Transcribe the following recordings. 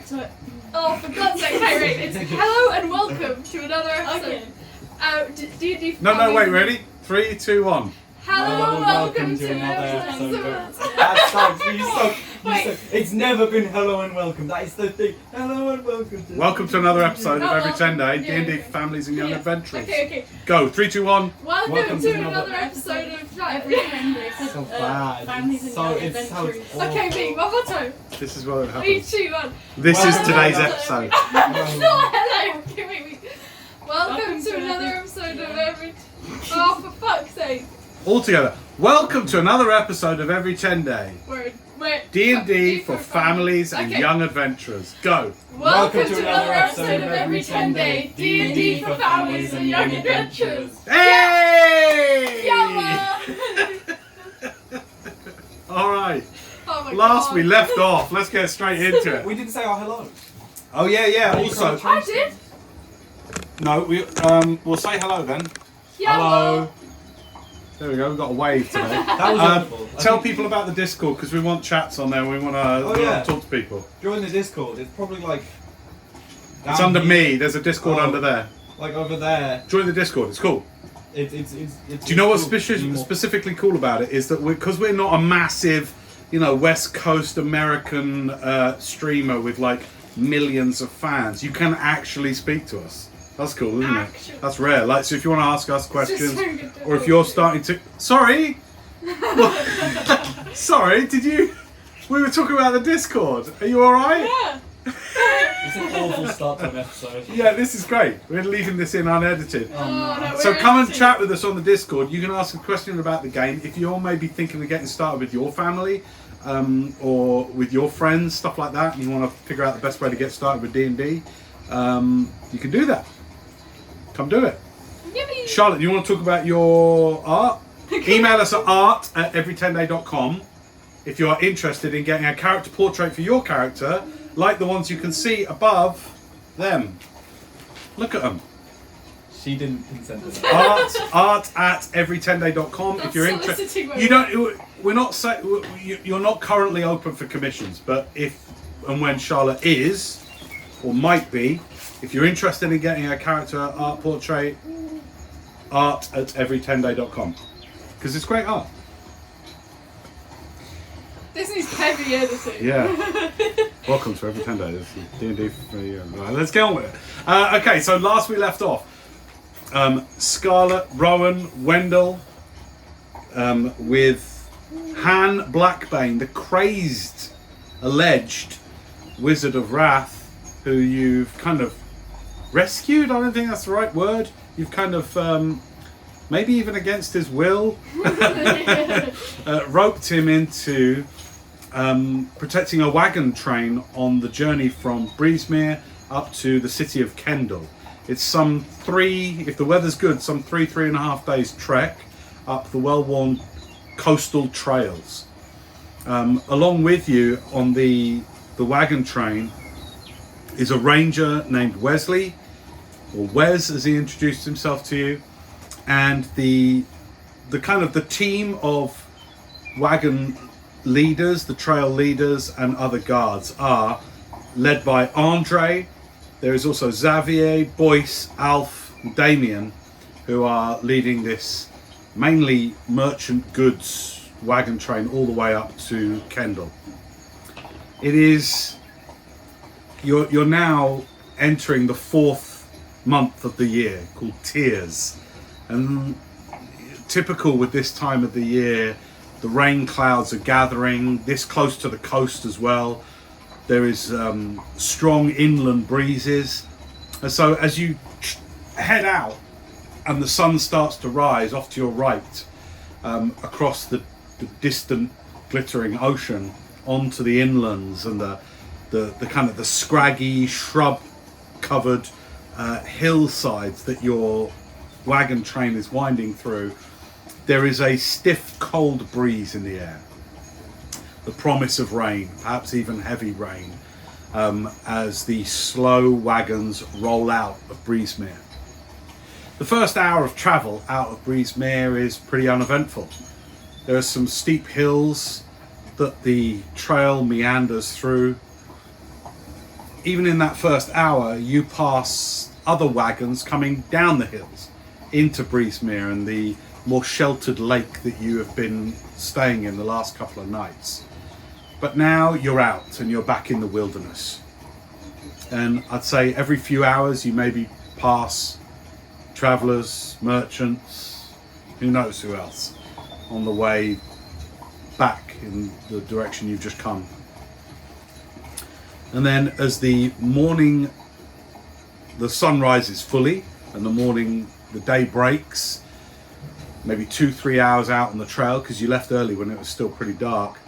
to it. Oh, for God's sake, Kyrie, it's hello and welcome to another episode. D&D. No, wait, ready? 3, 2, 1. Hello and welcome to another episode. That sucks. You suck. It's never been hello and welcome. That is the thing. Hello and welcome. Welcome to another episode of Every Tenday, D&D for Families and Young Adventurers. Okay. Go, 3, 2, 1. Welcome to another episode of Every Tenday. So bad. Families and Young Adventurers. Okay, me, one more time. This is what 3, happens. 2, 1. This is today's episode. It's not hello. Wait. Welcome to another episode of Every. Oh, for fuck's sake. All together. Welcome to another episode of Every Tenday. Wait. D&D for families and young adventurers. Go. Welcome to another episode of Every Tenday. D&D for families and young adventurers. Hey! Yeah. All right. Oh my Last God. we left off. Let's get straight into it. We didn't say our hello. Oh yeah. Also, I did. no, we'll say hello then. Hello. There we go. We've got a wave today. That was wonderful. Tell people about the Discord because we want chats on there. We want to talk to people. Join the Discord. It's probably like. It's under me. There's a Discord under there. Like over there. Join the Discord. It's cool. It's Do you know what's specifically cool about it is that because we're not a massive, West Coast American streamer with like millions of fans, you can actually speak to us. That's cool, isn't it? That's rare. Like, so if you want to ask us questions, or if you're starting to, sorry, did you? We were talking about the Discord. Are you all right? Yeah. It's an awful start to an episode. Yeah, this is great. We're leaving this in unedited. No, So come and chat with us on the Discord. You can ask a question about the game. If you're maybe thinking of getting started with your family or with your friends, stuff like that, and you want to figure out the best way to get started with D&D, you can do that. Come do it. Yippee. Charlotte, you want to talk about your art? Email us at art@everytenday.com if you are interested in getting a character portrait for your character, like the ones you can see above them. Look at them. She didn't consent to that. art@everytenday.com if you're interested. You're not currently open for commissions, but if and when Charlotte is or might be, if you're interested in getting a character art portrait, art@everytenday.com because it's great art. This is heavy editing. Yeah. Welcome to Every Tenday. This is D&D for you. Right, let's get on with it. Okay, so last we left off, Scarlett, Rowan, Wendell, with Han Blackbane, the crazed, alleged Wizard of Wrath, who you've kind of rescued. I don't think that's the right word. You've kind of, maybe even against his will, roped him into protecting a wagon train on the journey from Breezemere up to the city of Kendel. It's some if the weather's good, some 3.5 days trek up the well-worn coastal trails. Along with you on the wagon train is a ranger named Wesley, or Wes as he introduced himself to you, and the kind of the team of wagon leaders, the trail leaders and other guards are led by Andre. There is also Xavier, Boyce, Alf, and Damien, who are leading this mainly merchant goods wagon train all the way up to Kendel. It is you're now entering the 4th month of the year, called Tears, and typical with this time of the year, the rain clouds are gathering this close to the coast as well. There is strong inland breezes, and so as you head out and the sun starts to rise off to your right, across the distant glittering ocean onto the inlands and the kind of the scraggy shrub covered hillsides that your wagon train is winding through, there is a stiff cold breeze in the air. The promise of rain, perhaps even heavy rain, as the slow wagons roll out of Breezemere. The first hour of travel out of Breezemere is pretty uneventful. There are some steep hills that the trail meanders through, even in that first hour, you pass other wagons coming down the hills into Breesmere and the more sheltered lake that you have been staying in the last couple of nights. But now you're out and you're back in the wilderness. And I'd say every few hours you maybe pass travellers, merchants, who knows who else, on the way back in the direction you've just come. And then as the sun rises fully and the day breaks, maybe 2-3 hours out on the trail, because you left early when it was still pretty dark,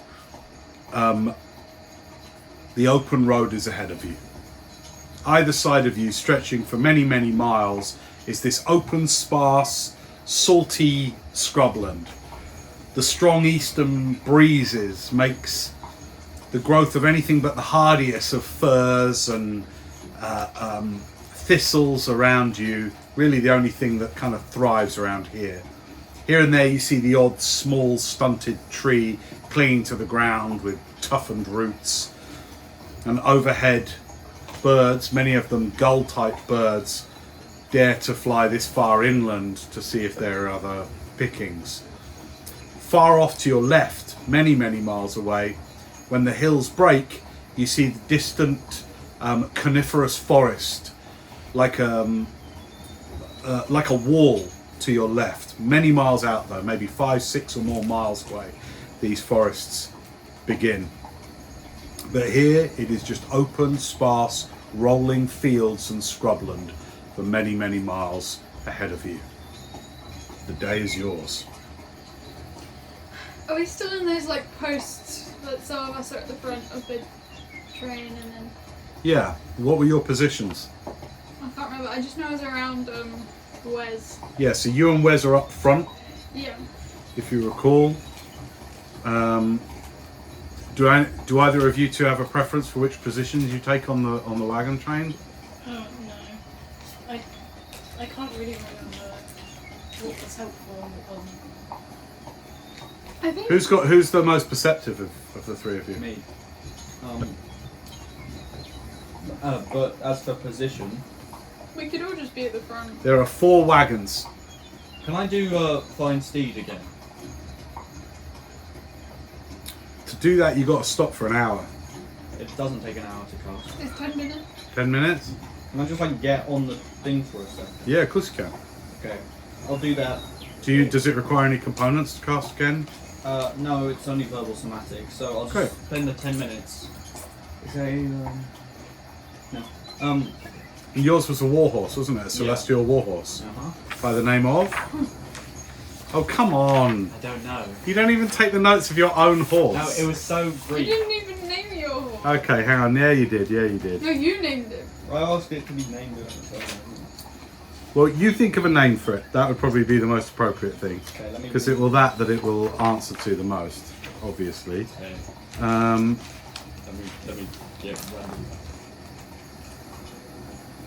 the open road is ahead of you. Either side of you, stretching for many, many miles, is this open, sparse, salty scrubland. The strong eastern breezes makes the growth of anything but the hardiest of firs and thistles around you really the only thing that kind of thrives around here. Here and there you see the odd small stunted tree clinging to the ground with toughened roots, and overhead birds, many of them gull-type birds, dare to fly this far inland to see if there are other pickings. Far off to your left, many, many miles away, when the hills break, you see the distant coniferous forest, like a wall to your left. Many miles out though, maybe 5, 6 or more miles away, these forests begin. But here it is just open, sparse, rolling fields and scrubland for many, many miles ahead of you. The day is yours. Are we still in those like posts that some of us are at the front of the train and then... Yeah, what were your positions? I can't remember, I just know I was around Wes. Yeah, so you and Wes are up front, Yeah. if you recall. Do either of you two have a preference for which positions you take on the wagon train? Oh no, I can't really remember what was helpful on. I think... Who's the most perceptive of the three of you? Me. But as for position, We could all just be at the front. There are 4 wagons. can I do Flying Steed again? To do that, you got to stop for an hour. It doesn't take an hour to cast. It's 10 minutes. 10 minutes? Can I just like get on the thing for a second? Yeah, of course you can. Okay, I'll do that. Does it require any components to cast again? No, it's only verbal somatic, so I'll just Okay. spend the 10 minutes. Is no. Yours was a warhorse, wasn't it? A celestial warhorse. By the name of? Oh, come on. I don't know. You don't even take the notes of your own horse. No, it was so You brief. didn't even name your horse. Okay, hang on. Yeah, you did. Yeah, you did. No, you named it. I asked it to be named it. Well, you think of a name for it. That would probably be the most appropriate thing. Okay, let me. Because it will answer to the most, obviously. Okay. Um, Let me get random.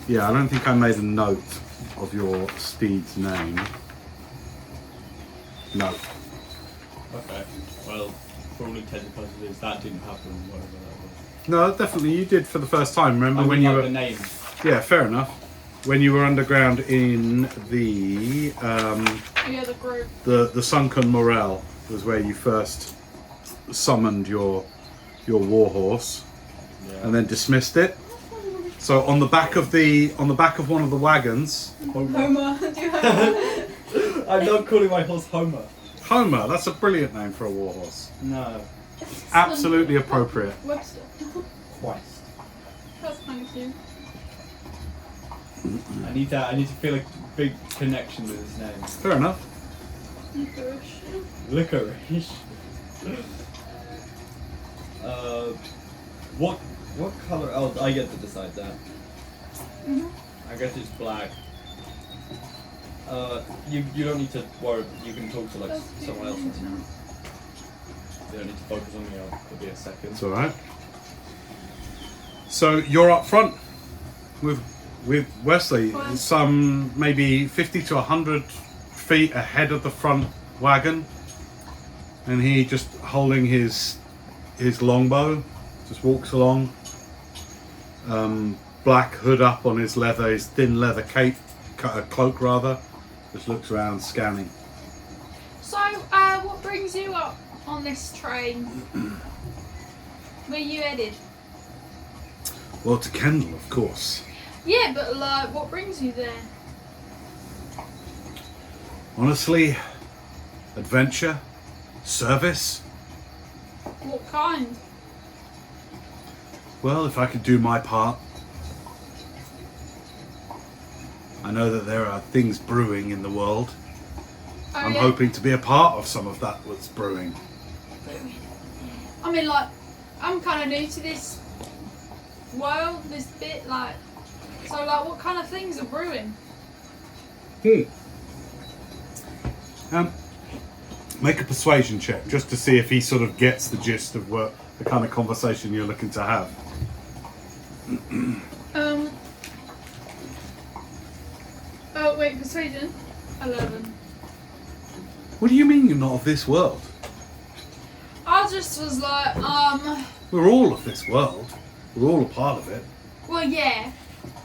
yeah, I don't think I made a note of your steed's name. No. Okay. Well, for all intents and purposes, that didn't happen. Whatever that was. No, definitely you did for the first time. Remember I when mean, you like were... the name. Yeah, fair enough. When you were underground in the Yeah, the group. the sunken morel was where you first summoned your warhorse Yeah. and then dismissed it. So on the back of one of the wagons, Homer, do you have I'm not calling my horse Homer. Homer. That's a brilliant name for a warhorse. No. Absolutely appropriate. Webster. Christ. That's kind of cute. I need to feel a big connection with his name. Fair enough. Licorice. Licorice. What color? Oh, I get to decide that. I guess it's black. You don't need to worry. You can talk to like someone else right now. You don't need to focus on me. I'll be a second. It's all right. So you're up front with Wesley, some maybe 50 to 100 feet ahead of the front wagon, and he just holding his longbow, just walks along. black hood up on his thin leather cloak rather. Just looks around, scanning. So, what brings you up on this train? Where you headed? Well, to Kendel, of course. Yeah, but like, what brings you there? Honestly, adventure, service. What kind? Well, if I could do my part. I know that there are things brewing in the world. Oh, I'm yeah? hoping to be a part of some of that what's brewing. I mean, like, I'm kind of new to this world, this bit, like, so like, what kind of things are brewing? Make a persuasion check just to see if he sort of gets the gist of what the kind of conversation you're looking to have. Oh wait, persuasion. 11. What do you mean you're not of this world? I just was like, We're all of this world. We're all a part of it. well, yeah,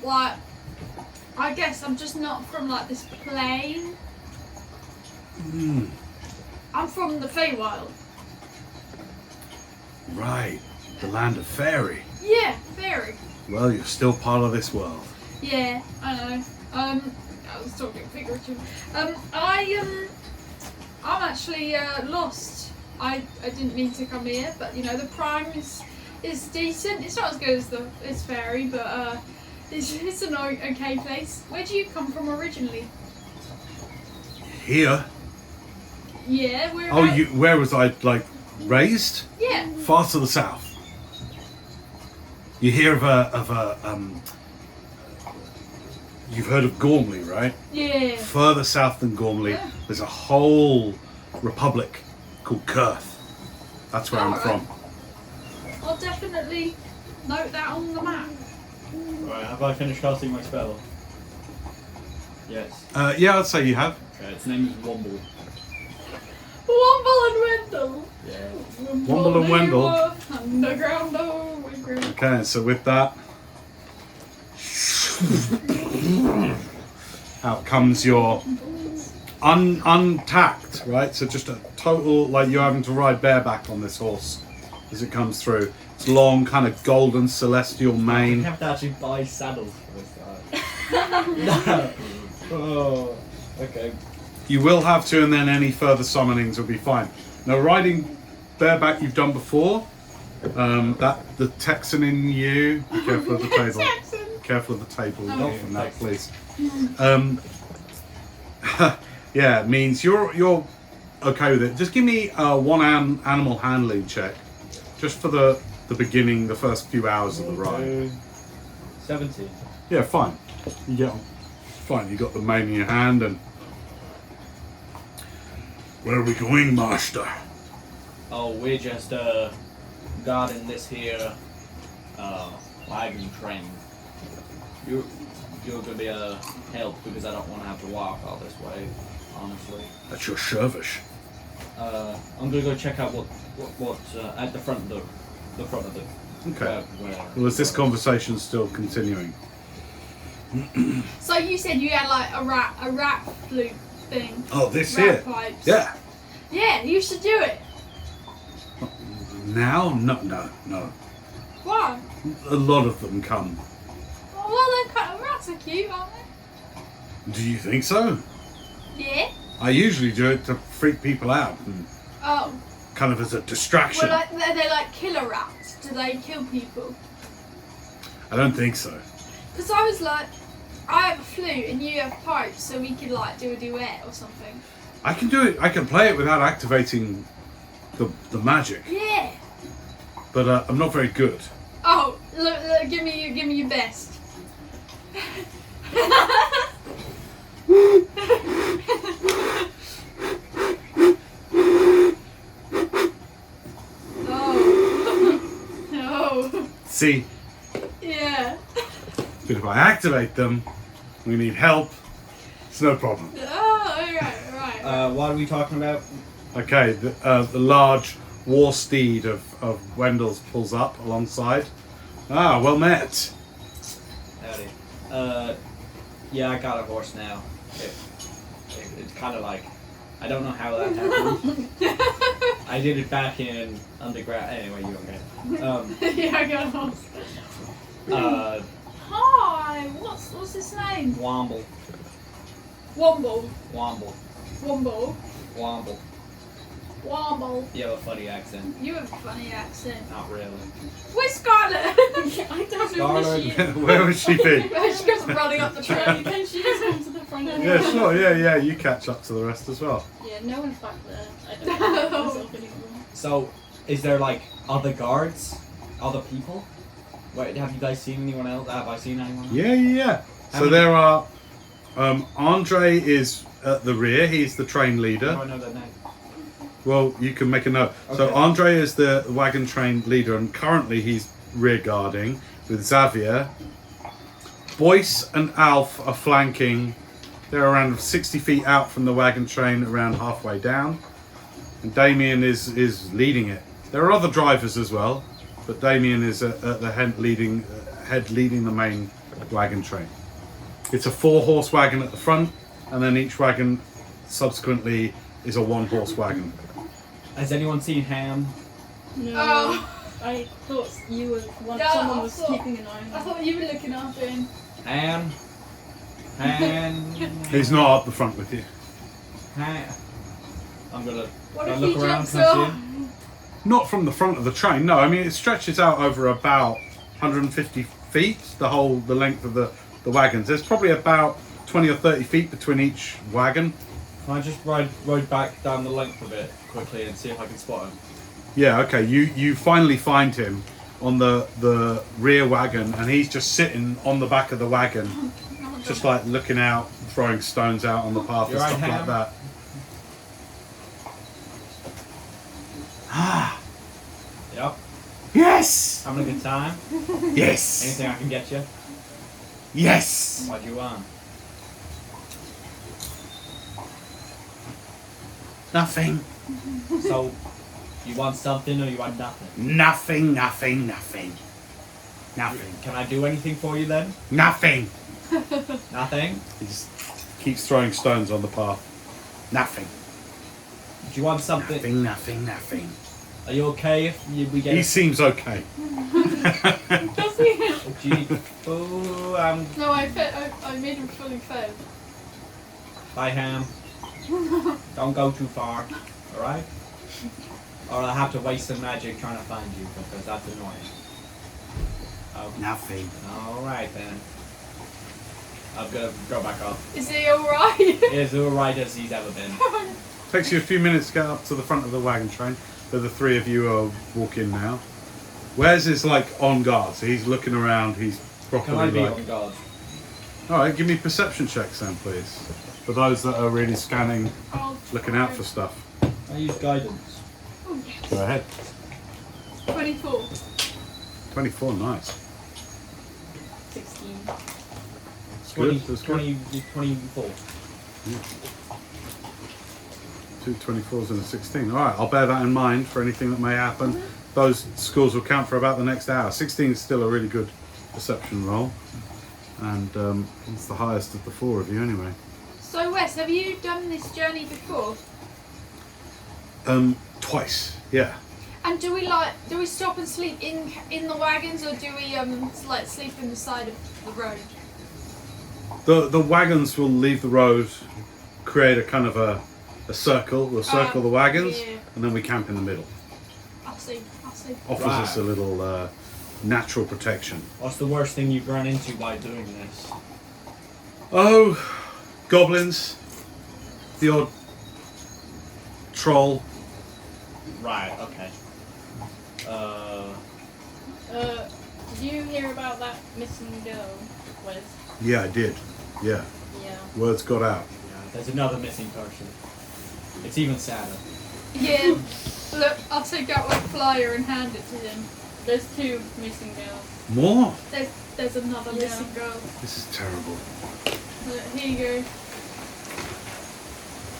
like, I guess I'm just not from like this plane. I'm from the Feywild. Right. The land of fairy. Yeah, fairy. Well, you're still part of this world. Yeah, I know. I was talking figurative. I'm actually lost. I didn't mean to come here, but you know the Prime is decent. It's not as good as Fairy, but it's an okay place. Where do you come from originally? Here? Yeah, where? Oh, where was I, like, raised? Yeah. Far to the south. You hear you've heard of Gormley, right? Yeah. Further south than Gormley, Yeah. there's a whole republic called Kurth. That's where I'm Alright. from. I'll definitely note that on the map. Right, have I finished casting my spell? Yes. Yeah, I'd say you have. Okay, its name is Womble. Womble and Wendell. Yeah. Womble and Wendell. Underground overground. Okay, so with that, out comes your untacked, right? So just a total, like you're having to ride bareback on this horse as it comes through. It's long, kind of golden celestial You mane. have to actually buy saddles for this guy. No. Oh, okay. You will have to, and then any further summonings will be fine. Now, riding bareback you've done before. That the Texan in you. Be careful of the table. Texan. Careful of the table. Oh. Not from that, please. Yeah, it means you're okay with it. Just give me one animal handling check, just for the beginning, the first few hours of the ride. 17. Yeah, fine. You get on. Fine. You got the mane in your hand, and where are we going, Master? Oh, we're just guarding this here wagon train. You're gonna be a help because I don't want to have to walk all this way, honestly. That's your service. I'm gonna go check out what at the front of the front of the. Okay. where Well, is this conversation still continuing? So you said you had like a rat flute thing. Oh, this Rat here. pipes. Yeah. Yeah, you should do it. Now? No. Why? A lot of them come. Well, rats are cute, aren't Do you think so? they? Yeah. I usually do it to freak people out, and Oh. kind of as a distraction. Well, like they're like killer rats. Do they kill people? I don't think so. Because I was like, I have a flute and you have pipes, so we could like do a duet or something. I can do it. I can play it without activating the magic, Yeah. but I'm not very good. Oh, look, give me your best. Oh. No. See, Yeah. but if I activate them, we need help. It's no problem. Oh, alright. What are we talking about? Okay, the large war steed of Wendell's pulls up alongside. Ah, well met. Yeah, I got a horse now. It's kind of like, I don't know how that happened. I did it back in undergrad. Anyway, you don't get it. Yeah, I got lost. Hi, what's his name? Womble. Womble. Womble. Womble. Womble. Womble. You have a funny accent. You have a funny accent. Not really. Where's Scarlett? I don't know where she is. Where would she be? She goes running up the train. Can she just come to the front end? Yeah, sure. Yeah. You catch up to the rest as well. Yeah, no one's back there. I don't know myself anymore. So, is there like other guards? Other people? Wait, have you guys seen anyone else? Have I seen anyone else? Yeah. How So many- there are. Andre is at the rear. He's the train How leader. do I know that name? Well, you can make a note. So Okay. Andre is the wagon train leader, and currently he's rear guarding with Xavier. Boyce and Alf are flanking. They're around 60 feet out from the wagon train, around halfway down. And Damien is leading it. There are other drivers as well, but Damien is at the head leading the main wagon train. It's a 4-horse wagon at the front, and then each wagon subsequently is a 1-horse wagon. Has anyone seen Ham? No. Oh. I thought you were one. No, Someone I was thought- keeping an eye on I her. thought you were looking after him. Ham? Ham? He's not up the front with you. Ham? I'm gonna What go if look he around. jumps Can I see off? him? Not from the front of the train, no. I mean, it stretches out over about 150 feet, the length of the wagons. There's probably about 20 or 30 feet between each wagon. Can I just ride back down the length of it quickly and see if I can spot him? Yeah, okay. You finally find him on the rear wagon, and he's just sitting on the back of the wagon, just like looking out, throwing stones out on the path You and right, stuff like Ham? that. Ah, Yep. yes, Having a good time? yes, Anything I can get you? yes. What do you want? Nothing, So, you want something or you want nothing? nothing, nothing, nothing, nothing, Can I do anything for you then? nothing. Nothing? He just keeps throwing stones on the path. Nothing, Do you want something? nothing, nothing, nothing. Are you okay if we get He seems okay. Does he? Do you need food? No, I made him fully fed. Bye, Ham. Don't go too far, alright? Or I'll have to waste some magic trying to find you because that's annoying. Oh, Nothing. alright then. I'm gonna go back up. Is he alright? He's alright as he's ever been. Takes you a few minutes to get up to the front of the wagon train, but the three of you are walking now. Wes is like on guard, so he's looking around. He's Can I properly be like. on guard? All right, give me perception checks then, please, for those that are really scanning, looking out for stuff. I use guidance. Oh, yes. Go ahead. 24. 24, nice. 16. That's good. That's good. 24. 2 24s and a 16. All right, I'll bear that in mind for anything that may happen. Those scores will count for about the next hour. 16 is still a really good perception roll, and it's the highest of the four of you anyway. So Wes, have you done this journey before? Twice, yeah. And do we stop and sleep in the wagons, or do we like sleep in the side of the road? The wagons will leave the road, create a kind of a circle. We'll circle the wagons, yeah. and then we camp in the middle. I'll see. Offers Right. us a little natural protection. What's the worst thing you've run into by doing this? Oh, goblins, the odd troll. Right, okay. Did you hear about that missing girl, Wes? Yeah, I did. Yeah, Yeah. words got out. Yeah, there's another missing person. It's even sadder. Yeah. Look, I'll take out my flyer and hand it to him. There's 2 missing girls. More? There's another Yeah. missing girl. This is terrible. Look, here you go.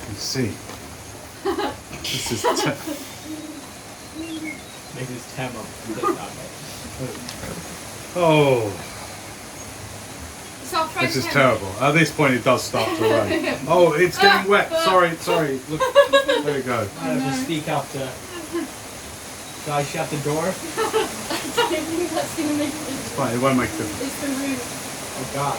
Let's see. This is This is Tema. oh. our friend This is Kendel. terrible. At this point, it does start to rain. Oh, it's getting wet. Sorry. Look, there we go. I have to speak up to. Should I shut the door? I don't think that's gonna make a difference. It's fine. It won't make a difference. It's the room. Oh God.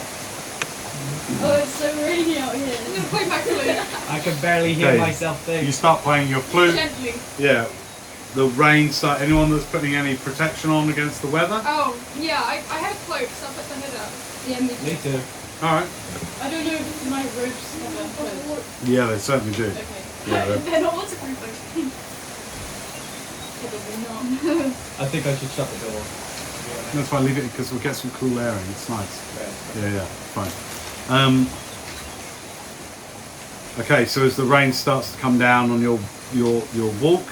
Oh, it's so rainy out here. I'm gonna play my flute. I can barely hear Okay. myself think. You start playing your flute. Gently. Yeah. The rain start. Anyone that's putting any protection on against the weather? Oh, yeah, I have a cloak, so I'll put the hood up. Yeah, me Me too. too. All right. I don't know if my robes have a hood. Yeah, they certainly do. Okay. Yeah. They're not waterproof though. Probably not. I think I should shut the door. That's fine. Leave it because we'll get some cool air in. It's nice. Okay. Yeah, fine. Okay, so as the rain starts to come down on your walk,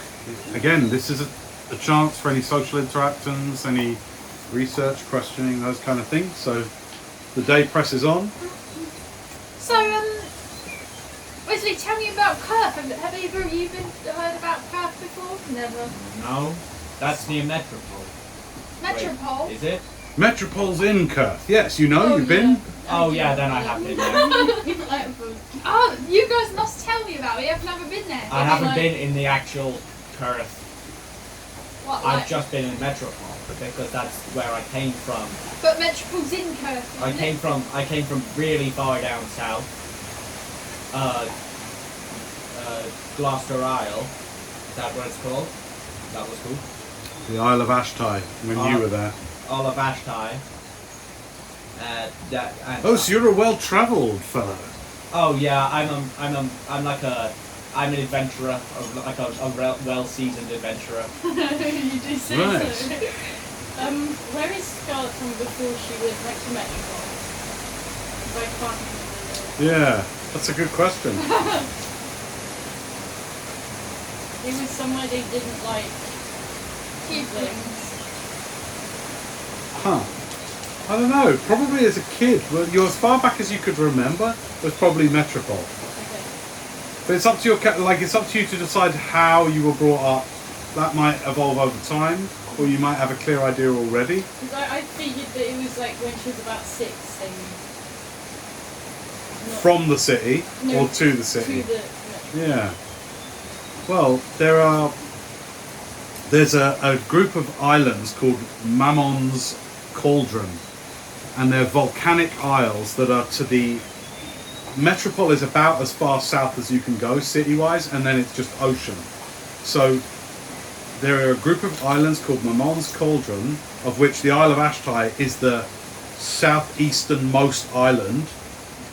again, this is a chance for any social interactions, any research, questioning, those kind of things. So the day presses on. So, Wesley, tell me about Perth. Have either of you heard about Perth before? Never. No, that's near Metropole. Metropole? Wait, is it? Metropole's in Perth. Yes, you know, you've been. Oh yeah, then I have been there. Oh, you guys must tell me about it. I've never been there. I haven't been in the actual Perth. What, I've like, just been in Metropole because that's where I came from. but Metropole's in Perth. I isn't came it? from really far down south. Gloucester Isle. Is that what it's called? That was cool. The Isle of Ashtay, when you were there. All of Ashtay. Oh, so you're a well-travelled fellow. Oh yeah, I'm like I'm an adventurer, like a well-seasoned adventurer. You do say Right. so. Where is Scarlett from before she went back to Metropole? Because I can't remember. Yeah, that's a good question. It was somewhere they didn't like things. Huh. I don't know. Probably as a kid. Well, you're as far back as you could remember. Was probably Metropole. Okay. But it's up to it's up to you to decide how you were brought up. That might evolve over time, or you might have a clear idea already. Because I figured that it was like when she was about 6 and not From the city No, or to the city. to the Metropole. Yeah. Well, there's a group of islands called Mammon's Cauldron, and they're volcanic isles that are to the. Metropole is about as far south as you can go city-wise, and then it's just ocean. So there are a group of islands called Mammon's Cauldron, of which the Isle of Ashtay is the southeasternmost island.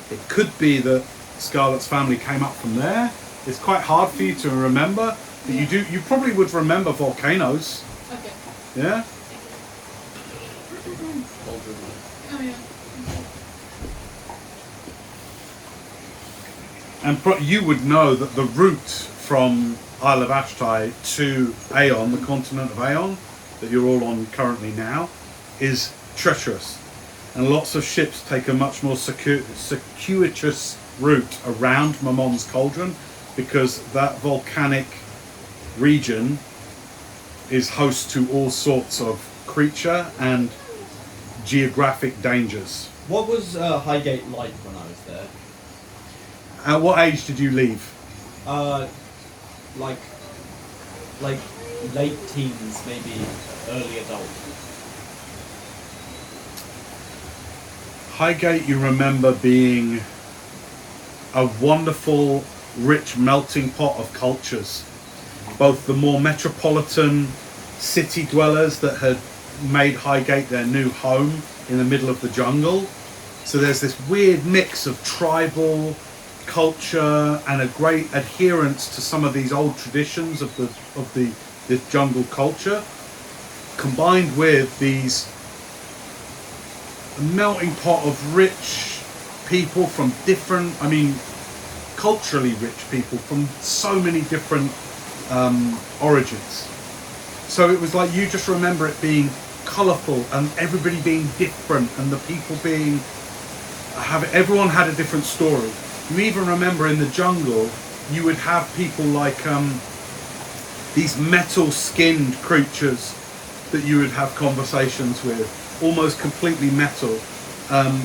It could be that Scarlett's family came up from there. It's quite hard for you to remember, but you probably would remember volcanoes. Okay. Yeah? Oh, yeah. And you would know that the route from Isle of Ashtay to Aeon, the continent of Aeon, that you're all on currently now, is treacherous. And lots of ships take a much more circuitous route around Mammon's Cauldron, because that volcanic region is host to all sorts of creature and geographic dangers. What was Highgate like when I was there? At what age did you leave? Like late teens, maybe early adult. Highgate, you remember being a wonderful, rich melting pot of cultures. Both the more metropolitan city dwellers that had made Highgate their new home in the middle of the jungle. So there's this weird mix of tribal culture and a great adherence to some of these old traditions of the jungle culture, combined with these melting pot of rich people from different, culturally rich people from so many different origins. So it was like you just remember it being colourful and everybody being different and the people being everyone had a different story. You even remember in the jungle you would have people like these metal skinned creatures that you would have conversations with, almost completely metal,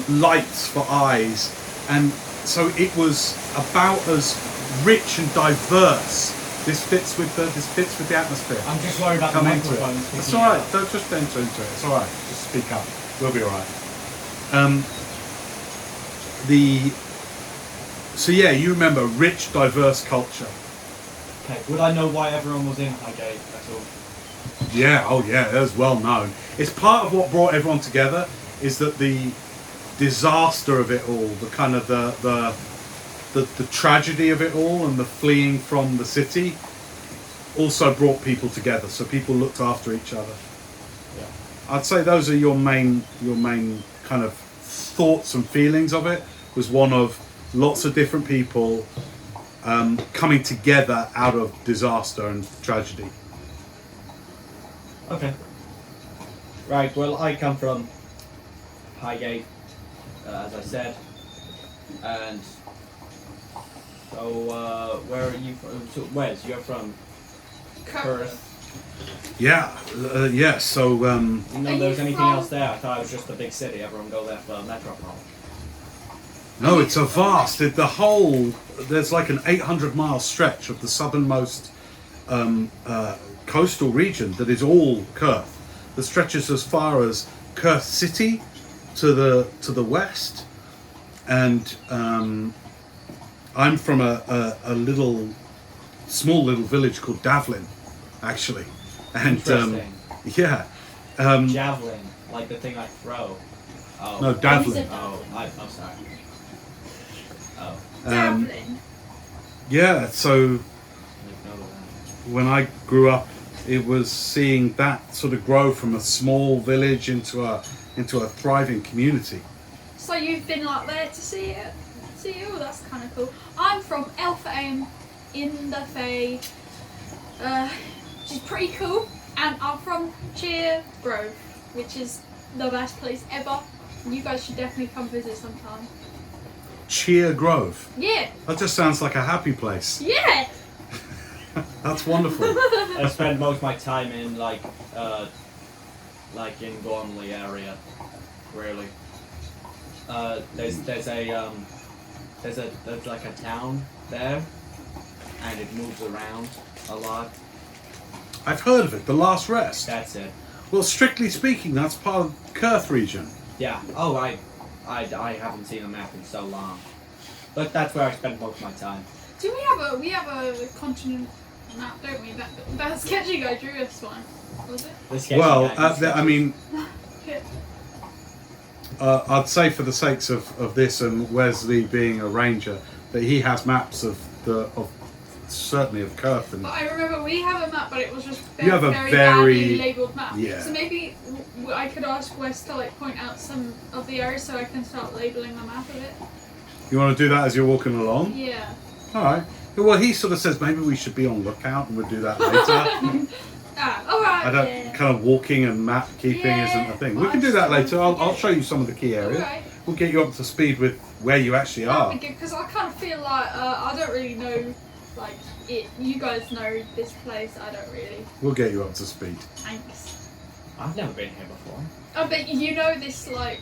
lights for eyes, and so it was about as rich and diverse. This fits with the atmosphere. I'm just worried about Come the into it. microphones. It's all right. Don't just enter into it. It's all right. Just speak up. We'll be all right. So yeah, you remember rich, diverse culture. Okay, would I know why everyone was in Highgate at all? Yeah. Oh yeah. It was well known. It's part of what brought everyone together. Is that the disaster of it all, the kind of the tragedy of it all, and the fleeing from the city, also brought people together. So people looked after each other. Yeah. I'd say those are your main kind of thoughts and feelings of it. Was one of lots of different people coming together out of disaster and tragedy. Okay. Right, well, I come from Highgate, as I said, and so, where are you from? So, Wes, you're from Perth. Yeah, yeah. So, You know Are there's you anything from- else there? I thought it was just a big city. Everyone go there for Metropole. no, it's a vast. There's like an 800-mile stretch of the southernmost coastal region that is all Perth. That stretches as far as Perth City to the west, and I'm from a small little village called Davlin, actually, and Interesting. yeah, Javelin, like the thing I throw. Oh. no, Davlin. Oh, I'm sorry. Oh, Davlin. Yeah, so I didn't know that. when I grew up, it was seeing that sort of grow from a small village into a thriving community. So you've been like there to see it? Oh, that's kind of cool. I'm from Alpha Aim in the Fae, which is pretty cool. And I'm from Cheer Grove, which is the best place ever. You guys should definitely come visit sometime. Cheer Grove. Yeah, That just sounds like a happy place. yeah. That's wonderful. I spend most of my time in like in Gormley area, really. There's like a town there, and it moves around a lot. I've heard of it, the Last Rest. That's it. Well, strictly speaking, that's part of the Kurth region. Yeah. Oh, I haven't seen a map in so long, but that's where I spend most of my time. Do we have a continent map, don't we? That sketchy guy drew us one, was it? The sketchy Well, guy. I mean, Yeah. I'd say for the sakes of this and Wesley being a ranger, that he has maps of certainly of Kurth and But I remember we have a map, but it was just You have a very very- badly labelled map. yeah. So maybe I could ask Wes to like point out some of the areas so I can start labelling the map of it. You want to do that as you're walking along? Yeah. All right. Well, he sort of says maybe we should be on lookout, and we'll do that later. Alright. I don't Yeah. kind of walking and map keeping Yeah. isn't a thing. We can do that later. I'll show you some of the key areas. Alright. We'll get you up to speed with where you actually are. That'd be good because I kind of feel like I don't really know like it. You guys know this place. I don't really. We'll get you up to speed. Thanks. I've never been here before. I bet you know this like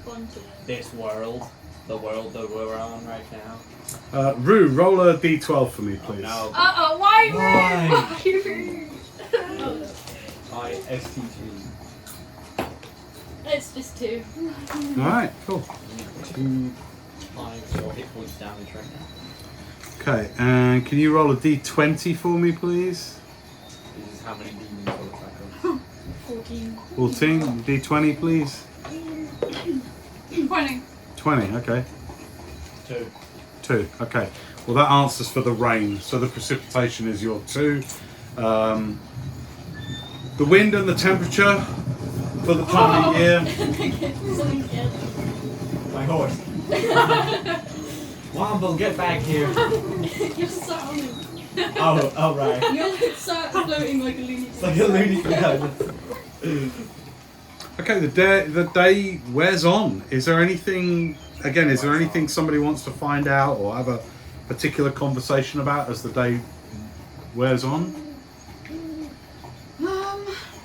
continent. This world, the world that we're on right now. Rue, roll a d12 for me, please. No. Why? Why? Roo? ISTG. It's just two. All right, cool. 2 times your hit points damage right now. Okay, and can you roll a d20 for me, please? This is how many demons will attack us. 14. 14, d20, please. 20. 20, okay. 2. 2, okay. Well, that answers for the rain, so the precipitation is your 2. The wind and the temperature for the time of year. My horse. Womble, get back here. You're sat on him. Oh, right. You're like sat floating like a loony. It's like a loony bin. Okay, the day wears on. Is there anything somebody wants to find out or have a particular conversation about as the day wears on?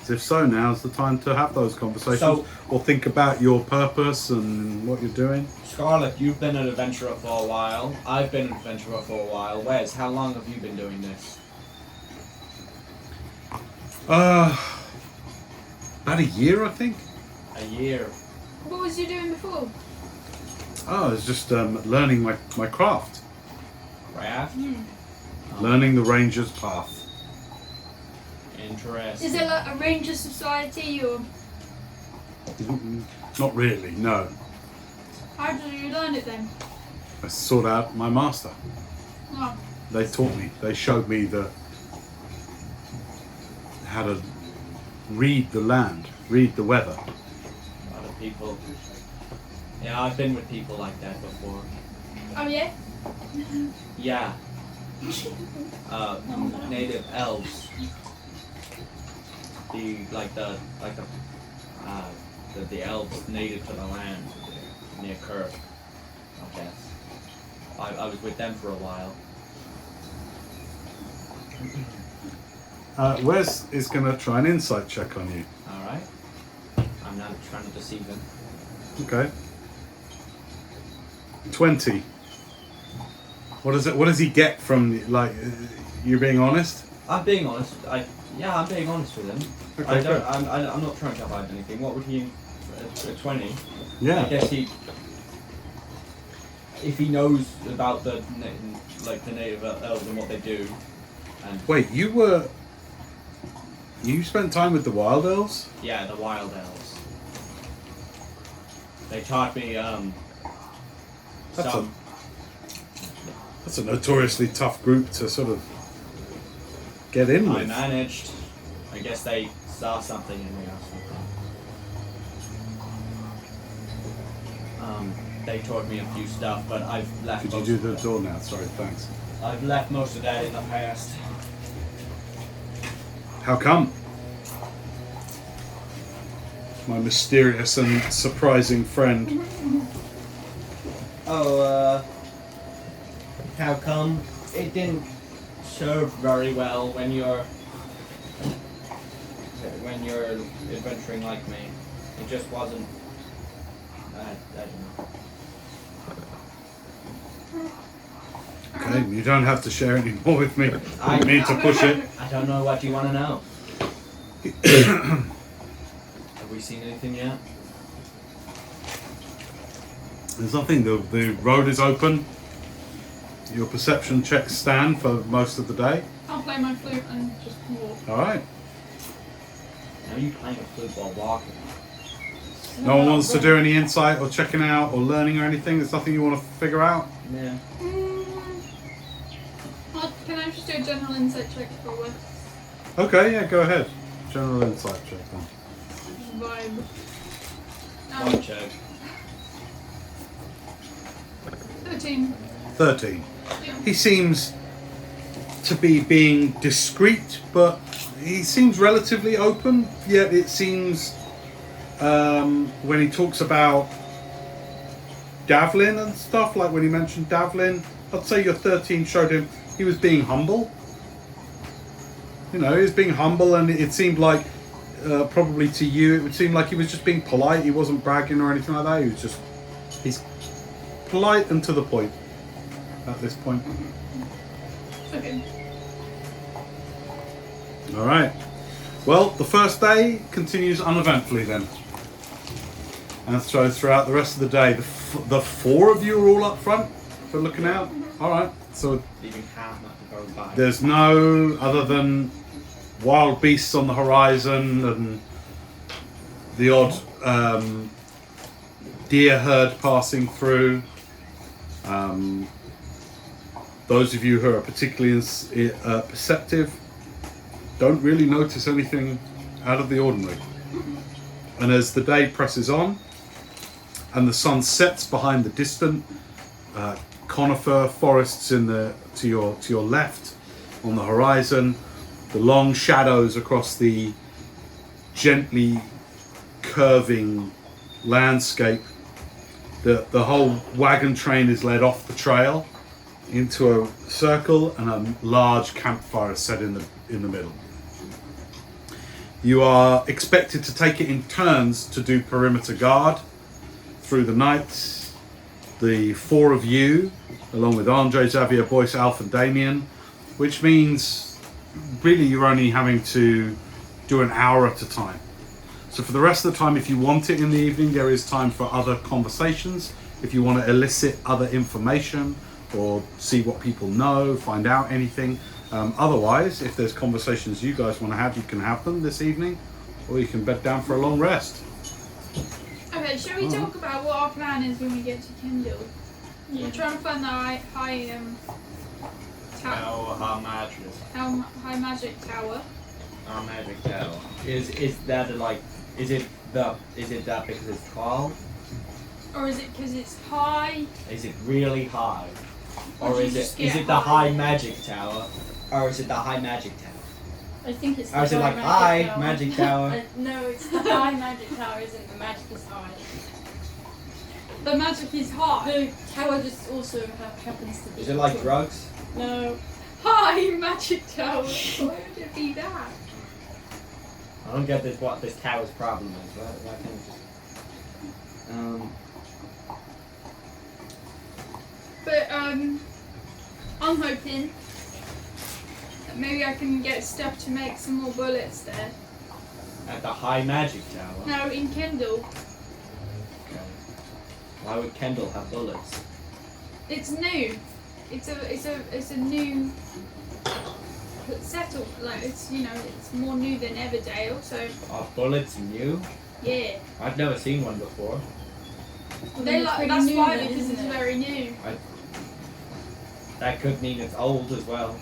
As if so, now's the time to have those conversations So- or think about your purpose and what you're doing. Scarlett, you've been an adventurer for a while. I've been an adventurer for a while. Wes, how long have you been doing this? About a year, I think. A year. What was you doing before? Oh, I was just learning my craft, Craft? learning the ranger's path. Interesting. Is it like a ranger society or Not really, no. how did you learn it then? I sought out my master. Oh, They taught me. They showed me how to read the land, read the weather. A lot of people. Yeah, I've been with people like that before. oh yeah? Yeah. Native elves. The elves native to the land near Kirk, I guess. I was with them for a while. Wes is going to try an insight check on you. Alright. I'm not trying to deceive him. Okay. 20. What does he get from, like, you being honest? I'm being honest. I'm being honest with him. Okay, good. I'm not trying to hide anything. What would he? A 20. I Yeah. guess if he knows about the native elves and what they do, and Wait, you spent time with the wild elves? yeah, the wild elves. They taught me That's some. That's a notoriously tough group to sort of get in I with. managed. I guess they saw something in me or something. They taught me a few stuff, but I've left. Could you most do of the that. door now? Sorry, thanks. I've left most of that in the past. How come? My mysterious and surprising friend. Oh, how come? It didn't serve very well when you're adventuring like me. It just wasn't. I don't know. Okay, you don't have to share any more with me. I I- need to push it. I don't know what you want to know. Have we seen anything yet? There's nothing. The road is open. Your perception checks stand for most of the day. I'll play my flute and just walk. All right. Now you playing a flute while walking. No one wants to do any insight or checking out or learning or anything. There's nothing you want to figure out. Yeah. Well, can I just do a general insight check for Wes? Okay, yeah, go ahead. General insight check then. Vibe. One check. 13. 13. Yeah. He seems to be being discreet, but he seems relatively open. Yet it seems when he talks about Davlin and stuff, like when he mentioned Davlin, I'd say your 13 showed him he was being humble. You know, he was being humble, and it seemed like probably to you it would seem like he was just being polite. He wasn't bragging or anything like that. He's polite and to the point at this point. Okay. All right. Well, the first day continues uneventfully then. And so throughout the rest of the day, the four of you are all up front for looking out. All right. So Leaving half not to go by. there's no other than wild beasts on the horizon and the odd deer herd passing through. Those of you who are particularly perceptive don't really notice anything out of the ordinary. And as the day presses on and the sun sets behind the distant conifer forests to your left on the horizon, the long shadows across the gently curving landscape, the whole wagon train is led off the trail into a circle, and a large campfire is set in the middle. You are expected to take it in turns to do perimeter guard through the night. The 4 of you, along with Andre, Xavier, Boyce, Alf and Damien, which means really you're only having to do an hour at a time. So for the rest of the time, if you want it in the evening, there is time for other conversations. If you want to elicit other information or see what people know, find out anything. Otherwise, if there's conversations you guys want to have, you can have them this evening, or you can bed down for a long rest. Okay, shall we talk about what our plan is when we get to Kendel? We're trying to find the high magic tower. Our magic tower. Is that like? Is it that because it's tall? Or is it because it's high? Is it really high? Or you is just it get the high? high magic tower? Or is it the high magic tower? I think it's Or is it like high magic tower? No, it's the high magic tower, isn't the magic is high. The magic is high. The tower just also happens to be. Is it like tall. drugs? No. High magic tower. Why would it be that? I don't get what this tower's problem is. Why can't it just... But I'm hoping that maybe I can get stuff to make some more bullets there. At the high magic tower? No, in Kendel. Okay. Why would Kendel have bullets? It's new. It's a new settle. Like it's it's more new than Everdale. So Are bullets new? yeah. I've never seen one before. They It's like pretty that's new why then, because isn't it's it? very new. That could mean it's old as well.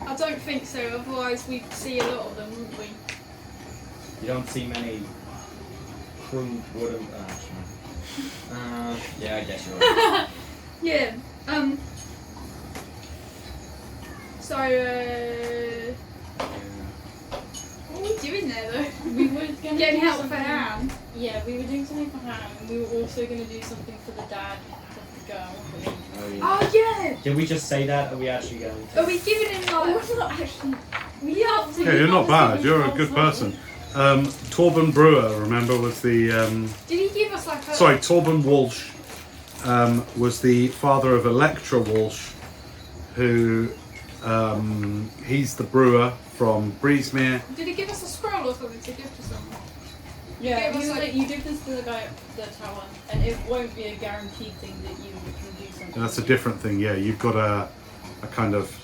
I don't think so. Otherwise we'd see a lot of them, wouldn't we? You don't see many crude wooden... yeah, I guess you're right. Yeah. So what are we doing there though? We were gonna Getting do help for something- Han. Yeah, we were doing something for Han, and we were also gonna do something for the dad of the girl. Oh, yeah. Oh yeah. Did we just say that? Or are we actually going to? Are we giving him like? we're not actually. We have to. Yeah, you're not bad. You're a good person. Torben Brewer, remember, was the... Did he give us like a? Sorry, Torben Walsh was the father of Electra Walsh, who he's the brewer from Breezemere. Did he give us a scroll or something to give to someone? Yeah, Give us, he was like- like, you give this to the guy at the tower, and it won't be a guaranteed thing that you can do something. That's a different thing. Yeah, you've got a kind of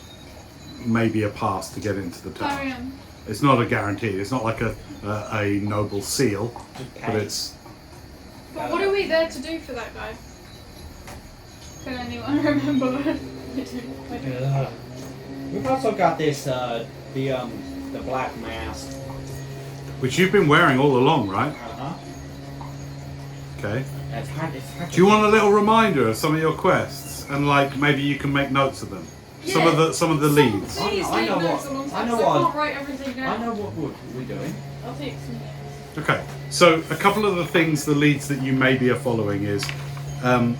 maybe a pass to get into the tower. Oh yeah. It's not a guarantee. It's not like a noble seal, but it's... But what are we there to do for that guy? Can anyone remember? We've also got this, the black mask. Which you've been wearing all along, right? Uh-huh. Okay. It's hard Do you want a little reminder of some of your quests, and like maybe you can make notes of them? Some of the leads. Please I make know notes what- alongside, I know 'cause I what- can't write everything I down. know what we're doing. I'll take some names. Okay, so a couple of the things, the leads that you maybe are following is Han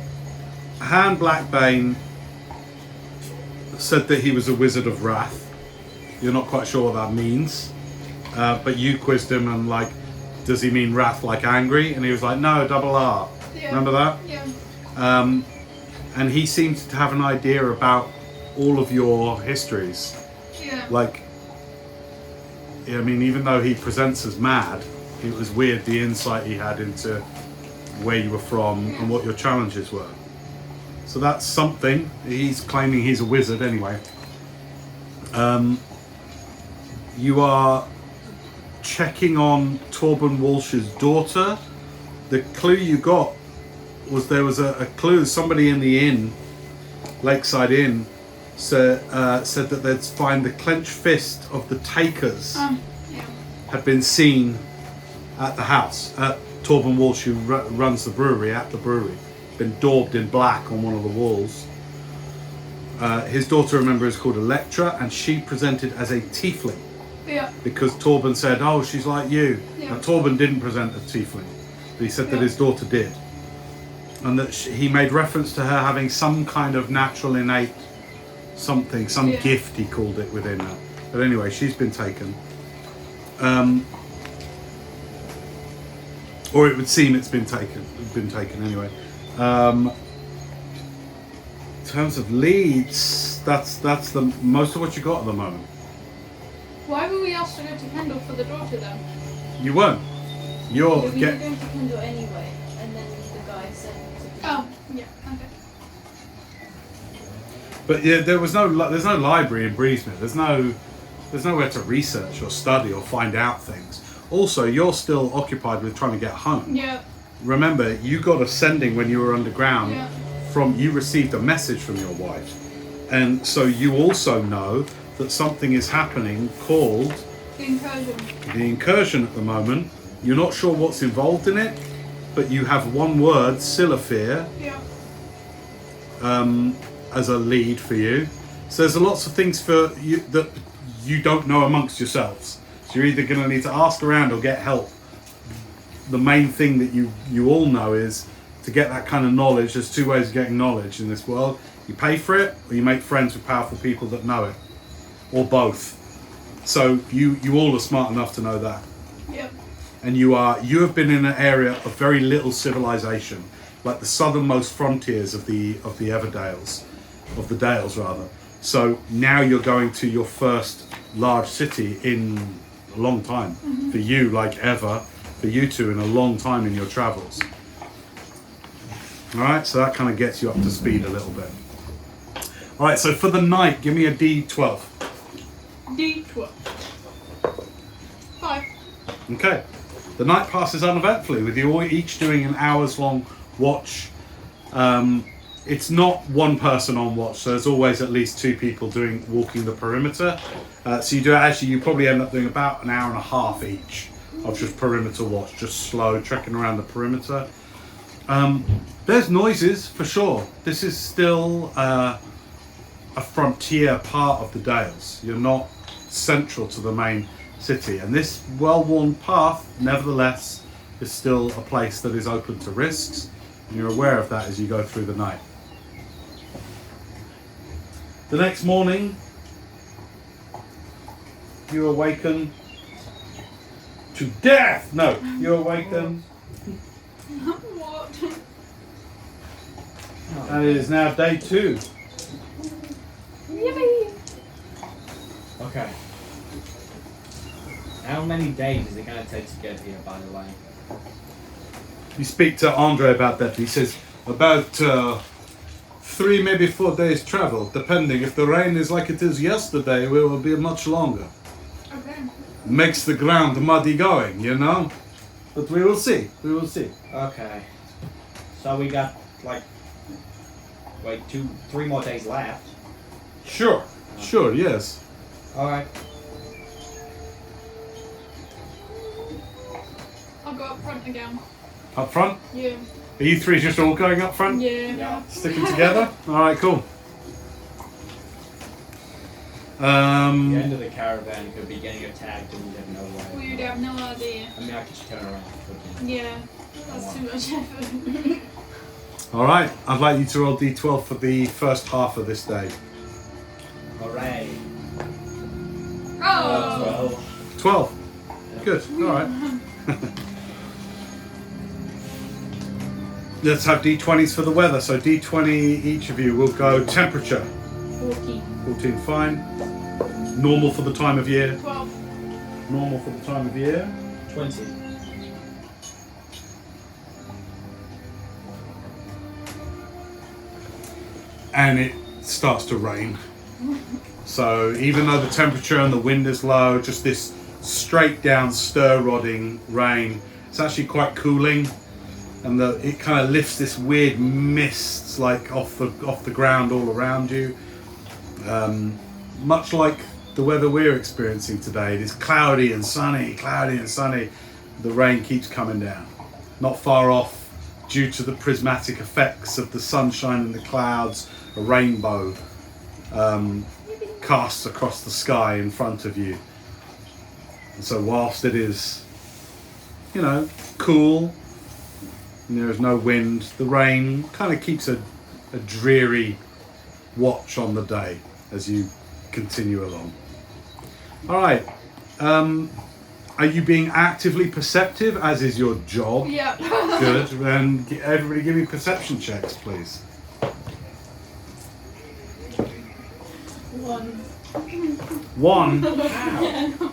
Blackbane said that he was a wizard of wrath. You're not quite sure what that means, but you quizzed him and like, does he mean wrath like angry? And he was like, no, double R. Yeah. Remember that? Yeah. And he seemed to have an idea about all of your histories. Yeah. Like, I mean, even though he presents as mad, it was weird the insight he had into where you were from and what your challenges were. So that's something. He's claiming he's a wizard anyway. You are checking on Torben Walsh's daughter. The clue you got was there was a clue. Somebody in the inn, Lakeside Inn, said that they'd find the clenched fist of the takers Yeah. had been seen at the house. Torben Walsh, who runs the brewery, at the brewery, been daubed in black on one of the walls. His daughter, remember, is called Electra, and she presented as a tiefling Yeah. because Torben said, "Oh, she's like you." Yeah. Now, Torben didn't present as tiefling, but he said that Yeah. his daughter did, and that he made reference to her having some kind of natural innate something, some Yeah. gift he called it within her. But anyway, she's been taken. Or it would seem it's been taken anyway. In terms of leads, that's the most of what you got at the moment. Why were we asked to go to Kendel for the daughter then? You weren't. You're We were get. going to Kendel anyway, and then the guy said to Oh, yeah, okay. But yeah, there's no library in Breesmere. There's nowhere to research or study or find out things. Also, you're still occupied with trying to get home. Yeah, Remember, you got a sending when you were underground. yeah. You received a message from your wife, and so you also know that something is happening called The incursion. the incursion at the moment. You're not sure what's involved in it, but you have one word, Silafir, Yeah. as a lead for you. So there's lots of things for you that you don't know amongst yourselves. So you're either going to need to ask around or get help. The main thing that you all know is to get that kind of knowledge. There's two ways of getting knowledge in this world. You pay for it, or you make friends with powerful people that know it, or both. So you all are smart enough to know that. Yep. And you have been in an area of very little civilization, like the southernmost frontiers of the Everdales, of the Dales rather. So now you're going to your first large city in a long time. For you, like ever. For you two, in a long time in your travels. All right, so that kind of gets you up to speed a little bit. All right, so for the night, give me a D12. D12. 5. Okay. The night passes uneventfully with you all each doing an hour's long watch. It's not one person on watch, so there's always at least two people walking the perimeter. So you probably end up doing about an hour and a half each of just perimeter watch, just slow trekking around the perimeter. There's noises for sure. This is still a frontier part of the Dales. You're not central to the main city, and this well-worn path, nevertheless, is still a place that is open to risks, and you're aware of that as you go through the night. The next morning, you awaken to death. No, you awaken, What? and it is now day 2. Yippee! Okay. How many days is it going to take to get here, by the way? You speak to Andre about that. He says about 3, maybe 4 days travel, depending. If the rain is like it is yesterday, it will be much longer. Okay. Makes the ground muddy going, you know? But we will see. We will see. Okay. So we got like, wait, 3 more days left. Sure. Sure, yes. Alright. I'll go up front again. Up front? Yeah. Are you three just all going up front? Yeah. Yeah. Sticking together? Alright, cool. The end of the caravan could be getting attacked and we have no way. We'd have no idea. I mean, I could just turn around. But, Yeah. That's too much effort. Alright, I'd like you to roll D12 for the first half of this day. Hooray. Oh! 12. Good, alright. Let's have D20s for the weather. So D20 each of you will go temperature. 14. 14, fine. Normal for the time of year. 12. Normal for the time of year. 20. And it starts to rain. So even though the temperature and the wind is low, just this straight down stir-rodding rain, it's actually quite cooling, and it kind of lifts this weird mist like off the ground all around you. Much like the weather we're experiencing today, it is cloudy and sunny. The rain keeps coming down. Not far off, due to the prismatic effects of the sunshine and the clouds, a rainbow casts across the sky in front of you. And so whilst it is, cool, and there is no wind, the rain kind of keeps a dreary watch on the day as you continue along. All right. Are you being actively perceptive, as is your job? Yeah. Good. Then everybody give me perception checks, please. 1. 1. Ow.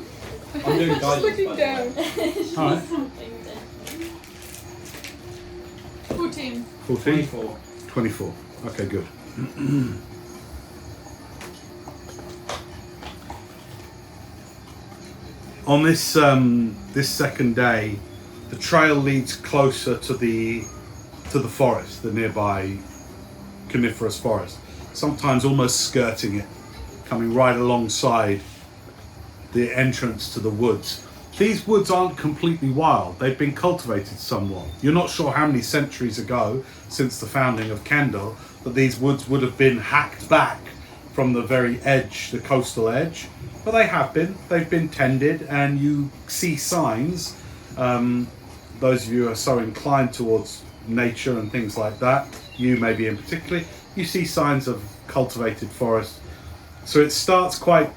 I'm doing Just guidance, looking by the down. way. Alright. 14. 14. 24. 24. Okay, good. On this this second day, the trail leads closer to the forest, the nearby coniferous forest. Sometimes almost skirting it, coming right alongside the entrance to the woods. These woods aren't completely wild. They've been cultivated somewhat. You're not sure how many centuries ago, since the founding of Kendel, that these woods would have been hacked back from the very edge, the coastal edge. But they have been. They've been tended, and you see signs. Those of you who are so inclined towards nature and things like that, you maybe in particular, you see signs of cultivated forest. So it starts quite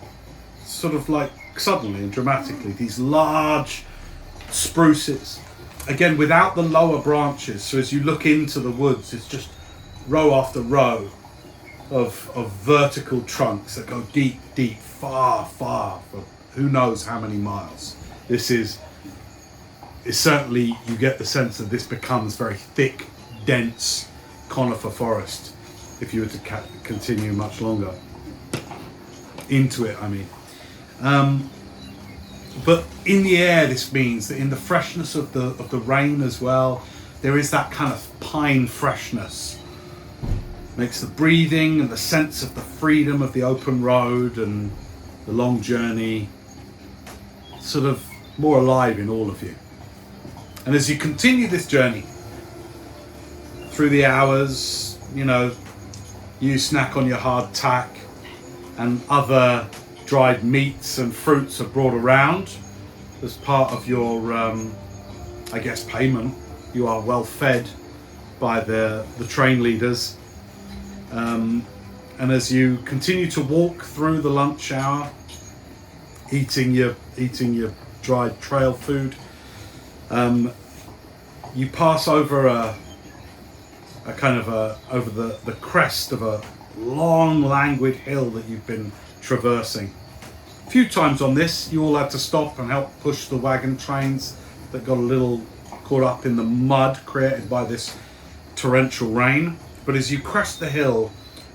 sort of like suddenly and dramatically. These large spruces, again without the lower branches. So as you look into the woods, it's just row after row of vertical trunks that go deep, deep, far, far, for who knows how many miles. This is certainly, you get the sense that this becomes very thick, dense conifer forest if you were to continue much longer into it, I mean. But in the air, this means that in the freshness of the rain as well, there is that kind of pine freshness. Makes the breathing and the sense of the freedom of the open road and the long journey sort of more alive in all of you. And as you continue this journey through the hours, you know, you snack on your hard tack and other dried meats and fruits are brought around as part of your, I guess, payment. You are well fed by the train leaders. And as you continue to walk through the lunch hour, eating your dried trail food, you pass over over the crest of a long, languid hill that you've been traversing. A few times on this, you all had to stop and help push the wagon trains that got a little caught up in the mud created by this torrential rain. But as you crest the hill,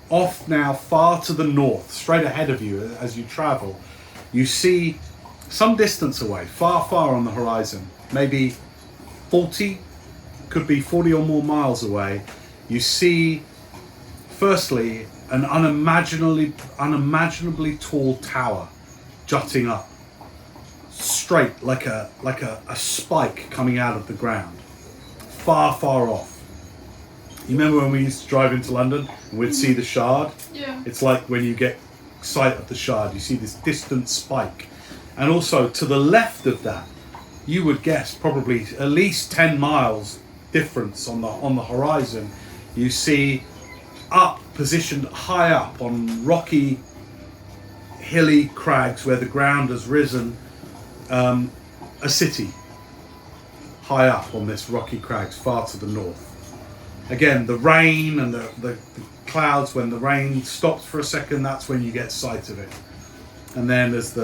off now far to the north, straight ahead of you as you travel, you see some distance away, far, far on the horizon, maybe 40, could be 40 or more miles away, you see, firstly, an unimaginably tall tower jutting up, straight like a spike coming out of the ground, far, far off. You remember when we used to drive into London and we'd see the Shard? Yeah. It's like when you get sight of the Shard, you see this distant spike. And also to the left of that, you would guess probably at least 10 miles difference on the horizon. You see up, positioned high up on rocky, hilly crags where the ground has risen, a city high up on this rocky crags far to the north. Again, the rain and the clouds, when the rain stops for a second, that's when you get sight of it. And then as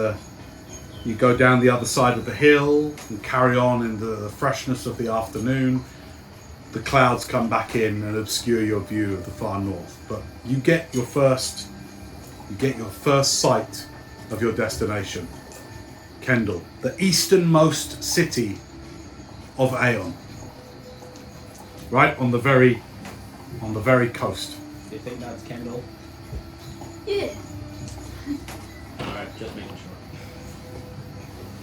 you go down the other side of the hill and carry on in the freshness of the afternoon, the clouds come back in and obscure your view of the far north. But you get your first sight of your destination, Kendel, the easternmost city of Aeon. Right on the very coast. Do you think that's Kendel? Yeah. Alright, just making sure.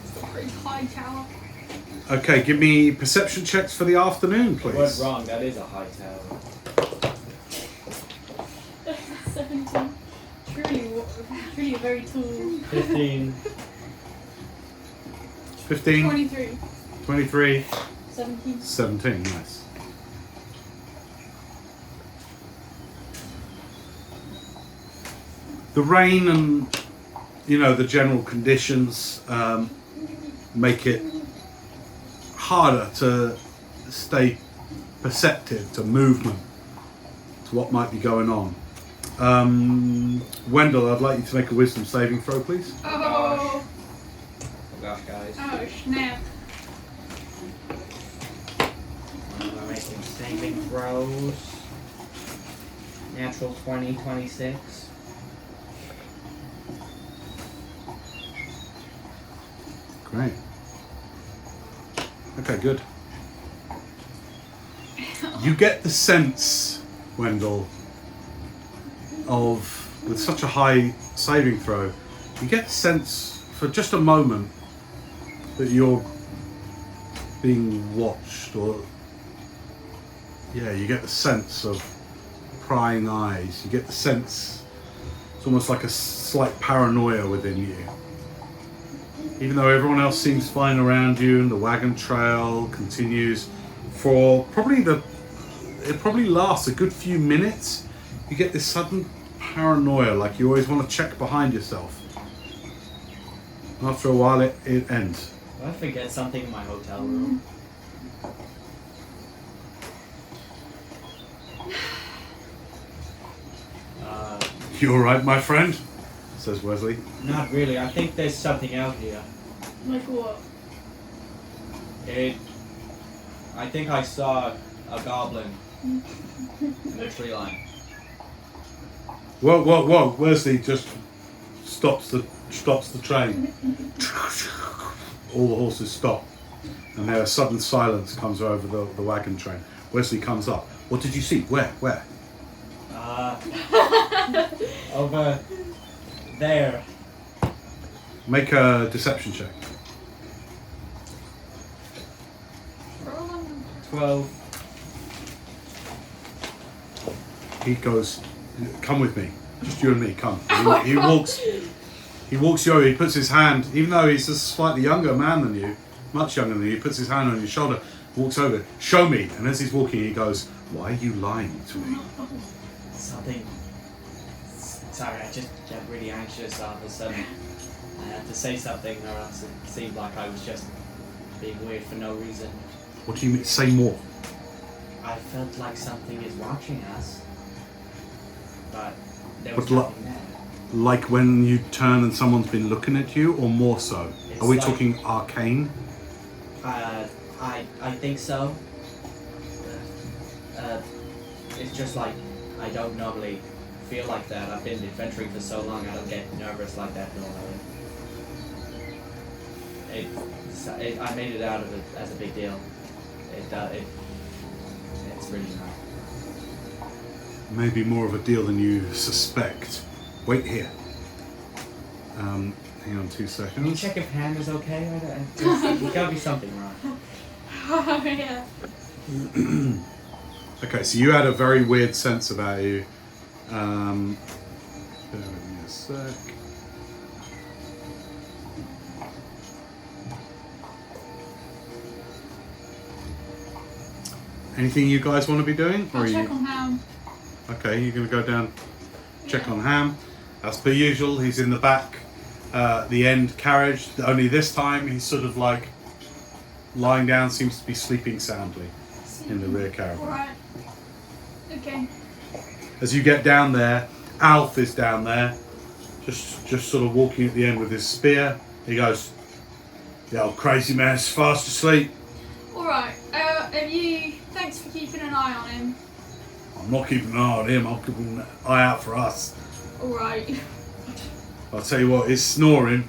It's a very high tower. Okay, give me perception checks for the afternoon, You weren't please. wrong, that is a high tower. 17. Truly very tall. 15. 15, 23. 23, 17. 17, nice. The rain and, the general conditions make it harder to stay perceptive to movement, to what might be going on. Wendell, I'd like you to make a wisdom saving throw, please. Oh, Oh gosh, guys. oh snap. We're making saving throws. Natural 20, 26. Great. Okay, good. You get the sense, Wendell, of, with such a high saving throw, you get the sense for just a moment that you're being watched, or yeah, you get the sense of prying eyes. You get the sense, it's almost like a slight paranoia within you. Even though everyone else seems fine around you and the wagon trail continues for it probably lasts a good few minutes, you get this sudden paranoia, like you always want to check behind yourself. After a while it ends. Did I forget something in my hotel room? You alright, my friend? Says Wesley. Not really. I think there's something out here. Like what? I think I saw a goblin in the tree line. Whoa, whoa, whoa! Wesley just stops the train. All the horses stop, and there a sudden silence comes over the wagon train. Wesley comes up. What did you see? Where? Over there. Make a deception check. Roll on. 12. He goes, "Come with me. Just you and me. Come." He walks you over. He puts his hand, even though he's a slightly younger man than you, much younger than you. He puts his hand on your shoulder, walks over. "Show me." And as he's walking, he goes, "Why are you lying to me?" Something. Sorry, I just get really anxious all of a sudden. I had to say something, or else it seemed like I was just being weird for no reason. What do you mean? Say more. I felt like something is watching us, but there was But nothing there. Like when you turn and someone's been looking at you, or more so? It's Are we like- talking arcane? I think so. It's just like I don't normally feel like that. I've been adventuring for so long. I don't get nervous like that normally. I made it out of it as a big deal. It's really not. Maybe more of a deal than you suspect. Wait here. Hang on 2 Can you seconds. check if hand is okay? There's gotta be something wrong. Oh, yeah. Okay, so you had a very weird sense about you. Bear with me a sec. Anything you guys want to be doing? I'll are check you on Ham. okay? You're going to go down, check on Ham. As per usual, he's in the back, the end carriage. Only this time he's sort of like lying down, seems to be sleeping soundly in the rear caravan. Alright. Okay. As you get down there, Alf is down there, just sort of walking at the end with his spear. He goes, "The old crazy man's fast asleep." Alright. Thanks for keeping an eye on him. I'm not keeping an eye on him, I'm keeping an eye out for us. Alright. I'll tell you what, his snoring,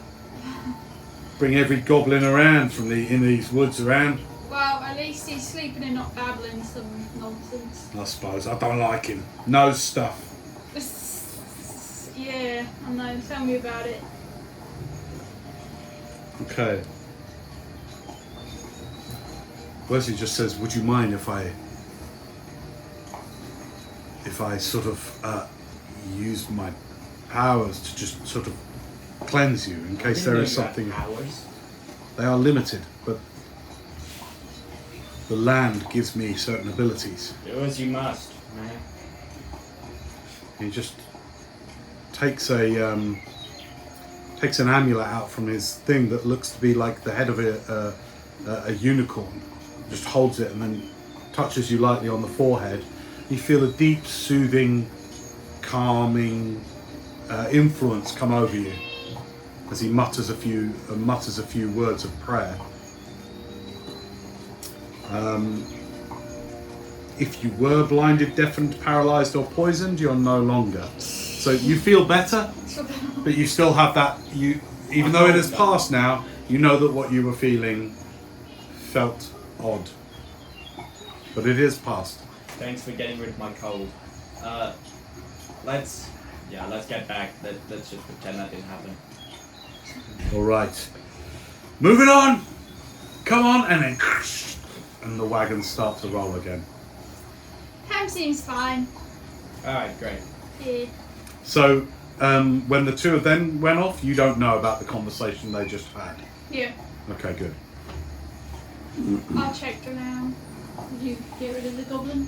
bring every goblin around in these woods around. Well, at least he's sleeping and not babbling some nonsense. I suppose, I don't like him. Knows stuff. Yeah, I know. Tell me about it. Okay. Wesley just says, "Would you mind if I sort of use my powers to just sort of cleanse you in case there is something?" Hours. They are limited, but the land gives me certain abilities. Do as you must, man. He just takes a takes an amulet out from his thing that looks to be like the head of a unicorn. Just holds it and then touches you lightly on the forehead. You feel a deep, soothing, calming influence come over you as he mutters a few words of prayer. If you were blinded, deafened, paralyzed, or poisoned, you're no longer. So you feel better, but you still have that. Even though it has passed now, you know that what you were feeling felt odd, but it is past. Thanks for getting rid of my cold. Let's get back. Let's just pretend that didn't happen. All right, moving on. Come on, and then, and the wagons start to roll again. Ham seems fine. All right, great. Yeah. So, when the two of them went off, you don't know about the conversation they just had. Yeah. Okay, good. I'll check around. Did you get rid of the goblin?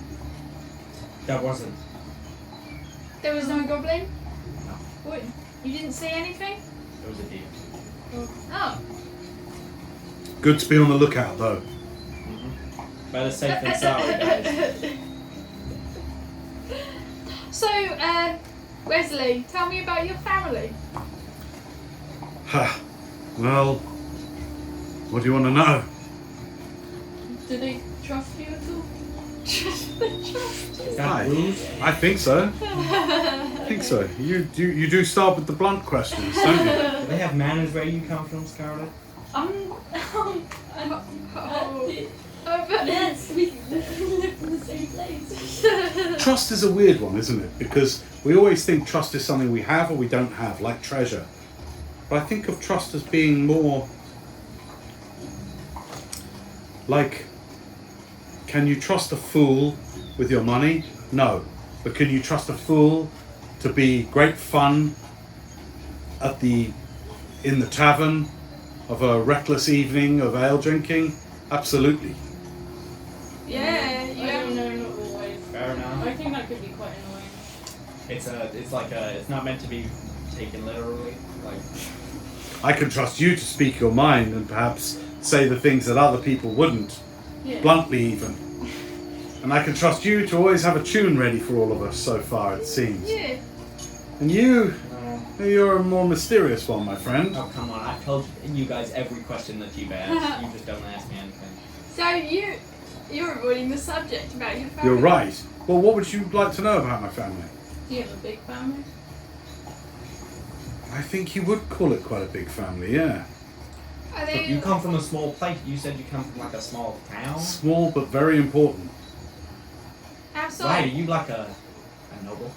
That wasn't. There was no goblin? No. What? You didn't see anything? It was a deal. Oh. Good to be on the lookout, though. Better safe than sorry, guys. So, Wesley, tell me about your family. Well, what do you want to know? Do they trust you at all? Is that rules? I think so. I think so. You do start with the blunt questions, don't you? Do they have manners where you come from, Scarlet? Yes, we live in the same place. Trust is a weird one, isn't it? Because we always think trust is something we have or we don't have, like treasure. But I think of trust as being more like, can you trust a fool with your money? No. But can you trust a fool to be great fun in the tavern of a reckless evening of ale drinking? Absolutely. Yeah, I don't know, not always. Fair enough. I think that could be quite annoying. It's not meant to be taken literally. Like, I can trust you to speak your mind and perhaps say the things that other people wouldn't, Yeah. bluntly even. And I can trust you to always have a tune ready for all of us so far, it seems. Yeah. And you're a more mysterious one, my friend. oh come on! I've told you guys every question that you've asked. You just don't ask me anything. So you're avoiding the subject about your family. You're right. Well, what would you like to know about my family? Do you have a big family? I think you would call it quite a big family, yeah. Are But they? you come from a small place. You said you come from like a small town. Small but very important. Why are Outside. you like a noble?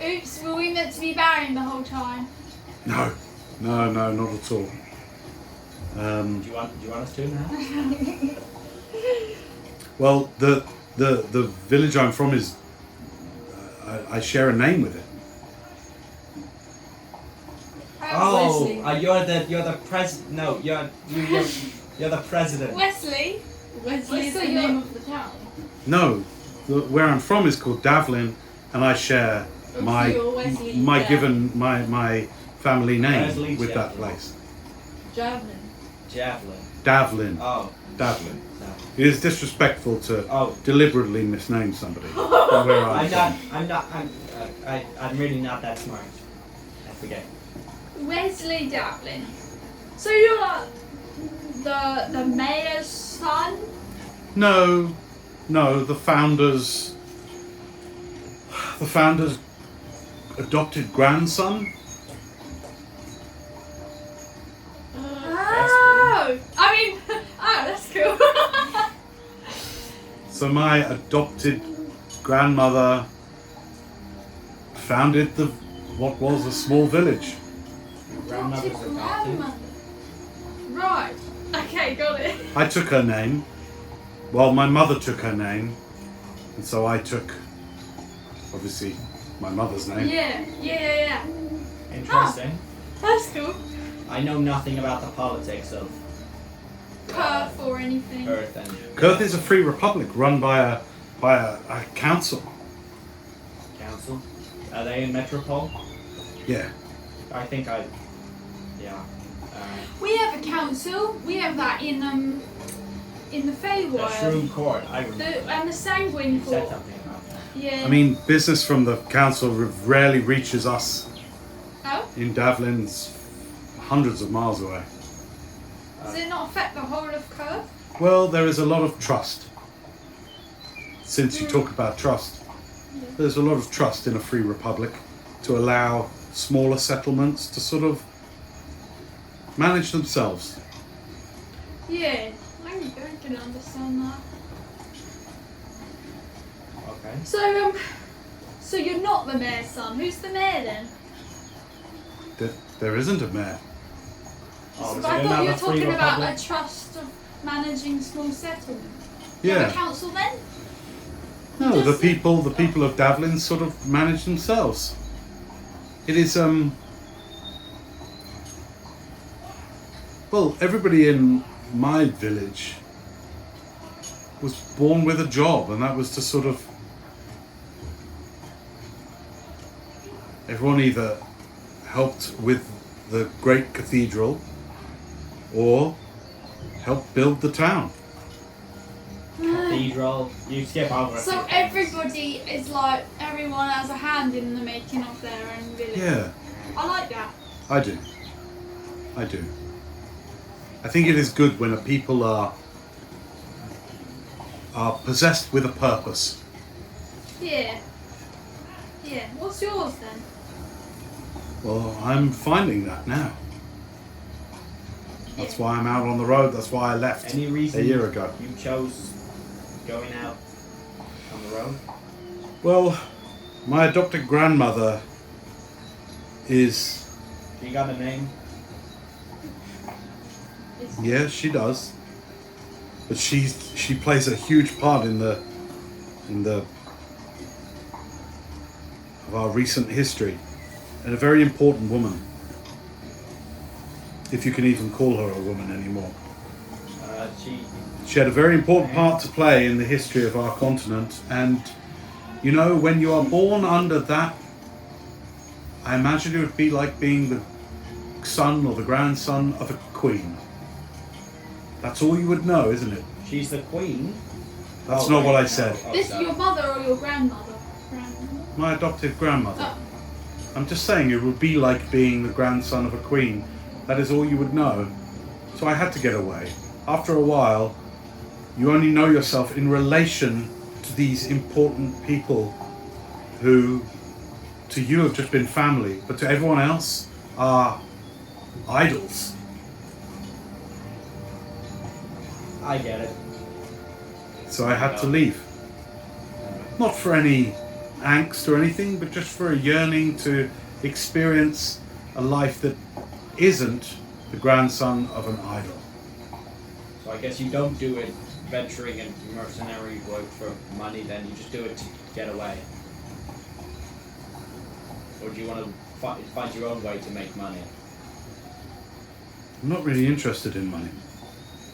Oops, were we meant to be marrying the whole time? No, not at all. Do you want us to now? Well, the village I'm from is, I share a name with it. Wesley. You're the president. No, you're the president. Wesley. Wesley is So the you're- name of the town. No, where I'm from is called Davlin, and I share Oh, my so you're Wesley, my yeah. given my family name Wesley with that Javelin. place. Javelin. Javelin. Davlin. Oh. Davlin. No. It is disrespectful to Oh. deliberately misname somebody. Where I'm from. I'm really not that smart. I forget. Wesley Davlin. So you're the mayor's son? No, the founder's adopted grandson. Oh, that's cool. So my adopted grandmother founded what was a small village. Grandmother's adopted. Grandmother. Right. Okay, got it. I took her name. Well, my mother took her name, and so I took, obviously, my mother's name. Yeah. Interesting. That's cool. I know nothing about the politics of Perth or anything. Earth and Kurth is a free republic run by a council. council. Are they in Metropole? Yeah. I think I Yeah. We have a council. We have that in the The Feywild. Shroom Court, I remember. And the Sanguine You said Court. something about that. Yeah. I mean, business from the council rarely reaches us Oh? in Davlin's hundreds of miles away. Does it not affect the whole of Curve? Well, there is a lot of trust. Since you talk about trust, there's a lot of trust in a free republic to allow smaller settlements to sort of manage themselves. Yeah. I can understand that. Okay. So you're not the mayor's son. Who's the mayor then? There isn't a mayor. Oh, But is I it thought you another were free talking about republic? a trust of managing small settlements. You have a Yeah. council then? No, the Just- people of Davlin sort of manage themselves. It is well, everybody in my village was born with a job, and that was to sort of everyone either helped with the great cathedral or helped build the town. Cathedral. You skip over a So few things. everybody is like, everyone has a hand in the making of their own village. Yeah, I like that. I do. I do. I think it is good when a people are possessed with a purpose. Yeah. Yeah. What's yours then? Well, I'm finding that now. That's why I'm out on the road. That's why I left Any reason a year ago. you chose going out on the road? Well, my adopted grandmother is... You got a name? Yeah, she does. But she plays a huge part in the of our recent history, and a very important woman, if you can even call her a woman anymore. She had a very important part to play in the history of our continent, and you know, when you are born under that, I imagine it would be like being the son or the grandson of a queen. That's all you would know, isn't it? She's the queen. That's not what I said. This sorry. your mother or your grandmother? My adopted grandmother. Oh. I'm just saying it would be like being the grandson of a queen. That is all you would know. So I had to get away. After a while, you only know yourself in relation to these important people who, to you, have just been family, but to everyone else are idols. I get it. So I had to leave. Not for any angst or anything, but just for a yearning to experience a life that isn't the grandson of an idol. So I guess you don't do it venturing and mercenary work for money, then you just do it to get away. Or do you want to find your own way to make money? I'm not really interested in money.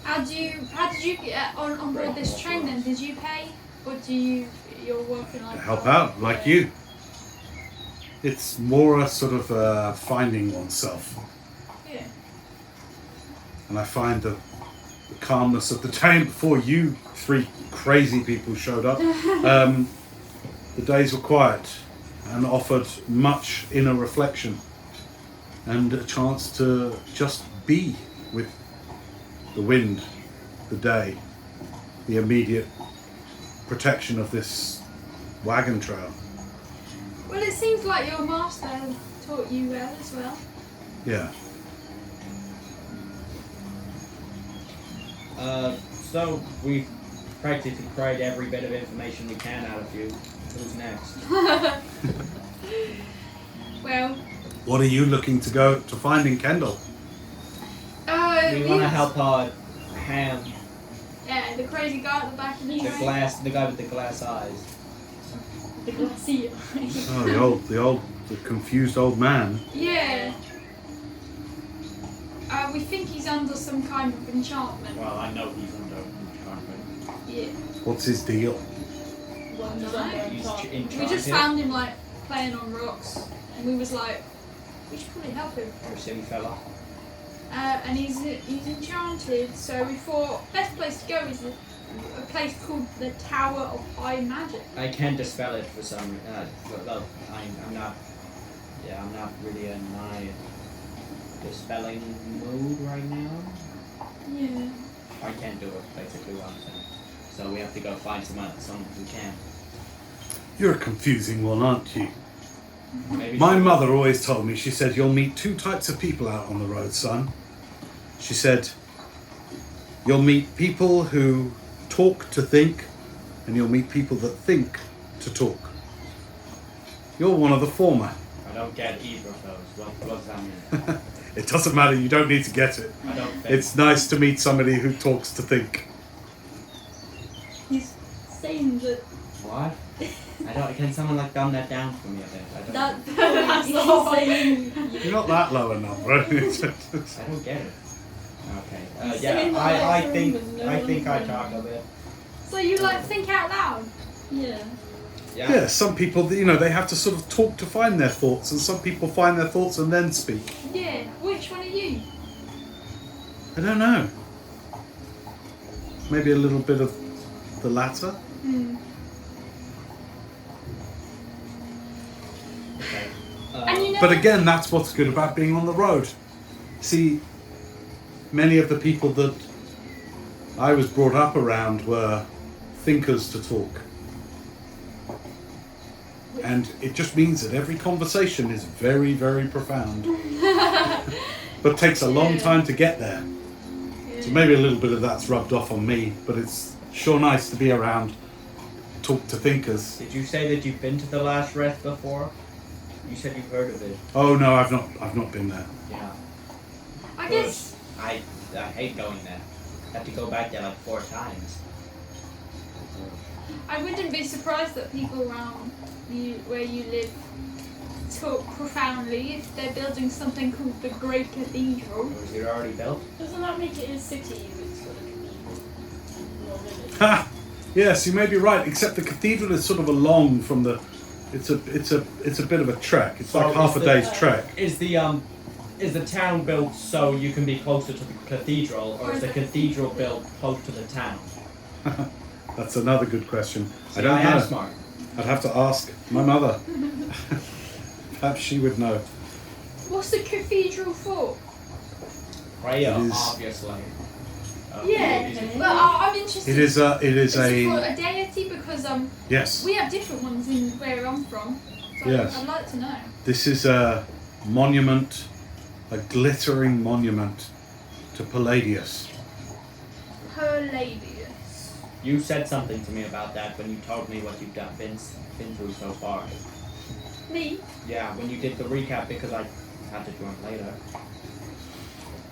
How did you get on board this train then? Did you pay, or you're working like Help out, like you. It's more a sort of finding oneself. Yeah. And I find the calmness of the day before you three crazy people showed up. The days were quiet and offered much inner reflection and a chance to just be with the wind, the day, the immediate protection of this wagon trail. Well, it seems like your master taught you well as well. Yeah. So we've practically cried every bit of information we can out of you. Who's next? Well, What are you looking to go to find in Kendel? We want to help our ham, Yeah, the crazy guy at the back of the train. the guy with the glass eyes. The glassy. Oh, the confused old man. Yeah. We think he's under some kind of enchantment. Well, I know he's under enchantment. Yeah. What's his deal? He's We enchanted. just found him like playing on rocks, and we was like, we should probably help him. Or silly fella. and he's enchanted. So we thought best place to go is a place called the Tower of High Magic. I can't dispel it for some reason. Well, I'm not. Yeah, I'm not really in my dispelling mood right now. Yeah. I can't do it, basically what I'm saying. So we have to go find someone who can. You're a confusing one, aren't you? Maybe My mother always told me, she said, you'll meet two types of people out on the road, son. She said, you'll meet people who talk to think, and you'll meet people that think to talk. You're one of the former. I don't get either of those. What does that mean? It doesn't matter, you don't need to get it. I don't think. It's nice to meet somebody who talks to think. He's saying that. What? I don't. Can someone like dumb that down for me a bit? I don't. That's the whole saying. You're not that low a number. I don't get it. Okay. He's Yeah. saying I that think. room with no I think I one talk a bit. So you like think out loud? Yeah. Yeah, some people, you know, they have to sort of talk to find their thoughts, and some people find their thoughts and then speak. Yeah. Which one are you? I don't know. Maybe a little bit of the latter. Hmm. Okay. And you know. But again, that's what's good about being on the road. See, many of the people that I was brought up around were thinkers to talk. And it just means that every conversation is very, very profound. But takes a long time to get there. So maybe a little bit of that's rubbed off on me, but it's sure nice to be around, talk to thinkers. Did you say that you've been to the Last Rest before? You said you've heard of it. Oh no, I've not been there. Yeah. I guess. I hate going there. I have to go back there like 4 times. I wouldn't be surprised that people around you, where you live, talk profoundly if they're building something called the Great Cathedral. Or is it already built? Doesn't that make it a city if it's got a cathedral? Not village. Ha! Yes, you may be right. Except the cathedral is sort of along from the. It's a bit of a trek. It's like So half a is day's trek. Is the town built so you can be closer to the cathedral, or is the cathedral built close to the town? That's another good question. See, I don't am know. smart. I'd have to ask my mother. Perhaps she would know. What's the cathedral for? Prayer, It is- obviously. Yeah, Is it- but I'm interested. It is a. Is it for a deity? Because Yes. we have different ones in where I'm from. So Yes. I'd like to know. This is a monument, a glittering monument to Palladius. Palladius. You said something to me about that when you told me what you've been through so far. Me? Yeah, when you did the recap, because I had to join later.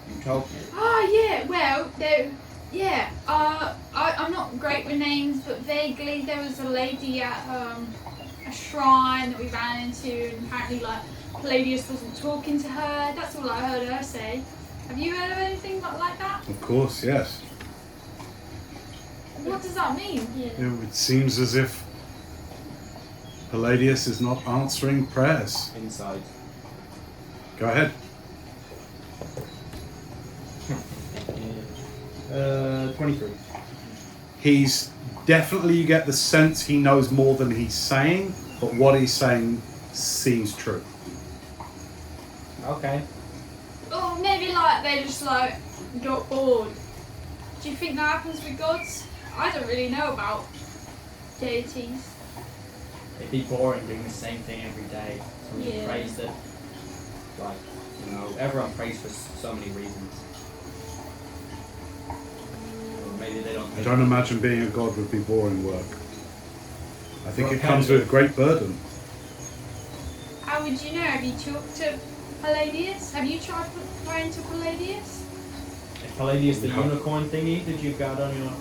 You told me. Oh yeah. Well, yeah. I'm not great with names, but vaguely there was a lady at a shrine that we ran into, and apparently like Palladius wasn't talking to her. That's all I heard her say. Have you heard of anything like that? Of course, yes. What does that mean? Yeah. It seems as if Palladius is not answering prayers. Inside. Go ahead. 23. He's definitely, you get the sense he knows more than he's saying, but what he's saying seems true. Okay. Or maybe like they just like got bored. Do you think that happens with gods? I don't really know about deities. It'd be boring doing the same thing every day. Someone Yeah. praised it. Like, you know, everyone prays for so many reasons. Or maybe they don't. I don't imagine being a god would be boring work. I think Well, it comes kind of. with great burden. How would you know? Have you talked to Palladius? Have you tried praying to Palladius? Is Palladius the No. unicorn thingy that you've got on your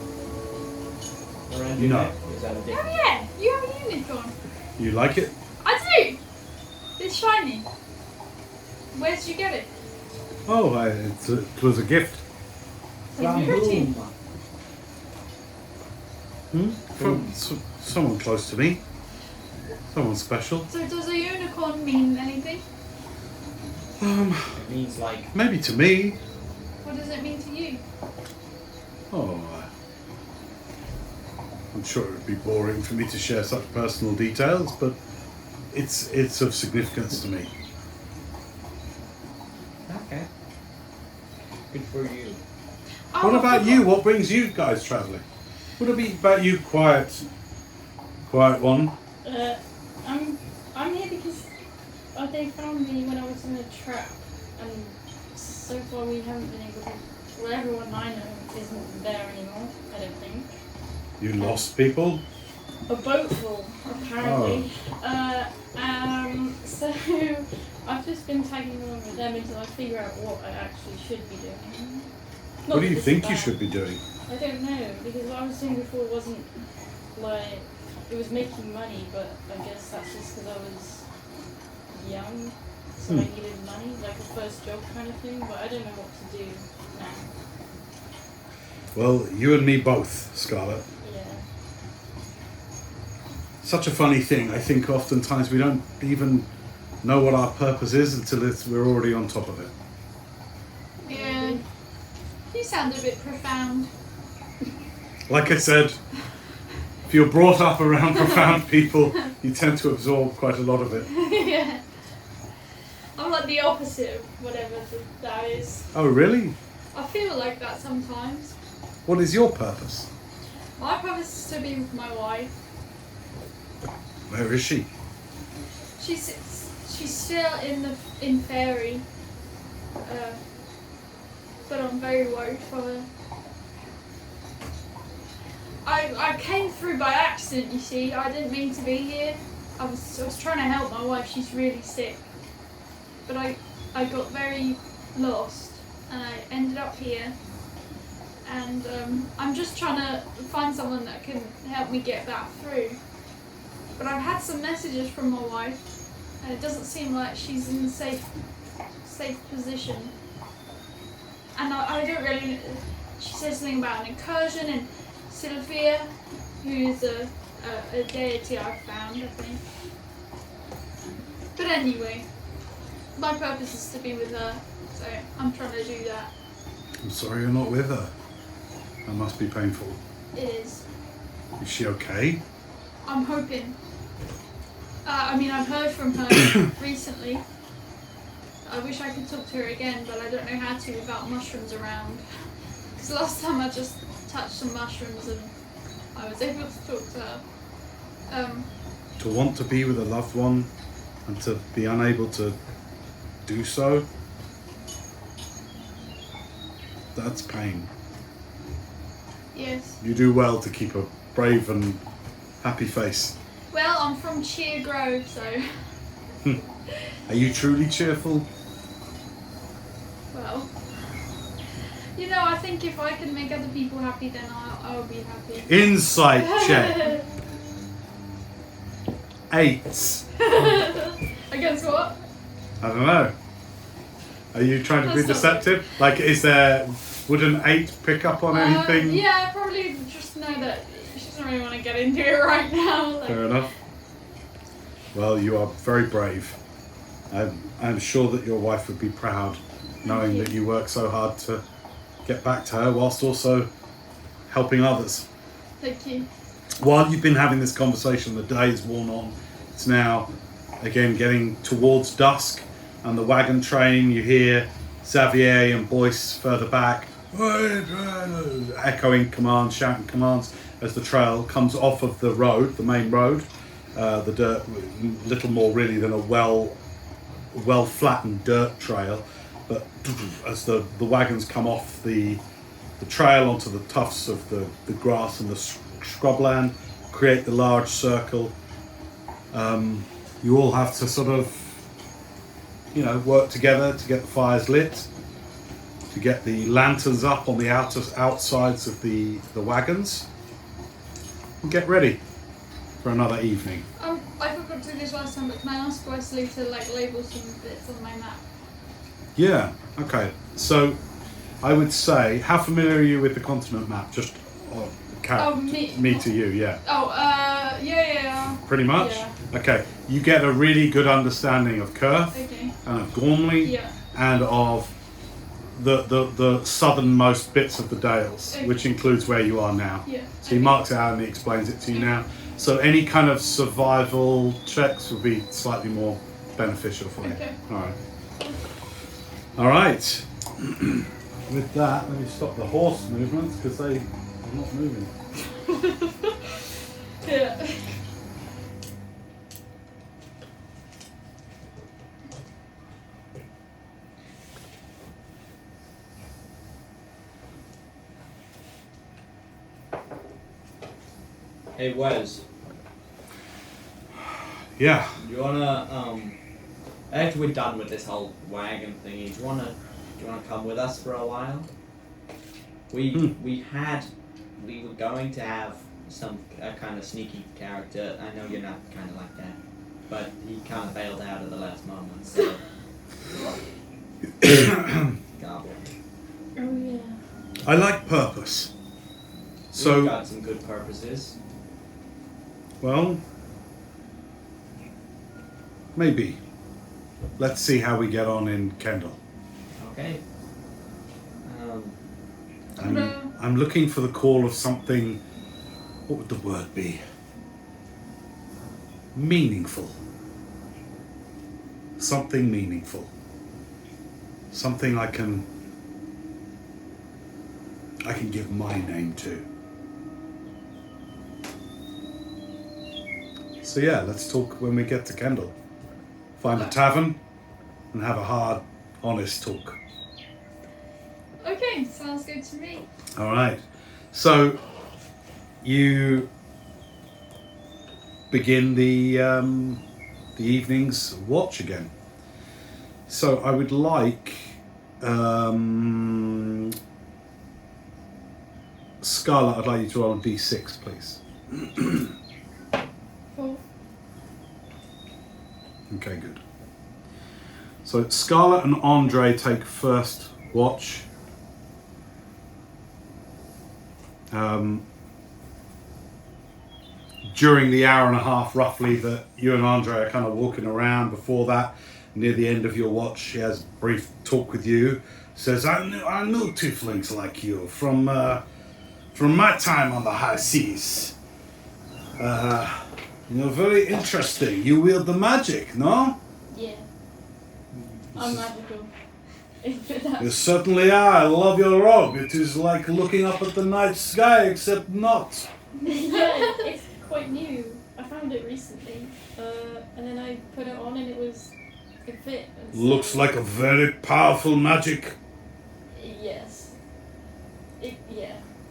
around your No. neck? Is that a Oh different? yeah, you have a unicorn. You like it? I do. It's shiny. Where did you get it? Oh, it was a gift. From pretty. whom? From someone close to me. Someone special. So does a unicorn mean anything? It means like Maybe to me. What does it mean to you? Oh, I'm sure it would be boring for me to share such personal details, but it's of significance to me. Okay. Good for you. What about you? What brings you guys travelling? What about you, quiet one? I'm here because they found me when I was in a trap, and so far we haven't been able to. Well, everyone I know isn't there anymore. I don't think. You lost people? A boat full, apparently. So I've just been tagging along with them until I figure out what I actually should be doing. Not What do that you this think is you bad. should be doing? I don't know, because what I was saying before wasn't like, it was making money, but I guess that's just because I was young, so I needed money, like a first job kind of thing, but I don't know what to do now. Well, you and me both, Scarlett. Yeah. Such a funny thing. I think oftentimes we don't even know what our purpose is until we're already on top of it. Yeah. You sound a bit profound. Like I said, if you're brought up around profound people, you tend to absorb quite a lot of it. Yeah. I'm like the opposite of whatever that is. Oh, really? I feel like that sometimes. What is your purpose? My purpose is to be with my wife. Where is she? She's still in Fairy. But I'm very worried for her. I came through by accident, you see. I didn't mean to be here. I was trying to help my wife. She's really sick. But I got very lost and I ended up here. And I'm just trying to find someone that can help me get that through. But I've had some messages from my wife and it doesn't seem like she's in a safe position. And I don't really... She says something about an incursion and Sylvia, who's a deity I've found, I think. But anyway, my purpose is to be with her, so I'm trying to do that. I'm sorry you're not with her. That must be painful. It is. Is she okay? I'm hoping. I've heard from her recently. I wish I could talk to her again, but I don't know how to without mushrooms around. Because last time I just touched some mushrooms and I was able to talk to her. To want to be with a loved one and to be unable to do so, that's pain. Yes. You do well to keep a brave and happy face. Well, I'm from Cheer Grove, so... Are you truly cheerful? Well... I think if I can make other people happy, then I'll be happy. Insight check. 8. Against what? I don't know. Are you trying to be That's not deceptive? Would an 8 pick up on anything? Yeah, probably just know that she doesn't really want to get into it right now. Fair enough. Well, you are very brave. I'm sure that your wife would be proud knowing that you work so hard to get back to her whilst also helping others. Thank you. While you've been having this conversation, the day is worn on. It's now, again, getting towards dusk, and the wagon train, you hear Xavier and Boyce further back, echoing commands, shouting commands, as the trail comes off of the road, the main road, the dirt, little more really than a well-flattened dirt trail. But as the wagons come off the trail onto the tufts of the grass and the scrubland, create the large circle, you all have to sort of, work together to get the fires lit, to get the lanterns up on the outsides of the wagons, and get ready for another evening. I forgot to do this last time, but can I ask Wesley to label some bits on my map? Yeah, okay. So I would say, how familiar are you with the continent map? Just me to you, yeah. Yeah. Pretty much? Yeah. Okay, you get a really good understanding of Kurth Okay. and of Gormley Yeah. and of the southernmost bits of the Dales, which includes where you are now. Yeah. So he marks it out and he explains it to you now. So any kind of survival checks would be slightly more beneficial for you. Okay. All right. With that, let me stop the horse movements because they are not moving. Yeah. Hey Wes, Yeah. do you wanna after we're done with this whole wagon thingy, do you wanna come with us for a while? We were going to have a kind of sneaky character. I know you're not kind of like that, but he kind of bailed out at the last moment. So goblin. Oh yeah. I like purpose. We've So, got some good purposes. well, maybe. Let's see how we get on in Kendel. Okay. I'm looking for the call of something. What would the word be? Meaningful. Something meaningful. Something I can give my name to. So yeah, let's talk when we get to Kendal. Find a tavern and have a hard, honest talk. Okay, sounds good to me. All right. So you begin the evening's watch again. So I would like Scarlet. I'd like you to roll a d6, please. 4. Okay, good. So Scarlet and Andre take first watch. During the hour and a half roughly that you and Andre are kind of walking around before that, near the end of your watch, she has a brief talk with you. Says, I know tieflings like you from my time on the high seas. You're very interesting. You wield the magic, no? Yeah. I'm magical. You certainly are. I love your robe. It is like looking up at the night sky, except not. Yeah, it's quite new. I found it recently, and then I put it on and it fit. And so- Looks like a very powerful magic. Yes. It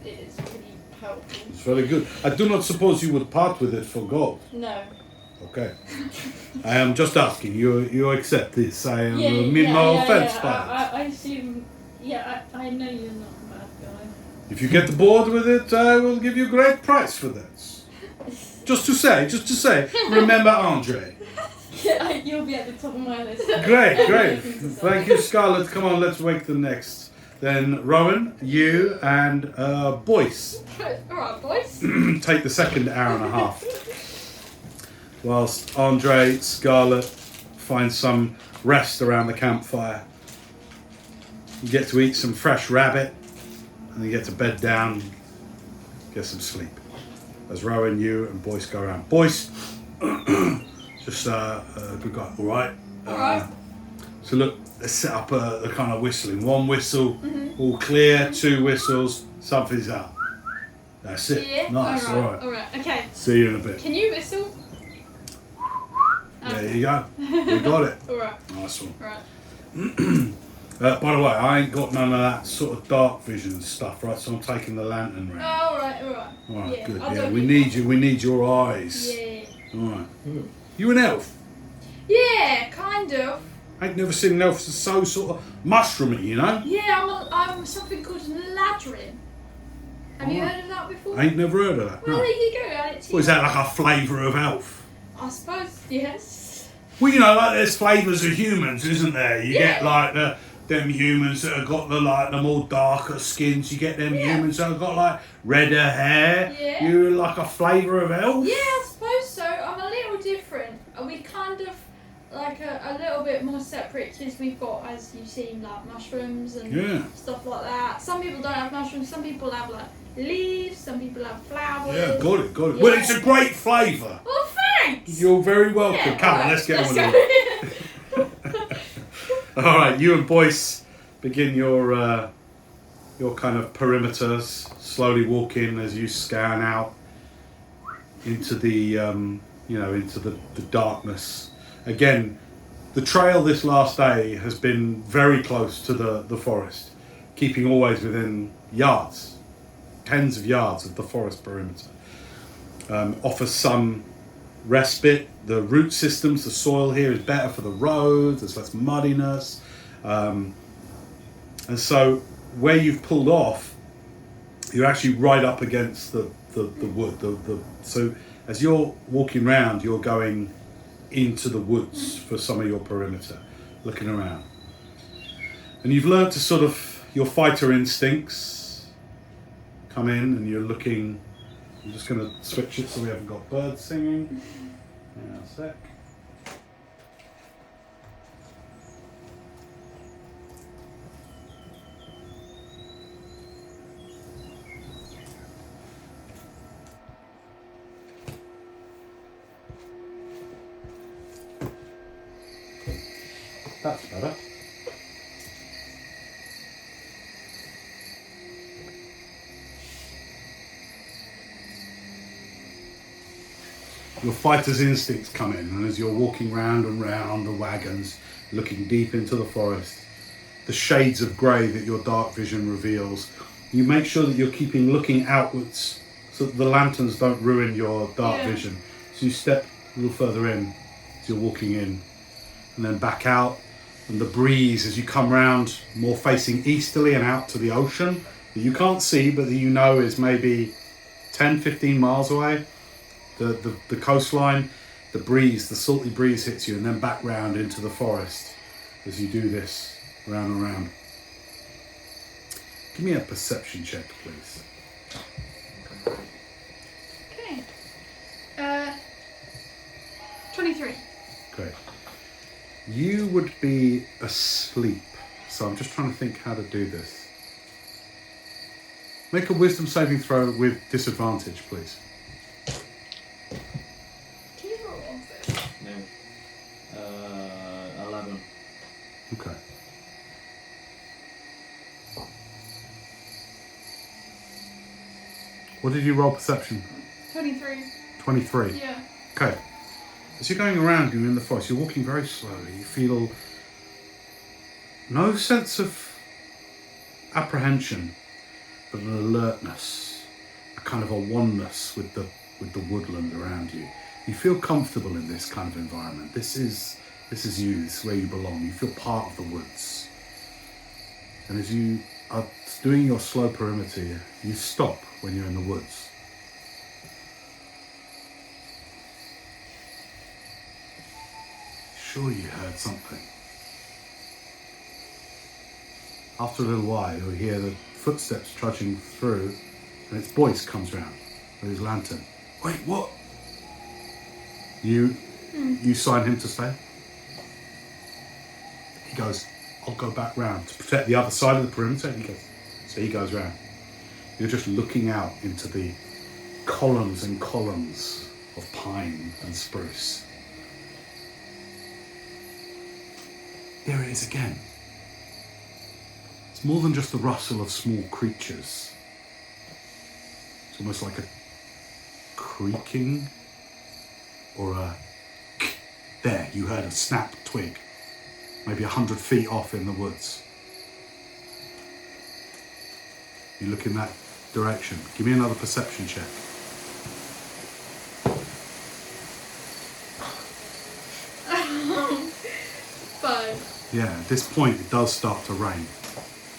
is pretty powerful. It's very good. I do not suppose you would part with it for gold. No. Okay. I am just asking. You accept this. I mean no offense by it. I assume. Yeah, I know you're not a bad guy. If you get bored with it, I will give you a great price for that. Just to say, remember Andre. Yeah, you'll be at the top of my list. Great. Thank you, Scarlet. Come on, let's wake the next. Then Rowan, you and Boyce Alright, boys. take the second hour and a half. Whilst Andre, Scarlet find some rest around the campfire. You get to eat some fresh rabbit, and you get to bed down, get some sleep. As Rowan, you and Boyce go around. Boyce, just a good guy. All right. Alright. So look, let's set up a kind of whistling. One whistle, all clear. 2 whistles, something's up. That's it. Yeah. Nice. All right. Alright. Okay. See you in a bit. Can you whistle? There you go. We got it. Alright. Nice one. Alright. By the way, I ain't got none of that sort of dark vision stuff, right? So I'm taking the lantern round. Alright. All right, Yeah, good. I'll Yeah, do we it. need you. We need your eyes. Yeah. All right. You an elf? Yeah, kind of. I ain't never seen an elf so sort of mushroomy, you know? Yeah, I'm something called ladrin. Have you heard of that before? I ain't never heard of that. Well, No. there you go. Add it to What is your- that, like a flavour of elf? I suppose, yes. Well, you know, like there's flavours of humans, isn't there? You get Yeah. like them humans that have got the more darker skins. You get them Yeah. humans that have got like redder hair. Yeah. You're like a flavour of elf. Yeah, I suppose so. I'm a little different. We kind of like a little bit more separate because we've got, as you've seen, like mushrooms and Yeah. stuff like that. Some people don't have mushrooms. Some people have like leaves. Some people have flowers. Yeah, got it. Yeah. Well, it's a great flavour. Well, thanks. You're very welcome. Yeah, Come on, alright, let's get on let's with go. it. All right, you and Boyce begin your kind of perimeters, slowly walk in as you scan out into the into the darkness. Again, the trail this last day has been very close to the forest, keeping always within yards, tens of yards of the forest perimeter. Offers some respite. The root systems, the soil here is better for the roads, there's less muddiness. And so where you've pulled off, you're actually right up against the wood. So as you're walking around, you're going into the woods for some of your perimeter, looking around. And you've learned to sort of, your fighter instincts come in and you're looking. I'm just going to switch it so we haven't got birds singing. Hang on a sec. That's better. Your fighter's instincts come in, and as you're walking round and round the wagons, looking deep into the forest, the shades of grey that your dark vision reveals, you make sure that you're looking outwards so that the lanterns don't ruin your dark vision. So you step a little further in as you're walking in, and then back out, and the breeze as you come round, more facing easterly and out to the ocean, that you can't see but that you know is maybe 10-15 miles away. The coastline, the breeze, the salty breeze hits you, and then back round into the forest as you do this round and round. Give me a perception check, please. Okay. 23. Great. You would be asleep, so I'm just trying to think how to do this. Make a wisdom saving throw with disadvantage, please. Can you roll on this? No. 11. Okay. What did you roll perception? 23. 23. Yeah. Okay. As you're going around, you're in the forest, you're walking very slowly, you feel no sense of apprehension, but an alertness, a kind of a oneness with the woodland around you. You feel comfortable in this kind of environment. This is you, this is where you belong. You feel part of the woods. And as you are doing your slow perimeter, you stop when you're in the woods. Sure you heard something. After a little while, you'll hear the footsteps trudging through, and its voice comes round with his lantern. Wait, what? You sign him to stay? He goes, I'll go back round to protect the other side of the perimeter. So he goes round. You're just looking out into the columns and columns of pine and spruce. There it is again. It's more than just the rustle of small creatures. It's almost like a creaking or a... There, you heard a snapped twig, maybe 100 feet off in the woods. You look in that direction. Give me another perception check. Five. Yeah, at this point it does start to rain.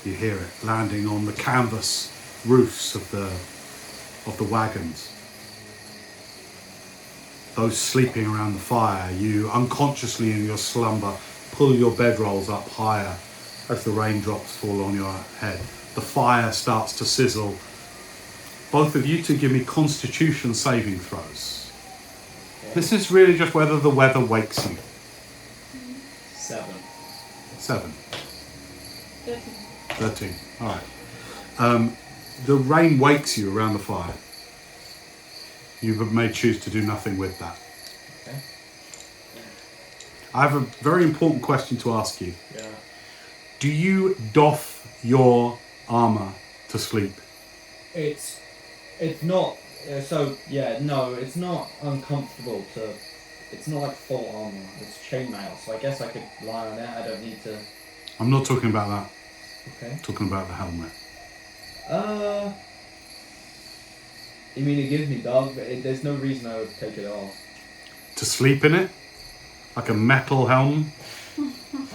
You hear it landing on the canvas roofs of the wagons. Those sleeping around the fire, you unconsciously in your slumber pull your bedrolls up higher as the raindrops fall on your head. The fire starts to sizzle. Both of you two give me Constitution saving throws. This is really just whether the weather wakes you. 7? 13. 13. Alright. The rain wakes you around the fire. You may choose to do nothing with that. Okay. I have a very important question to ask you. Yeah. Do you doff your armour to sleep? It's not. So yeah, no, it's not uncomfortable to. It's not like full armor. It's chainmail, so I guess I could lie on it. I don't need to. I'm not talking about that. Okay. I'm talking about the helmet. You mean it gives me dog? But there's no reason I would take it off. To sleep in it? Like a metal helm? I'll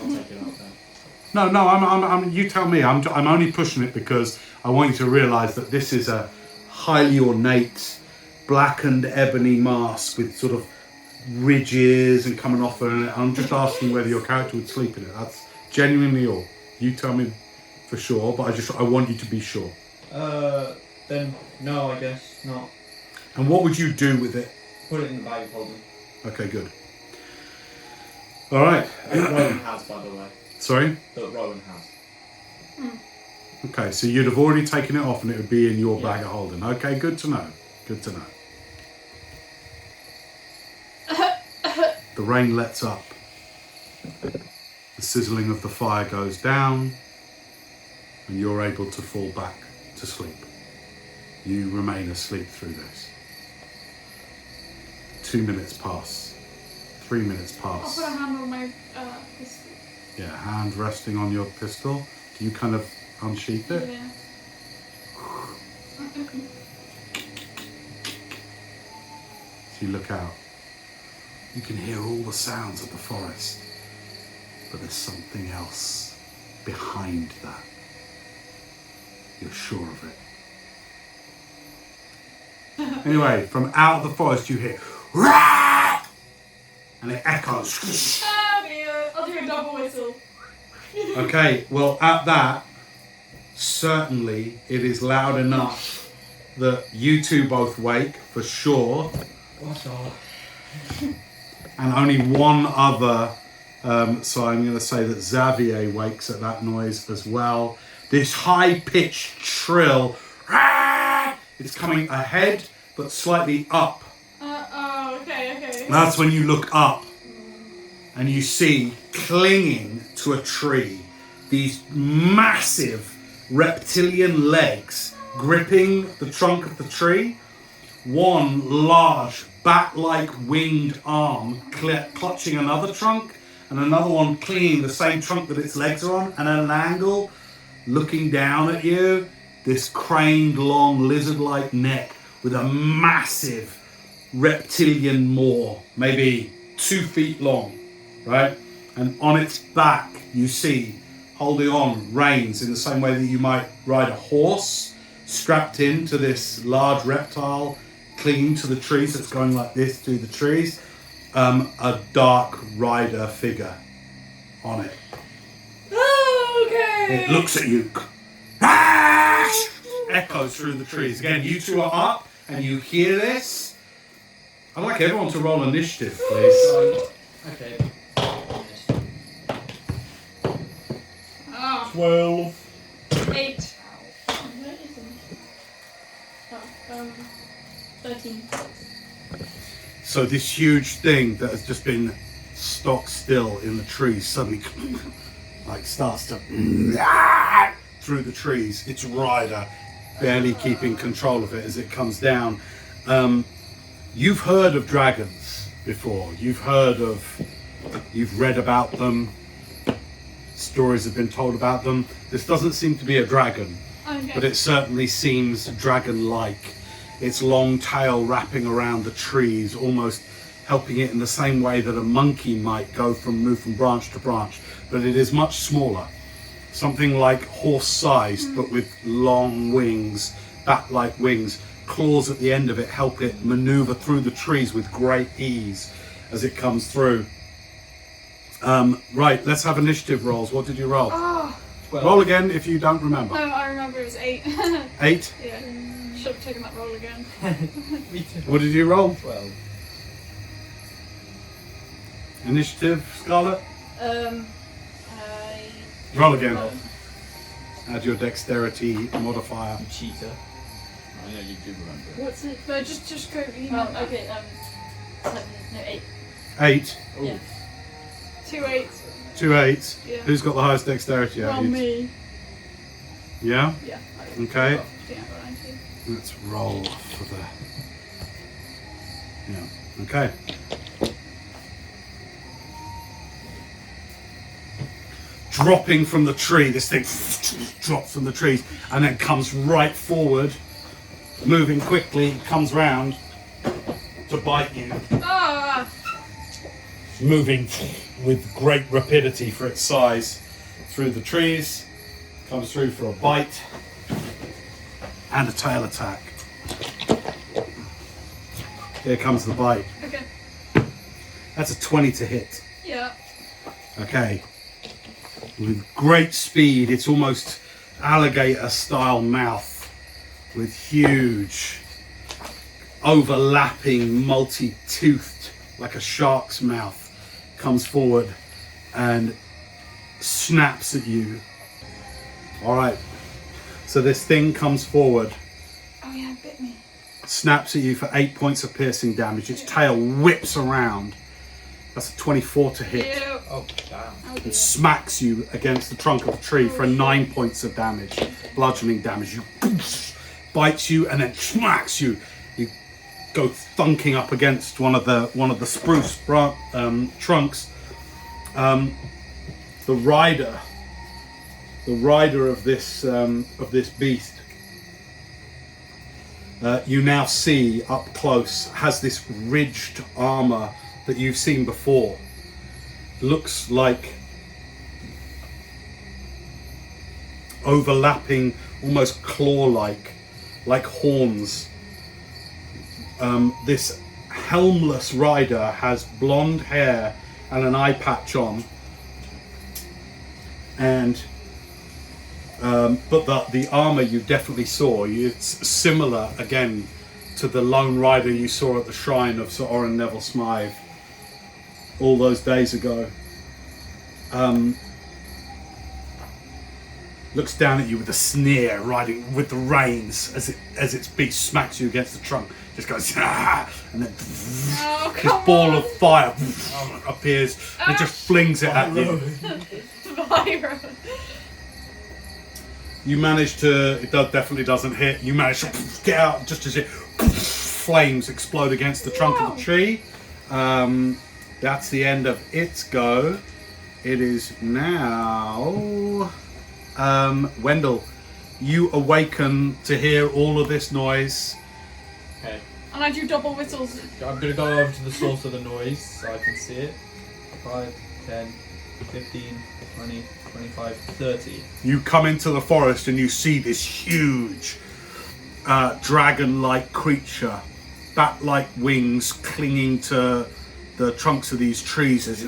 take it off then. No, I'm you tell me. I'm only pushing it because I want you to realise that this is a highly ornate, blackened ebony mask with sort of ridges and coming off it. I'm just asking whether your character would sleep in it. That's genuinely all. You tell me for sure, but I want you to be sure. Then no, I guess not. And what would you do with it? Put it in the bag of holding. Okay, good. All right. That Rowan has, by the way. Sorry? That Rowan has. Okay, so you'd have already taken it off and it would be in your Yeah. bag of holding. Okay, good to know. Good to know. The rain lets up. The sizzling of the fire goes down and you're able to fall back to sleep. You remain asleep through this. 2 minutes pass. 3 minutes I'll pass. put a hand on my pistol. Yeah, hand resting on your pistol. Do you kind of unsheath it? Yeah. So you look out. You can hear all the sounds of the forest. But there's something else behind that. You're sure of it. Anyway, from out of the forest you hear "Rah!" and it echoes. Ah, dear. I'll do a double whistle. Okay, well at that, certainly it is loud enough that you two both wake for sure. What's up? And only one other, so I'm going to say that Xavier wakes at that noise as well. This high-pitched trill, "Rah!" It's coming ahead, but slightly up. Okay. That's when you look up and you see, clinging to a tree, these massive reptilian legs gripping the trunk of the tree. One large bat-like winged arm clutching another trunk, and another one clinging the same trunk that its legs are on, and at an angle, looking down at you, this craned long lizard-like neck with a massive reptilian maw, maybe 2 feet long, right? And on its back, you see, holding on, reins in the same way that you might ride a horse, strapped into this large reptile, clinging to the trees that's going like this through the trees, a dark rider figure on it. Okay. It looks at you. Echoes through the trees. Again, you two are up and you hear this. I'd like everyone to roll initiative, please. Okay. Oh, 12. 8. Where is it? 13. So this huge thing that has just been stock still in the trees suddenly like starts to through the trees. Its rider barely keeping control of it as it comes down. You've heard of dragons before. You've read about them. Stories have been told about them. This doesn't seem to be a dragon, Okay. but it certainly seems dragon-like. Its long tail wrapping around the trees, almost helping it in the same way that a monkey might move from branch to branch, but it is much smaller. Something like horse-sized, but with long wings, bat-like wings. Claws at the end of it help it maneuver through the trees with great ease as it comes through. Right, let's have initiative rolls. What did you roll? Oh, 12. Roll again if you don't remember. no, I remember it was 8. 8. Yeah. Should have taken that roll again. Me too. What did you roll? 12. Initiative, Scarlett? I Roll again. Add your dexterity modifier. You cheater. I know you do remember. What's it? No, just go. Oh, okay. 7, no 8. 8. Yeah. 2 8s. 2 8s. Yeah. Who's got the highest dexterity? out Well, of you? me. Yeah? Yeah. Okay. Yeah, but I do. Let's roll for the... Yeah. Okay. Dropping from the tree, this thing drops from the trees and then comes right forward, moving quickly, comes round to bite you. Ah! Moving with great rapidity for its size through the trees, comes through for a bite and a tail attack. Here comes the bite. Okay. That's a 20 to hit. Yeah. Okay. With great speed, it's almost alligator style mouth with huge overlapping multi-toothed, like a shark's mouth, comes forward and snaps at you. All right, so this thing comes forward, Oh yeah, it bit me. snaps at you for 8 points of piercing damage. Its tail whips around. That's a 24 to hit. Ew. Oh, damn. Oh dear. And smacks you against the trunk of the tree for 9 points of damage, bludgeoning damage. You bites you and then smacks you. You go thunking up against one of the spruce trunks. The rider of this beast, you now see up close, has this ridged armor that you've seen before. Looks like overlapping, almost claw-like, like horns. This helmless rider has blonde hair and an eye patch on, and but the armor you definitely saw. It's similar again to the lone rider you saw at the shrine of Sir Oren Neville Smythe all those days ago. Looks down at you with a sneer, riding with the reins as its beast smacks you against the trunk. Just goes, ah, and then Oh, this come ball on. of fire appears and just flings it at you. Viral. You manage to, definitely doesn't hit. You manage to get out just as it flames explode against the trunk of the tree. That's the end of its go. It is now Wendell. You awaken to hear all of this noise. Okay. And I do double whistles. I'm gonna go over to the source of the noise so I can see it. 5, 10, 15, 20, 25, 30. You come into the forest and you see this huge dragon-like creature, bat-like wings clinging to the trunks of these trees as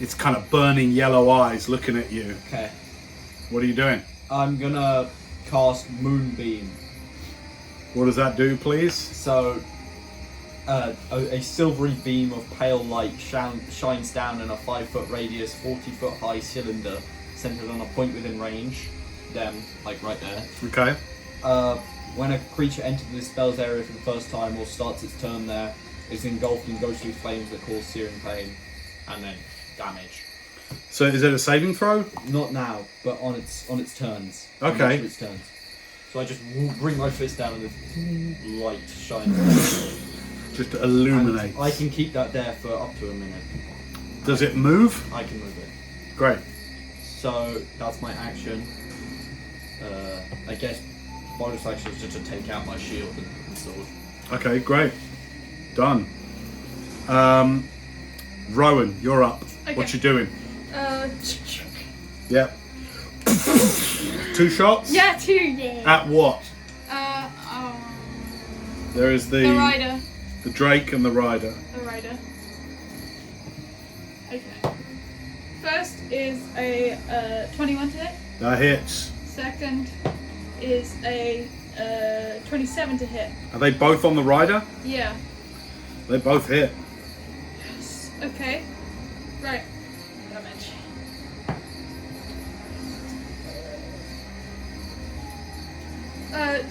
it's kind of burning yellow eyes looking at you. Okay. What are you doing? I'm gonna cast Moonbeam. What does that do, please? So, a silvery beam of pale light shines down in a 5-foot radius, 40-foot high cylinder centered on a point within range. Them, like right there. Okay. When a creature enters this spell's area for the first time or starts its turn there, it's engulfed in ghostly flames that cause searing pain and then damage. So is it a saving throw? Not now, but on its turns. Okay. On each of its turns. So I just bring my fist down and the light shines. Just to illuminate. I can keep that there for up to a minute. Does it move? I can move it. Great. So that's my action. I guess bonus action is just to take out my shield and sword. Okay, great. Done. Rowan, you're up. Okay. What you doing? Uh, Yep. 2 shots? yeah, 2, yeah. At what? There is The rider. the drake and the rider. The rider. Okay. First is a 21 to hit. That hits. Second is a 27 to hit. Are they both on the rider? Yeah. They both hit. Yes. Okay. Right. Damage.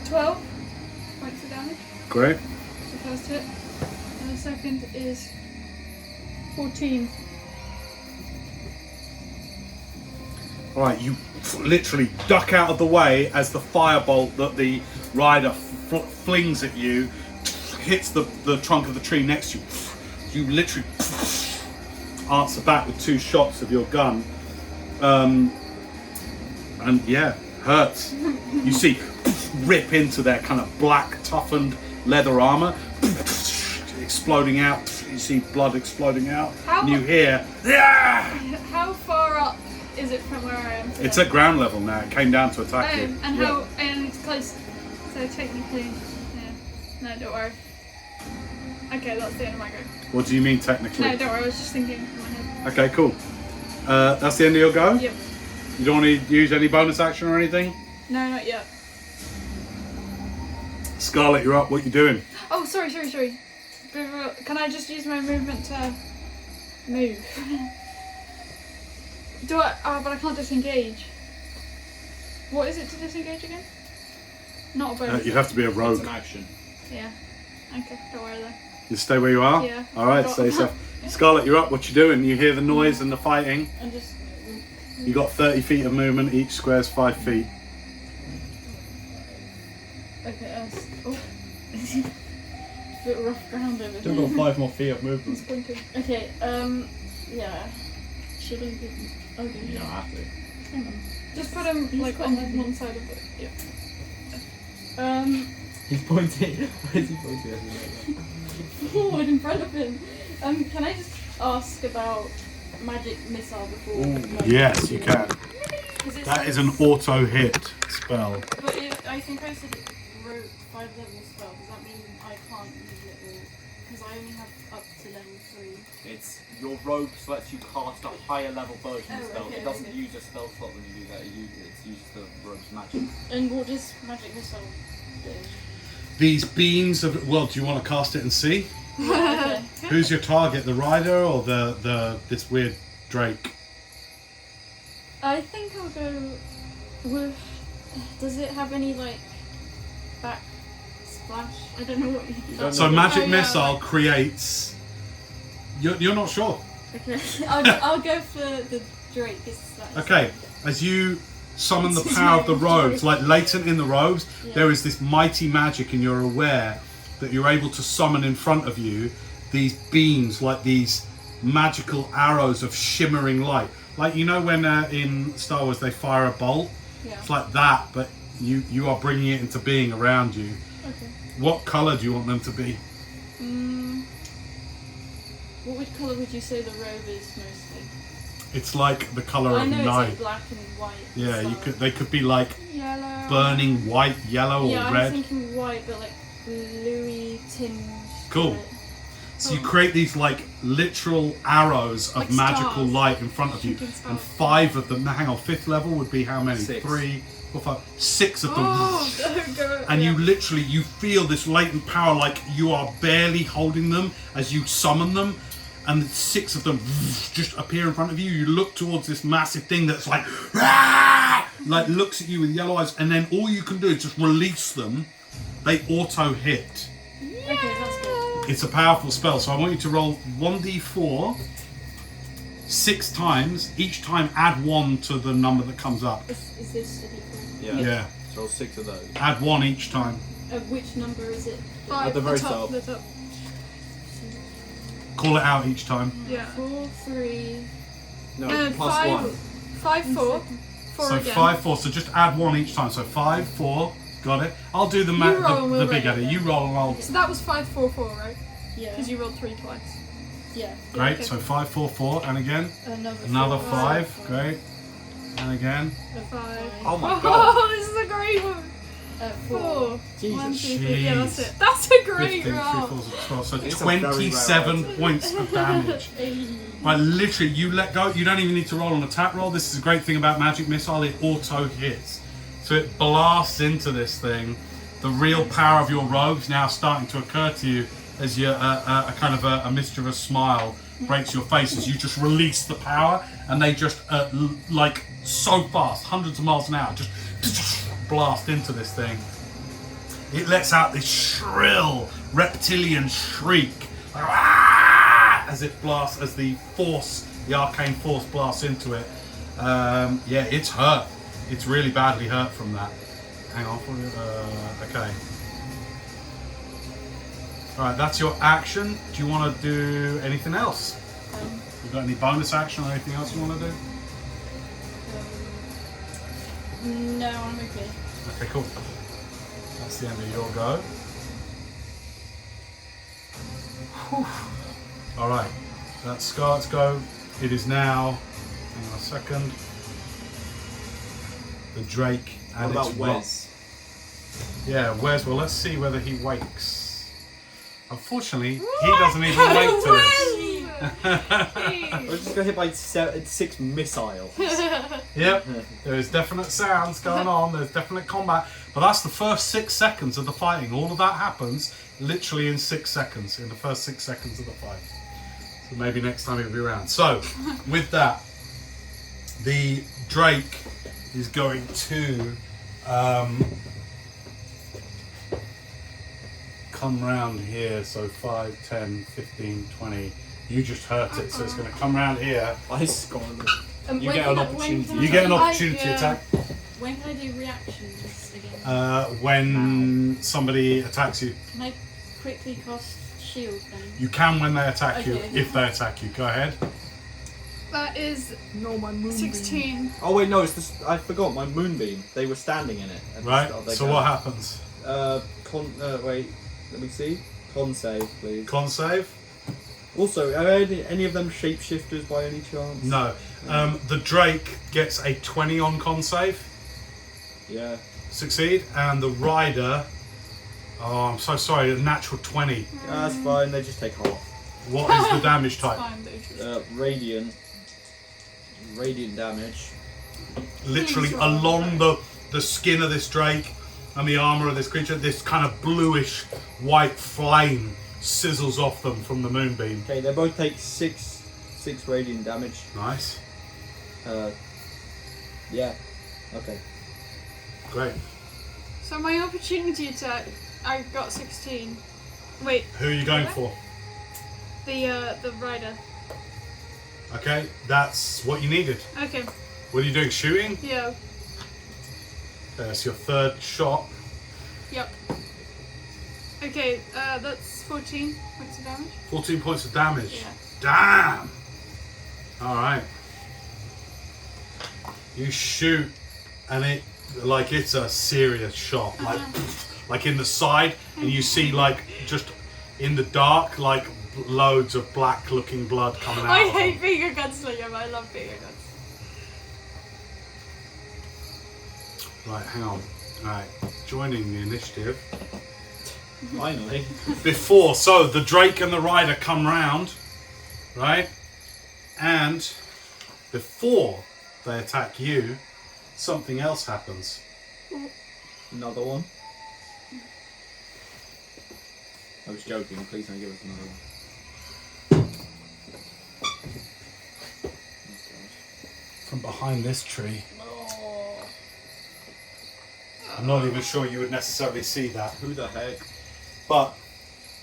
12 points of damage. Great. The first hit. And the second is 14. All right, you literally duck out of the way as the firebolt that the rider flings at you hits the trunk of the tree next to you. You literally answer back with 2 shots of your gun. And yeah, hurts. You see rip into their kind of black toughened leather armor, exploding out. You see blood exploding out. And you hear, yeah! How far up is it from where I am today? It's at ground level now. It came down to attack you. And how? And it's close. So technically, yeah. No, don't worry. Okay, that's the end of my go. What do you mean technically? No, don't worry. I was just thinking in my head. Okay, cool. That's the end of your go? Yep. You don't want to use any bonus action or anything? No, not yet. Scarlet, you're up. What you doing? Oh, sorry. Can I just use my movement to move? Do I? Oh, but I can't disengage. What is it to disengage again? Not a bonus. You have to be a It's rogue. an action. Yeah. Okay, don't worry then. You stay where you are? Yeah. Alright, stay safe. Scarlet, you're up. What you doing? You hear the noise and the fighting. And just. You got 30 feet of movement. Each square's 5 feet. Okay, oh. Bit rough ground over Still here. got 5 more feet of movement. It's pointing. Okay, yeah. Should I be. Okay. You don't have to. Hang on. Just put him He's like quite on heavy. one side of it. Yeah. He's pointing. Where is he pointing at? Forward in front of him. Can I just ask about magic missile before? Yes, you can. Because it That says- is an auto hit spell. But I think I said it wrote 5 level spell. Does that mean I can't use it all? Because I only have up to level 3. It's your rogue lets you cast a higher level version of the Oh, spell. okay, It doesn't okay. use a spell slot when you do that. It uses the rogue's magic. And what does magic missile do? These beams of... Well, do you want to cast it and see? Okay. Who's your target? The rider or this weird Drake? I think I'll go with. Does it have any like back splash? I don't know what you. don't So know. magic yeah, missile creates... You're not sure? Okay, I'll go for the Drake. Okay, as you summon the power of the robes, like latent in the robes, Yeah. there is this mighty magic, and you're aware that you're able to summon in front of you these beams, like these magical arrows of shimmering light. Like, you know when in Star Wars they fire a bolt? Yeah. It's like that, but you are bringing it into being around you. Okay. What colour do you want them to be? What colour would you say the robe is mostly? It's like the colour I of know it's night. like black and white. Yeah, so- you could. They could be like Yellow. burning white, yellow, Yeah, or I was red. thinking white, but like bluey tinge. Cool. to it. So you create these like literal arrows of Like magical stars. light in front of you, Shooting stars. and 5 of them. Now, hang on, 5th level would be how many? 6. 3, 4, 5, 6 of them. Oh, don't go. And yeah. you literally, you feel this latent power, like you are barely holding them as you summon them, and 6 of them just appear in front of you. You look towards this massive thing that's like, "Ah!" like looks at you with yellow eyes, and then all you can do is just release them. They auto hit. Okay, that's good. It's a powerful spell, so I want you to roll 1d4 6 times. Each time add 1 to the number that comes up. Is this a D4? Yeah. Yeah. So 6 of those. Add 1 each time. Which number is it? 5, At the very top. top. The top. Call it out each time. Yeah. 4, 3. No, And plus 5, 1. 5, 4. 4 So again. 5, 4. So just add 1 each time. So 5, 4. Got it. I'll do the You roll and the we'll big rate edit. it. You roll and I'll. So that was 5, 4, 4, right? Yeah. Because you rolled 3 twice. Yeah. Great. okay. So 5, 4, 4, and again another 4, 5. Great. And again. 5. Oh my god. Oh, this is a great one. 4. 4. Jesus. 1, 2, 3. Yeah, that's Jeez. it. That's a great 15, 3, roll. 4, 12. So It's a very rare 27 item. points of damage. Right, literally, you let go. You don't even need to roll an attack roll. This is a great thing about Magic Missile. It auto hits. So it blasts into this thing. The real power of your robes now starting to occur to you as you, a kind of a mischievous smile breaks your face as you just release the power, and they just like so fast, hundreds of miles an hour, just blast into this thing. it lets out this shrill reptilian shriek as it blasts, as the arcane force blasts into it. Yeah, it's hurt. It's really badly hurt from that. Hang on. Okay. Alright, that's your action. Do you want to do anything else? You got any bonus action or anything else you want to do? No, I'm okay. Okay, cool. That's the end of your go. Alright, that's Scarlet's go. It is now, hang on a second, the Drake and What its about rock. Wes? Yeah, Wes, well, let's see whether he wakes. Unfortunately, he doesn't even wake to this. I just got hit by 6 missiles. Yep, there's definite sounds going on, there's definite combat, but that's the first 6 seconds of the fighting. All of that happens literally in 6 seconds, in the first 6 seconds of the fight. So maybe next time he'll be around. So, with that, the Drake is going to come round here, so 5, 10, 15, 20. You just hurt it, so it's going to come round here. I scored. And You when get an can I- when opportunity. can I You get an do- opportunity yeah. attack When can I do reactions again? when somebody attacks you. Can I quickly cast shield then? You can when they attack you, Okay. if they attack you. Go ahead. That is No, my moonbeam. 16. Oh wait, no, it's this. I forgot my moonbeam. They were standing in it. at the Right, start of their so go. what happens? Wait, let me see. Con save, please. Con save? Also, are any of them shapeshifters by any chance? No. The Drake gets a 20 on con save. Yeah. Succeed. And the Rider, oh, I'm so sorry, a natural 20. That's fine, they just take half. What is the damage type? Fine, though. Radiant. Radiant damage. Literally along the skin of this Drake and the armor of this creature, this kind of bluish white flame sizzles off them from the moonbeam. Okay, they both take 6 radiant damage. Nice. Yeah. Okay. Great. So my opportunity attack, I got 16. Wait, Who are you going for? the rider. Okay, that's what you needed. Okay, What are you doing? Shooting? yeah, That's your third shot. yep. Okay, that's 14 points of damage. 14 points of damage. Yeah. Damn! Alright. You shoot and it's a serious shot. Like in the side, and you see like just in the dark, like loads of black looking blood coming out. I of them. hate being a gunslinger, but I love being a gunslinger. Right, hang on. Alright, joining the initiative. Finally. Before, so the Drake and the Rider come round, right? And before they attack you, something else happens. Another one. I was joking, please don't give us another one. From behind this tree. I'm not even sure you would necessarily see that. Who the heck? But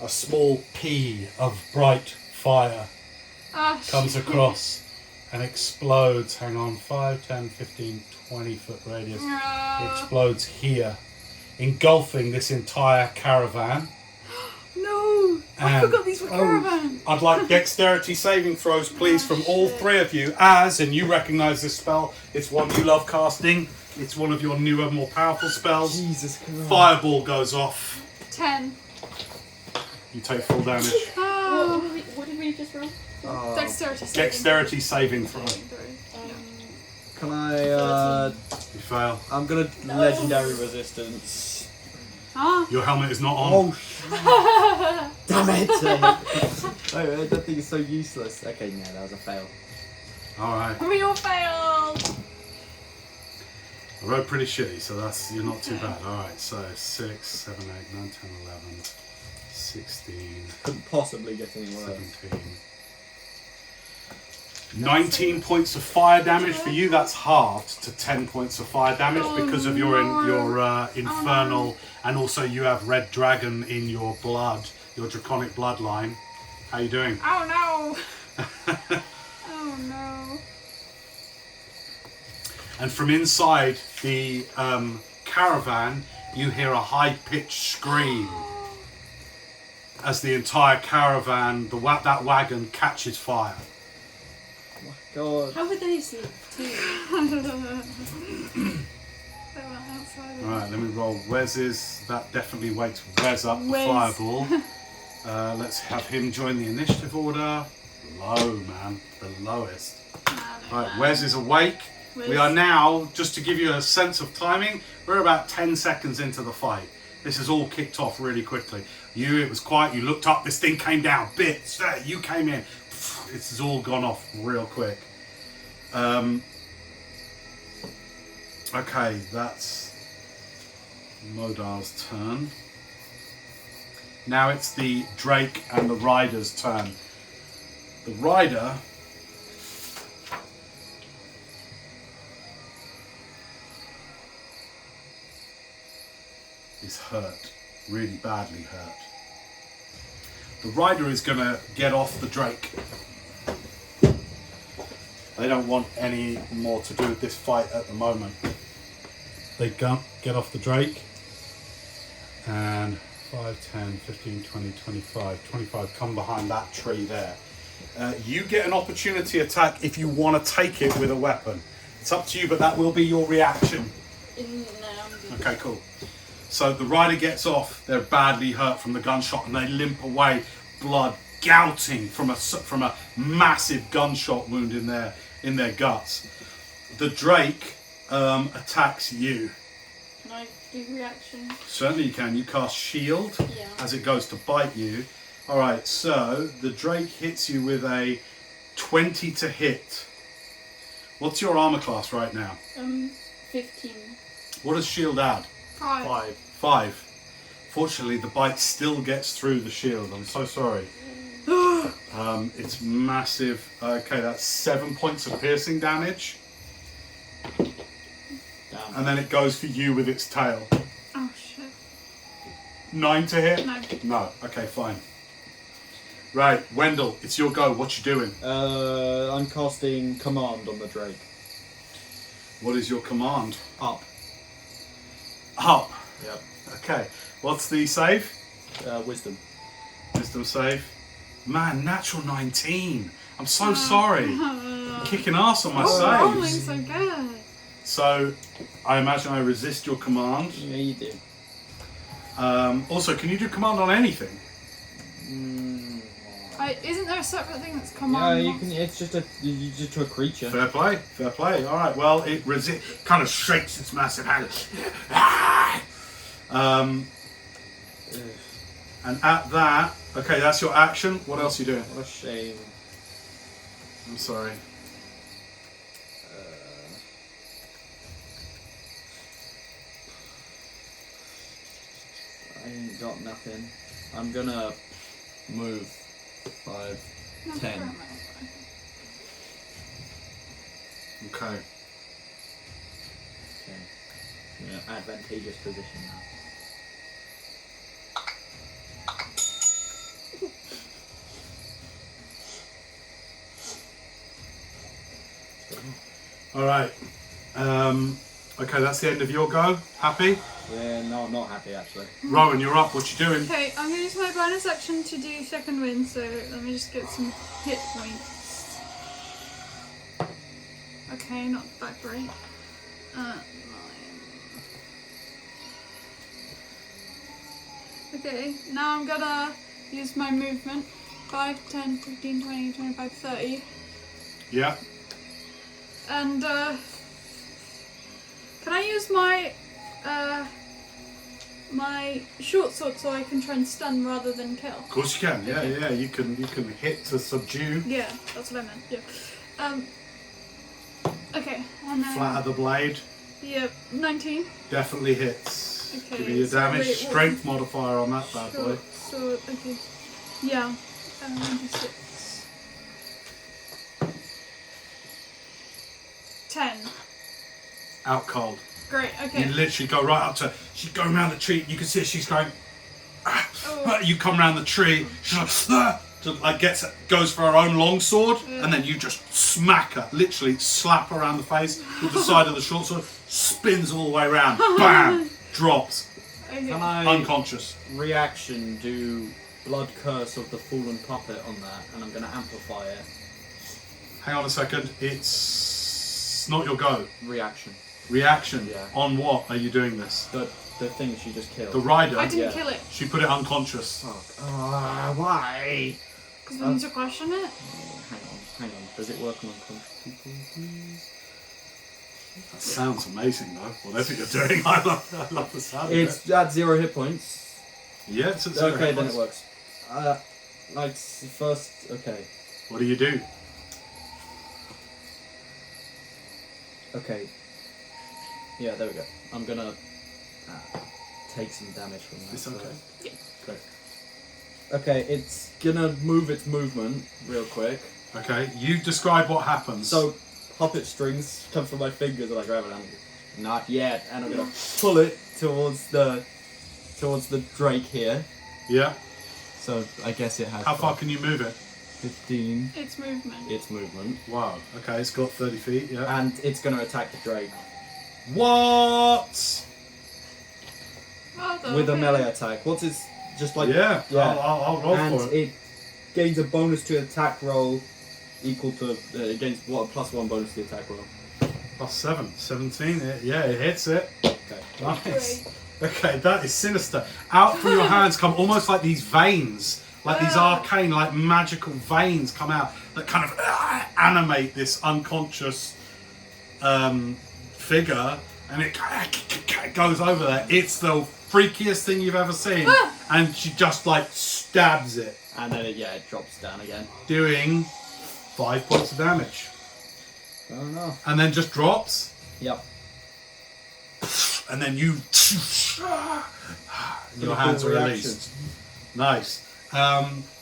a small pea of bright fire Ah, comes across and explodes. Hang on, 5, 10, 15, 20 foot radius. Explodes here, engulfing this entire caravan. No! I And- forgot these were caravan! I'd like dexterity saving throws, please, from all three of you, and you recognise this spell. It's one you love casting. It's one of your newer, more powerful spells. Jesus Christ. Fireball goes off. 10. You take full damage. Oh, What did we just roll? dexterity saving. Dexterity saving throw. Can I, You fail. I'm gonna legendary resistance. Ah, Your helmet is not on. Oh, damn it! Oh, that thing is so useless. Okay, yeah, that was a fail. Alright. we all failed! I rode pretty shitty, so you're not too bad. Alright, so 6, 7, 8, 9, 10, 11, 16, Couldn't possibly get any worse. 17, 19 points of fire damage for you. That's halved to 10 points of fire damage because of your infernal, and also you have red dragon in your blood, your draconic bloodline. How you doing? Oh no! Oh no! And from inside the caravan, you hear a high-pitched scream as the entire caravan, that wagon, catches fire. Oh my god. How would they sleep too? Right, let me roll Wes's. That definitely wakes Wes up, the Wes. fireball. Let's have him join the initiative order. Low, man. The lowest. Right, Wes is awake. We are now, just to give you a sense of timing, we're about 10 seconds into the fight. This has all kicked off really quickly. It was quiet, you looked up, this thing came down, bits, you came in. This has all gone off real quick. Okay, that's Modar's turn. Now it's the Drake and the Rider's turn. The Rider is hurt, really badly hurt. The Rider is going to get off the Drake. They don't want any more to do with this fight at the moment. They get off the Drake, and 5, 10, 15, 20, 25. 25 come behind that tree there. You get an opportunity attack if you want to take it with a weapon. It's up to you, but that will be your reaction. No, I'm good. Okay, cool. So the rider gets off. They're badly hurt from the gunshot, and they limp away, blood gouting from a massive gunshot wound in their guts. The Drake attacks you. Can I do reaction? Certainly you can. You cast shield as it goes to bite you. All right. So the Drake hits you with a 20 to hit. What's your armor class right now? 15. What does shield add? 5. 5. Fortunately, the bite still gets through the shield. I'm so sorry. It's massive. Okay, that's 7 points of piercing damage. Damn. And then it goes for you with its tail. Oh shit. 9 to hit? No. No. Okay, fine. Right, Wendell, it's your go. What you doing? I'm casting command on the Drake. What is your command? Up. Up. Yep. Okay. What's the save? Wisdom. Wisdom save. Man, natural 19. I'm so sorry. Kicking ass on my Rolling saves. so good. So, I imagine I resist your command. Yeah, you do. Also, can you do command on anything? Isn't there a separate thing that's Yeah, command? you can. It's just a to a creature. Fair play. Fair play. All right. Well, it kind of shakes its massive hand. And at that, okay, that's your action. What else are you doing? What a shame. I'm sorry. I ain't got nothing. I'm gonna Move. 5, 10. Okay. Okay. Yeah, advantageous position now. All right. Okay, that's the end of your go. Happy? Yeah, no, I'm not happy actually. Rowan, you're up. What you doing? Okay, I'm going to use my bonus action to do second wind, so let me just get some hit points. Okay, not that great. 9. Okay, now I'm gonna use my movement. 5, 10, 15, 20, 25, 30. Yeah. And, can I use my, my short sword so I can try and stun rather than kill? Of course you can. Yeah, Okay. yeah. You can hit to subdue. Yeah, that's what I meant, yeah. Okay, and then... Flat of the blade. Yeah, 19. Definitely hits. Okay, Give me your so damage. wait, what- Strength modifier on that bad boy. Short sword, okay. Yeah, 96. out cold. Great. You Okay. literally go right up to her. She's going around the tree. You can see her, she's going. Oh. You come around the tree. She's like, goes for her own long sword, and then you just smack her, literally slap her around the face with the side of the short sword. Spins all the way around. Bam! Drops. Okay. Can I Unconscious. reaction do blood curse of the fallen puppet on that, and I'm gonna amplify it. Hang on a second. It's not your go. Reaction. Reaction. Yeah. On what are you doing this? The thing she just killed. The rider. I didn't Yeah. kill it She put it unconscious. Fuck. Why? because we need to question it. Hang on. Does it work on unconscious people? Please? That sounds amazing though. Whatever you're doing, I love the sound of It's at 0 hit points. Yeah, it's at 0 Okay, hit then points. it works. Like first. Okay. What do you do? Okay. Yeah, there we go. I'm gonna take some damage from that. It's okay. first. Great. Okay, it's gonna move its movement real quick. Okay, you describe what happens. So, puppet strings come from my fingers and I grab it and I'm not yet, and I'm gonna pull it towards the Drake here. Yeah. So I guess it has. How far can you move it? 15. It's movement. Its movement, Wow. Okay, it's got 30 feet. Yeah. and it's gonna attack the Drake What? Well done. with a melee attack. What's its just like Yeah. yeah. I'll roll and for it. it gains a bonus to attack roll equal to it gains +1 bonus to the attack roll. Plus 7. 17. Yeah, it hits it. Okay. Nice. Okay, that is sinister. Out from your hands come almost like these veins, like these arcane, like magical veins come out that kind of animate this unconscious figure, and it goes over there. It's the freakiest thing you've ever seen, and she just like stabs it, And then it drops down again. doing 5 points of damage, I don't know. and then just drops. Yep. And then you, your hands are Reaction. released. Nice.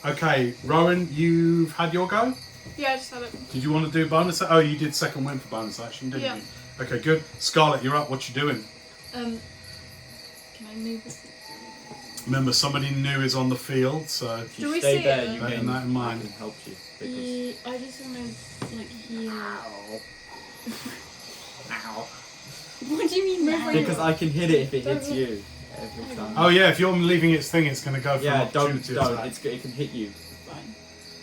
Okay, Rowan, you've had your go. Yeah, I just had it. Did you want to do bonus? Oh, you did second win for bonus action, didn't Yeah. you? Okay, good. Scarlett, you're up. What you doing? Can I move it? Remember, somebody new is on the field, so If Do you we stay see there, it? you Bearing gain. that in mind. I can help you because. Yeah, I just want to like heal. Ow. What do you mean? Move now? where you Because I can hit it if it hits you every time. oh yeah, if you're leaving its thing, it's going to go for an Yeah, don't. opportunity attack. It can hit you. Fine.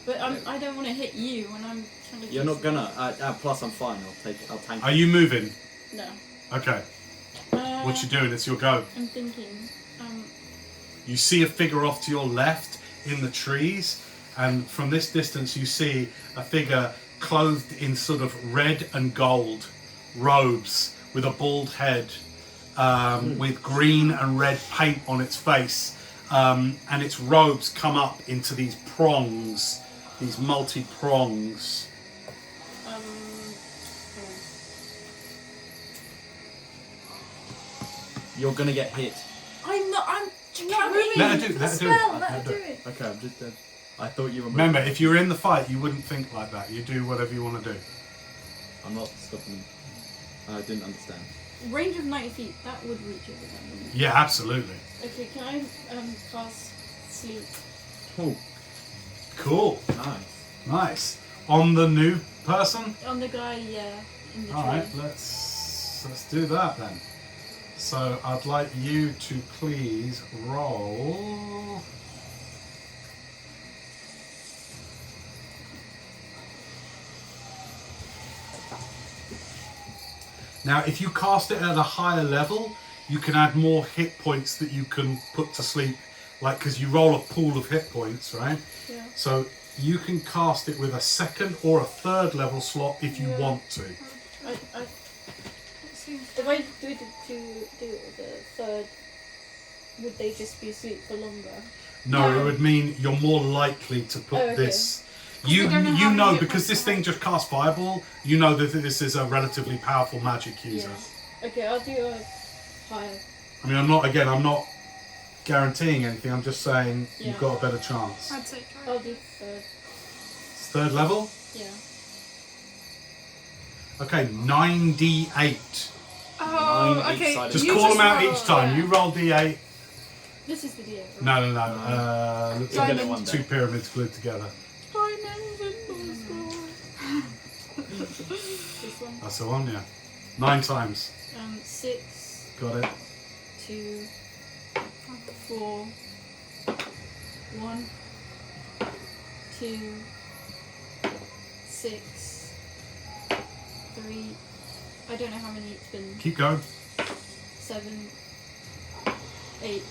But I don't want to hit you when I'm trying to. You're do not gonna. Plus, I'm fine. I'll tank. Are you moving? No. Okay. What you doing? It's your go. I'm thinking. You see a figure off to your left in the trees, and from this distance you see a figure clothed in sort of red and gold robes with a bald head, with green and red paint on its face, and its robes come up into these prongs, these multi-prongs. You're gonna get hit. I'm not. I'm not moving. Let her do it, let her do it. Spell, let her do it. Okay, I'm just. I thought you were. Remember, moving. if you're in the fight, you wouldn't think like that. You do whatever you want to do. I'm not stopping. I didn't understand. range of 90 feet. That would reach it. Wouldn't it? Yeah, absolutely. Okay, can I cast sleep? Oh, Cool. nice. Nice. On the new person? On the guy, yeah, in the tree. Alright, let's do that then. So I'd like you to please roll. Now, if you cast it at a higher level, you can add more hit points that you can put to sleep, like because you roll a pool of hit points, right? Yeah. So you can cast it with a second or a third level slot if you Yeah. want to. If I do it the third, would they just be asleep for longer? No, No. it would mean you're more likely to put Oh, okay. this. we You don't know you how know many hit because points this they thing have. just casts fireball. You know that this is a relatively powerful magic user. Yeah. Okay, I'll do a higher. I mean, I'm not guaranteeing anything. I'm just saying Yeah. you've got a better chance. I'd say try. I'll do third. Third level. Yeah. Okay, 9d8 Oh, 9 each okay. side of Just You call them out roll, each time. yeah. You roll d8. This is the deal. No. Looks You'll like get it one day. 2 pyramids glued together. This one. That's the one, yeah. 9 times. 6, Got it. 2, 4, 1, 2, 6, 3. I don't know how many it's been. Keep going. 7, 8.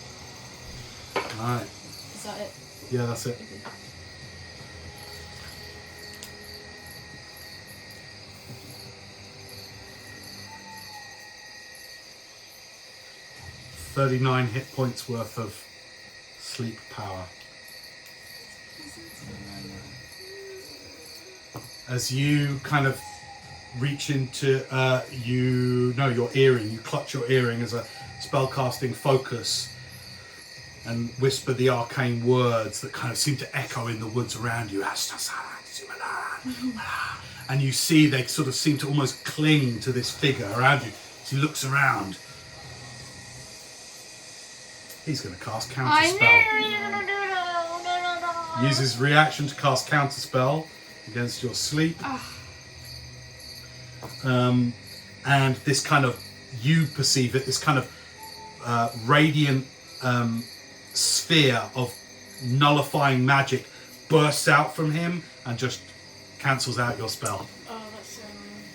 Alright. Is that it? Yeah, that's it. Okay. $39 hit points worth of sleep power. As you kind of reach into your earring, you clutch your earring as a spellcasting focus and whisper the arcane words that kind of seem to echo in the woods around you. And you see they sort of seem to almost cling to this figure around you. As he looks around, he's going to cast Counterspell. Use his reaction to cast Counterspell against your sleep. And this kind of, you perceive it, this kind of radiant sphere of nullifying magic bursts out from him and just cancels out your spell. Oh, that's so annoying.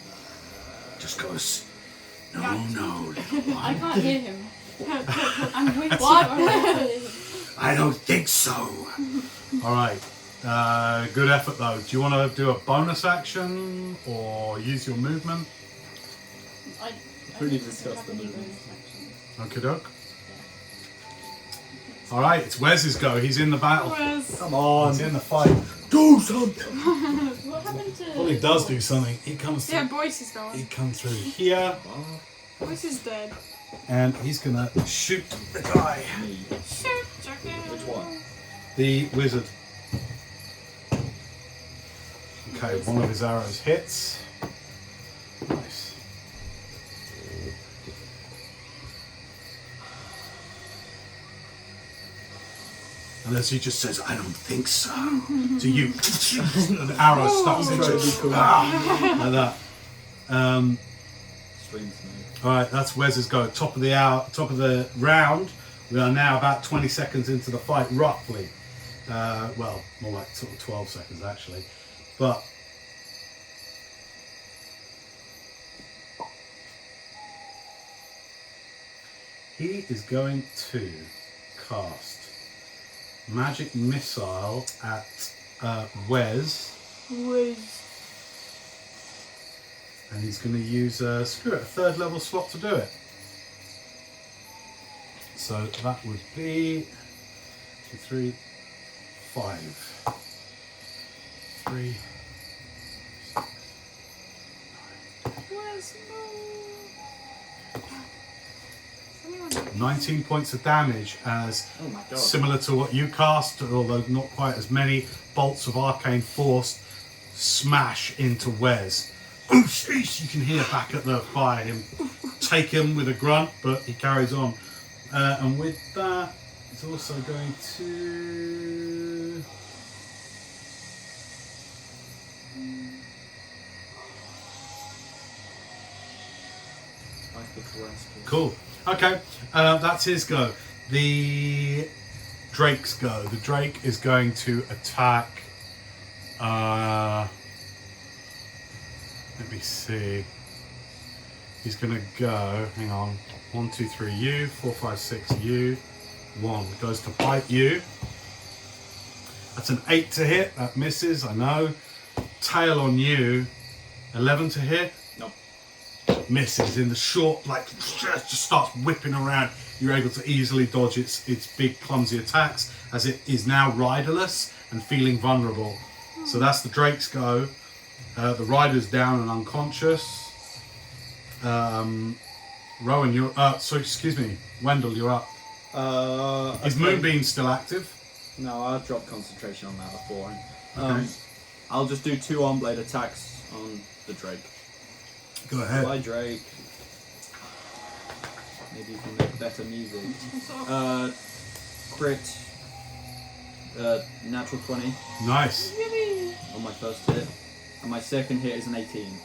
Just goes, no, little one. I can't hear him. I'm way too What? far away. I don't think so. Alright, good effort though. Do you want to do a bonus action or use your movement? I Pretty don't discussed have the any movement. bonus actions. Okie doke. Alright, it's Wes's go. He's in the battle. Where's Come on. He's in the fight. Do something! What happened to... Well, he does do something. He comes through. yeah, Boyce is going. He comes through here, Boyce is dead. and he's gonna shoot the guy. Me. Shoot, Jackie. Which one? The wizard. Okay, one of his arrows hits. Nice. And as he just says, I don't think so, to you, an arrow stuck into Really it. cool. Like that. Stream snake. Alright, that's Wes's go. Top of the hour, top of the round. We are now about 20 seconds into the fight, roughly. Well, more like sort of 12 seconds actually. But he is going to cast Magic Missile at Wes. Whiz. And he's going to use a 3rd level slot to do it. So that would be 2, 3, 5. 3. Where's Mo? 19 points of damage as Oh my god. similar to what you cast, although not quite as many, bolts of arcane force smash into Wes. Oh, sheesh, you can hear back at the fire him take him with a grunt, but he carries on. And with that, he's also going to... Cool. Okay, that's his go. The Drake's go. The Drake is going to attack... let me see. He's going to go... Hang on. 1, 2, 3, you. 4, 5, 6, you. 1 goes to bite you. That's an 8 to hit. That misses, I know. Tail on you. 11 to hit. Nope. Misses in the short, like just starts whipping around. You're able to easily dodge its big clumsy attacks as it is now riderless and feeling vulnerable. So that's the Drake's go. The rider's down and unconscious. Rowan, you're excuse me, Wendell, you're up. Is okay. Moonbeam still active? No, I'll drop concentration on that before. Okay. I'll just do 2 on-blade attacks on the Drake. Go ahead. Bye, Drake. Maybe you can make better music. So- Crit. Natural 20 Nice. on my first hit. And my second hit is an 18.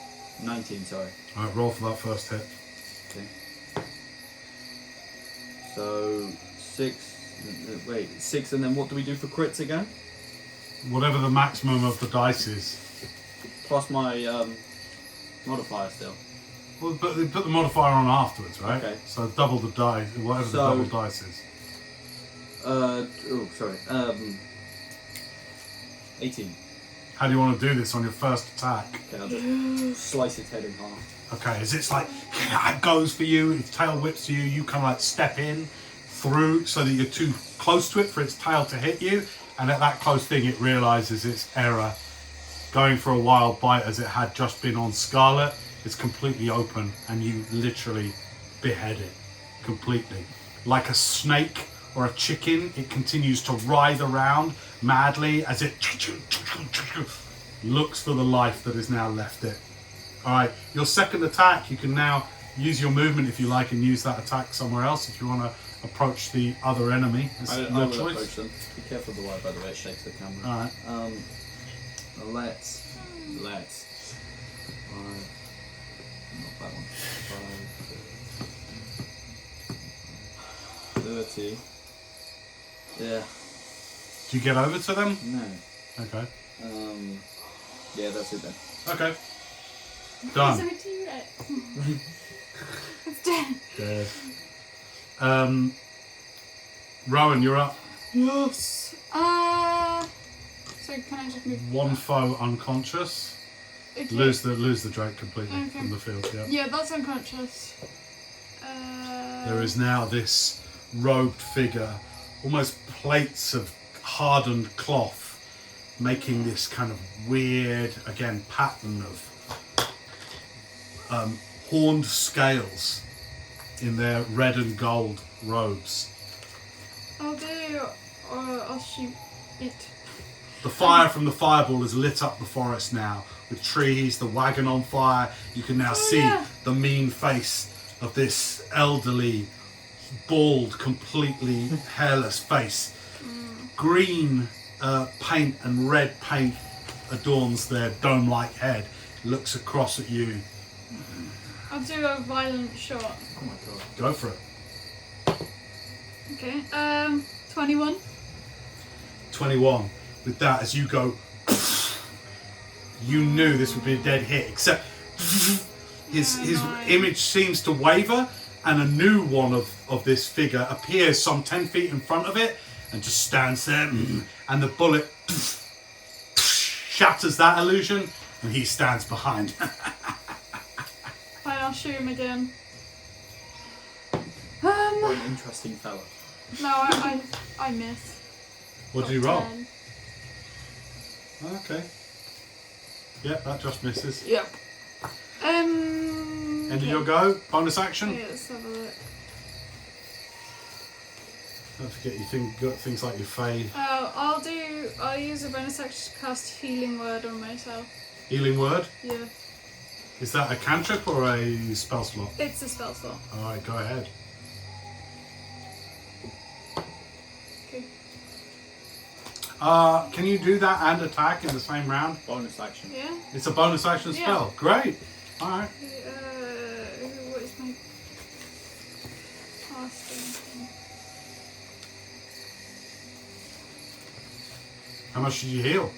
19, sorry. Alright, roll for that first hit. Okay. So 6. Wait, 6, and then what do we do for crits again? Whatever the maximum of the dice is. Plus my modifier still. Well, but they put the modifier on afterwards, right? Okay. So double the dice, whatever the So- double dice is. 18. How do you want to do this on your first attack? Okay, I'll just slice its head in half. Okay, is it's like it goes for you, its tail whips to you, you kind of like step in through so that you're too close to it for its tail to hit you, and at that close thing it realizes its error. Going for a wild bite as it had just been on Scarlet, it's completely open and you literally behead it completely. Like a snake or a chicken, it continues to writhe around madly as it looks for the life that is now left it. Alright, your second attack, you can now use your movement if you like and use that attack somewhere else if you want to approach the other enemy. It's I your will choice. approach them. Be careful of the light, by the way, it shakes the camera. Alright. Let's. Not that one. 30. Yeah. Do you get over to them? No. Okay. Yeah, that's it then. Okay. Done. Is there a T-Rex? It's dead. Dead. Rowan, you're up. Yes. So can I just move? One foe unconscious. Okay. Lose the Drake completely Okay. from the field. Yeah. Yeah, that's unconscious. There is now this robed figure, almost plates of hardened cloth, making this kind of weird, again, pattern of horned scales in their red and gold robes. I'll shoot it. The fire from the fireball has lit up the forest now, with trees, the wagon on fire. You can now see yeah. the mean face of this elderly, bald, completely hairless face. Green paint and red paint adorns their dome-like head. Looks across at you. I'll do a violent shot. Oh my god. Go for it. Okay. 21. 21. With that, as you go, you knew this would be a dead hit, except his nice. image seems to waver, and a new one of this figure appears some 10 feet in front of it and just stands there, and the bullet shatters that illusion, and he stands behind. Fine, I'll shoot him again. What an interesting fella. No, I miss. What do you roll? 10. Okay. Yep, that just misses. Yep. End of your go. Bonus action. Yeah, let's have a look. Don't forget you got things like your fade. I'll use a bonus action to cast Healing Word on myself. Healing word. Yeah. Is that a cantrip or a spell slot? It's a spell slot. Alright, go ahead. Okay. Can you do that and attack in the same round? Bonus action. Yeah. It's a bonus action Yeah. spell. Great. Alright. What is my casting thing? How much did you heal?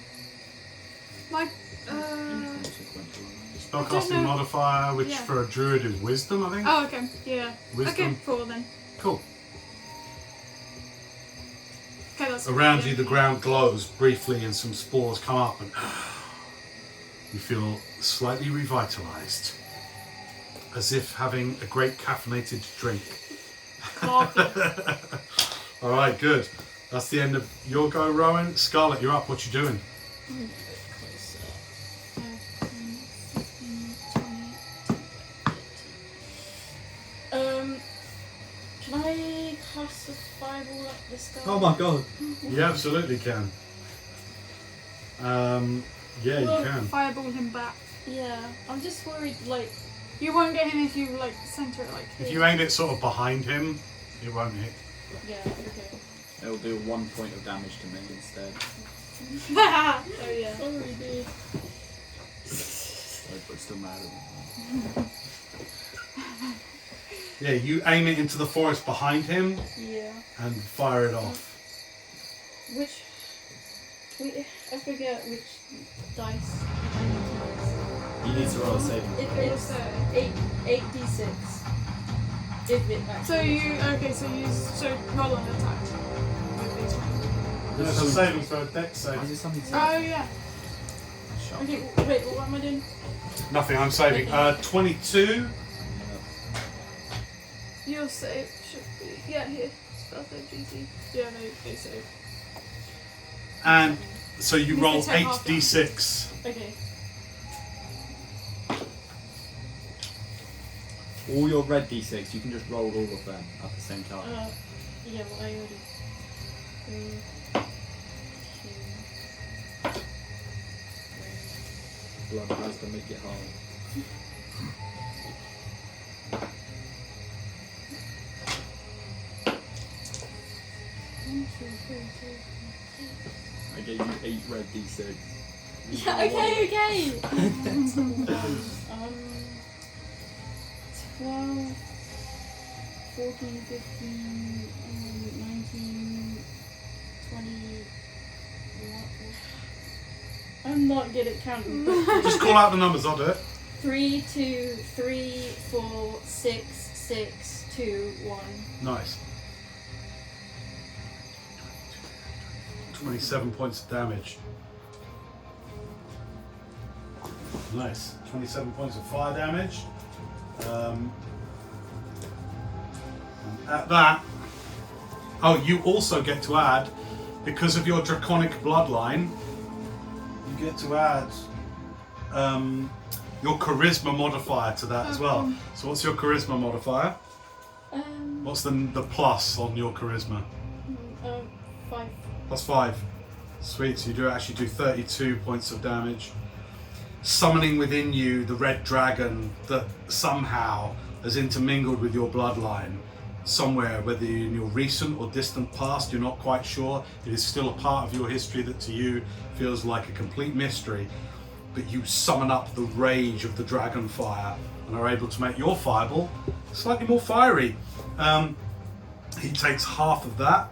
My Inconsequential. Spellcasting know. modifier, which Yeah. for a druid is wisdom, I think. Oh, okay. Yeah. Wisdom. Okay, 4 then. Cool. Okay, that's Around yeah. you, the ground glows briefly and some spores come up and you feel slightly revitalized. As if having a great caffeinated drink. Coffee. Alright, good. That's the end of your go, Rowan. Scarlet, you're up. What you doing? Can I cast a fireball at this guy? Oh my god. You absolutely can. Yeah, you can. Fireball him back. Yeah, I'm just worried, like, You won't get him if you like center it like If here. you aim it sort of behind him, it won't hit. Yeah, okay. It'll do 1 point of damage to me instead. Oh yeah. Sorry, dude. But still mad at me. Yeah, you aim it into the forest behind him Yeah. and fire it off. Which... I forget which dice I need to use. You need to roll a saving. It's 8d6. If it actually So roll an attack. With these ones. It's a saving throw, dex Is save. it something to Oh yeah. Shot. Okay, wait, what am I doing? Nothing, I'm saving. 22. Your save should be here. Spell save GC. Yeah, no, they save. And so you You roll can take half 8d6. Okay. All your red d6, you can just roll all of them at the same time. Yeah, well, I already... 3, 2, 3. Blood has to make it hard. I gave you 8 red d6. Yeah, okay. 12, 14, 15, 19, 20. I'm not good at counting. But Just call out the numbers, I'll do it. 3, 2, 3, 4, 6, 6, 2, 1. Nice. 27 points of damage. Nice. 27 points of fire damage. At that, oh, you also get to add, because of your draconic bloodline, you get to add your charisma modifier to that as well. So what's your charisma modifier? What's the plus on your charisma? 5. Plus 5. Sweet, so you do actually do 32 points of damage. Summoning within you the red dragon that somehow has intermingled with your bloodline somewhere, whether in your recent or distant past, you're not quite sure. It is still a part of your history that to you feels like a complete mystery. But you summon up the rage of the dragon fire and are able to make your fireball slightly more fiery. He takes half of that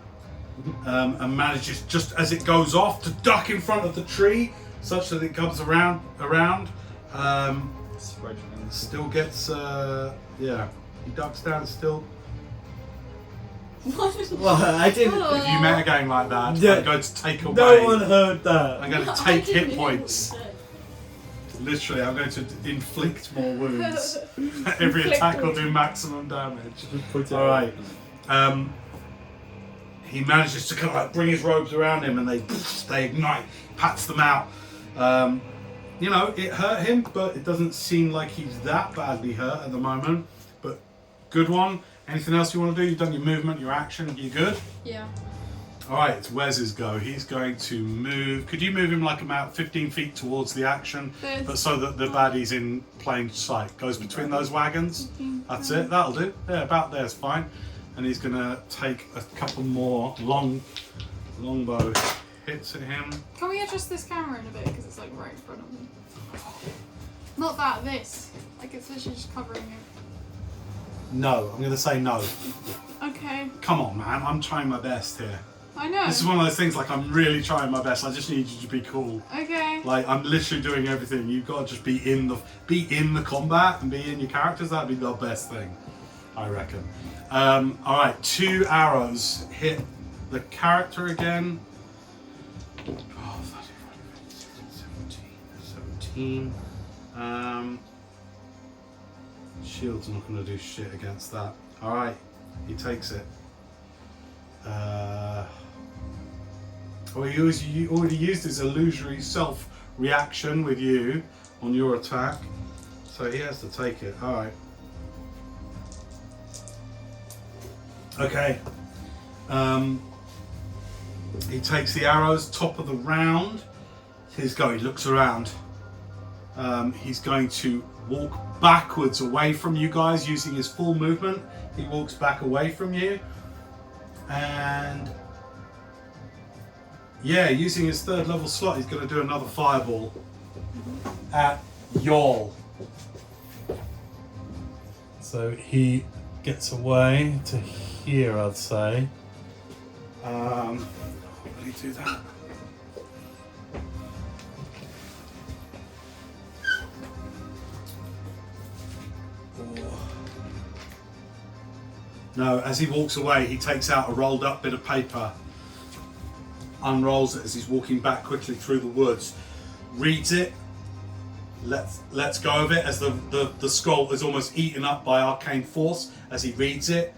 and manages, just as it goes off, to duck in front of the tree such that it comes around. Still gets, yeah, he ducks down still. Well, I didn't. If you met a gang like that, Yeah. I'm going to take away. No one heard that. I'm going to take hit points. Literally, I'm going to inflict more wounds. Every attack will do maximum damage. All right. He manages to kind of like bring his robes around him, and they ignite. Pats them out. You know, it hurt him, but it doesn't seem like he's that badly hurt at the moment. But good one. Anything else you want to do? You've done your movement, your action. You good? Yeah. All right, it's Wes's go. He's going to move. Could you move him like about 15 feet towards the action, but so that the baddie's in plain sight? Goes between those wagons. That's it. That'll do. Yeah, about there's fine. And he's going to take a couple more longbow hits at him. Can we adjust this camera in a bit because it's like right in front of me? Not that, this. Like it's literally just covering it. No, I'm going to say no. Okay. Come on, man. I'm trying my best here. I know. This is one of those things, like, I'm really trying my best. I just need you to be cool. Okay. Like, I'm literally doing everything. You've got to just be in the combat and be in your characters. That'd be the best thing, I reckon. All right, 2 arrows hit the character again. Oh, 17. Shield's not going to do shit against that. All right, he takes it. Well, he already used his illusory self reaction with you on your attack, so he has to take it. All right. Okay. He takes the arrows, top of the round. He looks around. He's going to walk backwards away from you guys using his full movement. He walks back away from you. And yeah, using his 3rd level slot, he's going to do another fireball at y'all. So he gets away to here, I'd say. Will he do that? No, as he walks away, he takes out a rolled up bit of paper, unrolls it as he's walking back quickly through the woods, reads it, lets go of it as the scroll is almost eaten up by arcane force as he reads it.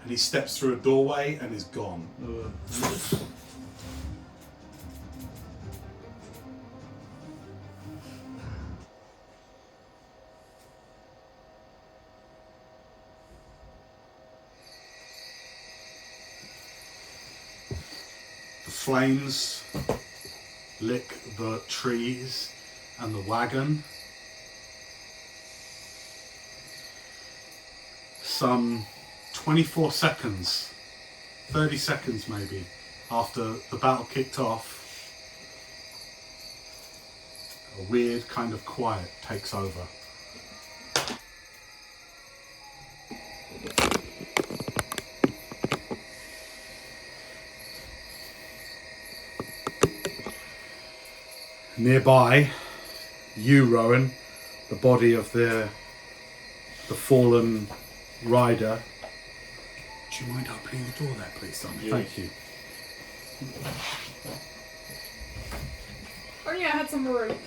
And he steps through a doorway and is gone. The flames lick the trees and the wagon. Some 24 seconds, 30 seconds maybe, after the battle kicked off, a weird kind of quiet takes over. Nearby, you, Rowan, the body of the fallen rider. Do you mind opening the door there, please, Tommy? Yeah. Thank you. Oh yeah, I had some rope.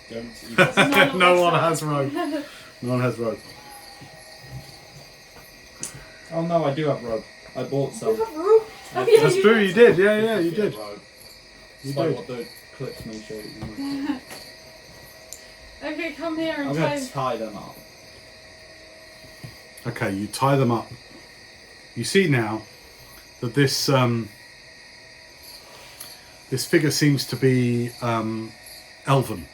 Don't. No one has rope. No one has rope. Oh no, I do have rope. I bought You some. have rope? Oh yeah, That's you true, you did. Yeah, you did. Rope. You Despite did. what the clips may show you. Okay, come here and I'm tie. gonna tie them up. Okay, you tie them up. You see now that this figure seems to be elven.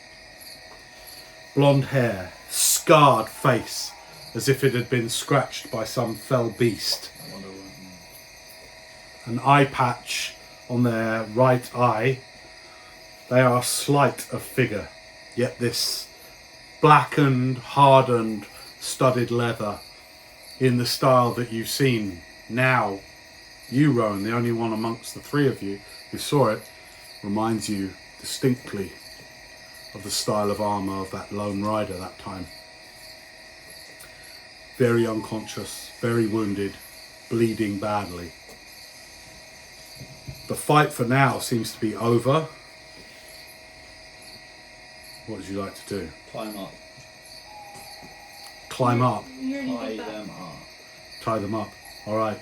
Blonde hair, scarred face, as if it had been scratched by some fell beast. I wonder what. An eye patch on their right eye. They are slight of figure, yet this blackened, hardened, studded leather in the style that you've seen now. You, Rowan, the only one amongst the three of you who saw it, reminds you distinctly of the style of armour of that lone rider that time. Very unconscious, very wounded, bleeding badly. The fight for now seems to be over. What would you like to do? Climb up. Climb up, You already Tie did that. them up. tie them up. All right.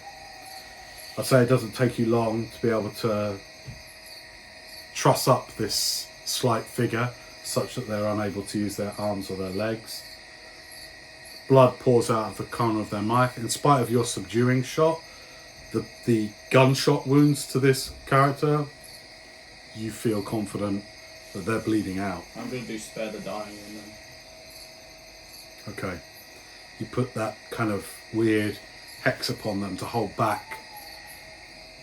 I'd say it doesn't take you long to be able to truss up this slight figure such that they're unable to use their arms or their legs. Blood pours out of the corner of their mouth. In spite of your subduing shot, the gunshot wounds to this character, you feel confident that they're bleeding out. I'm gonna do spare the dying in them. Okay. You put that kind of weird hex upon them to hold back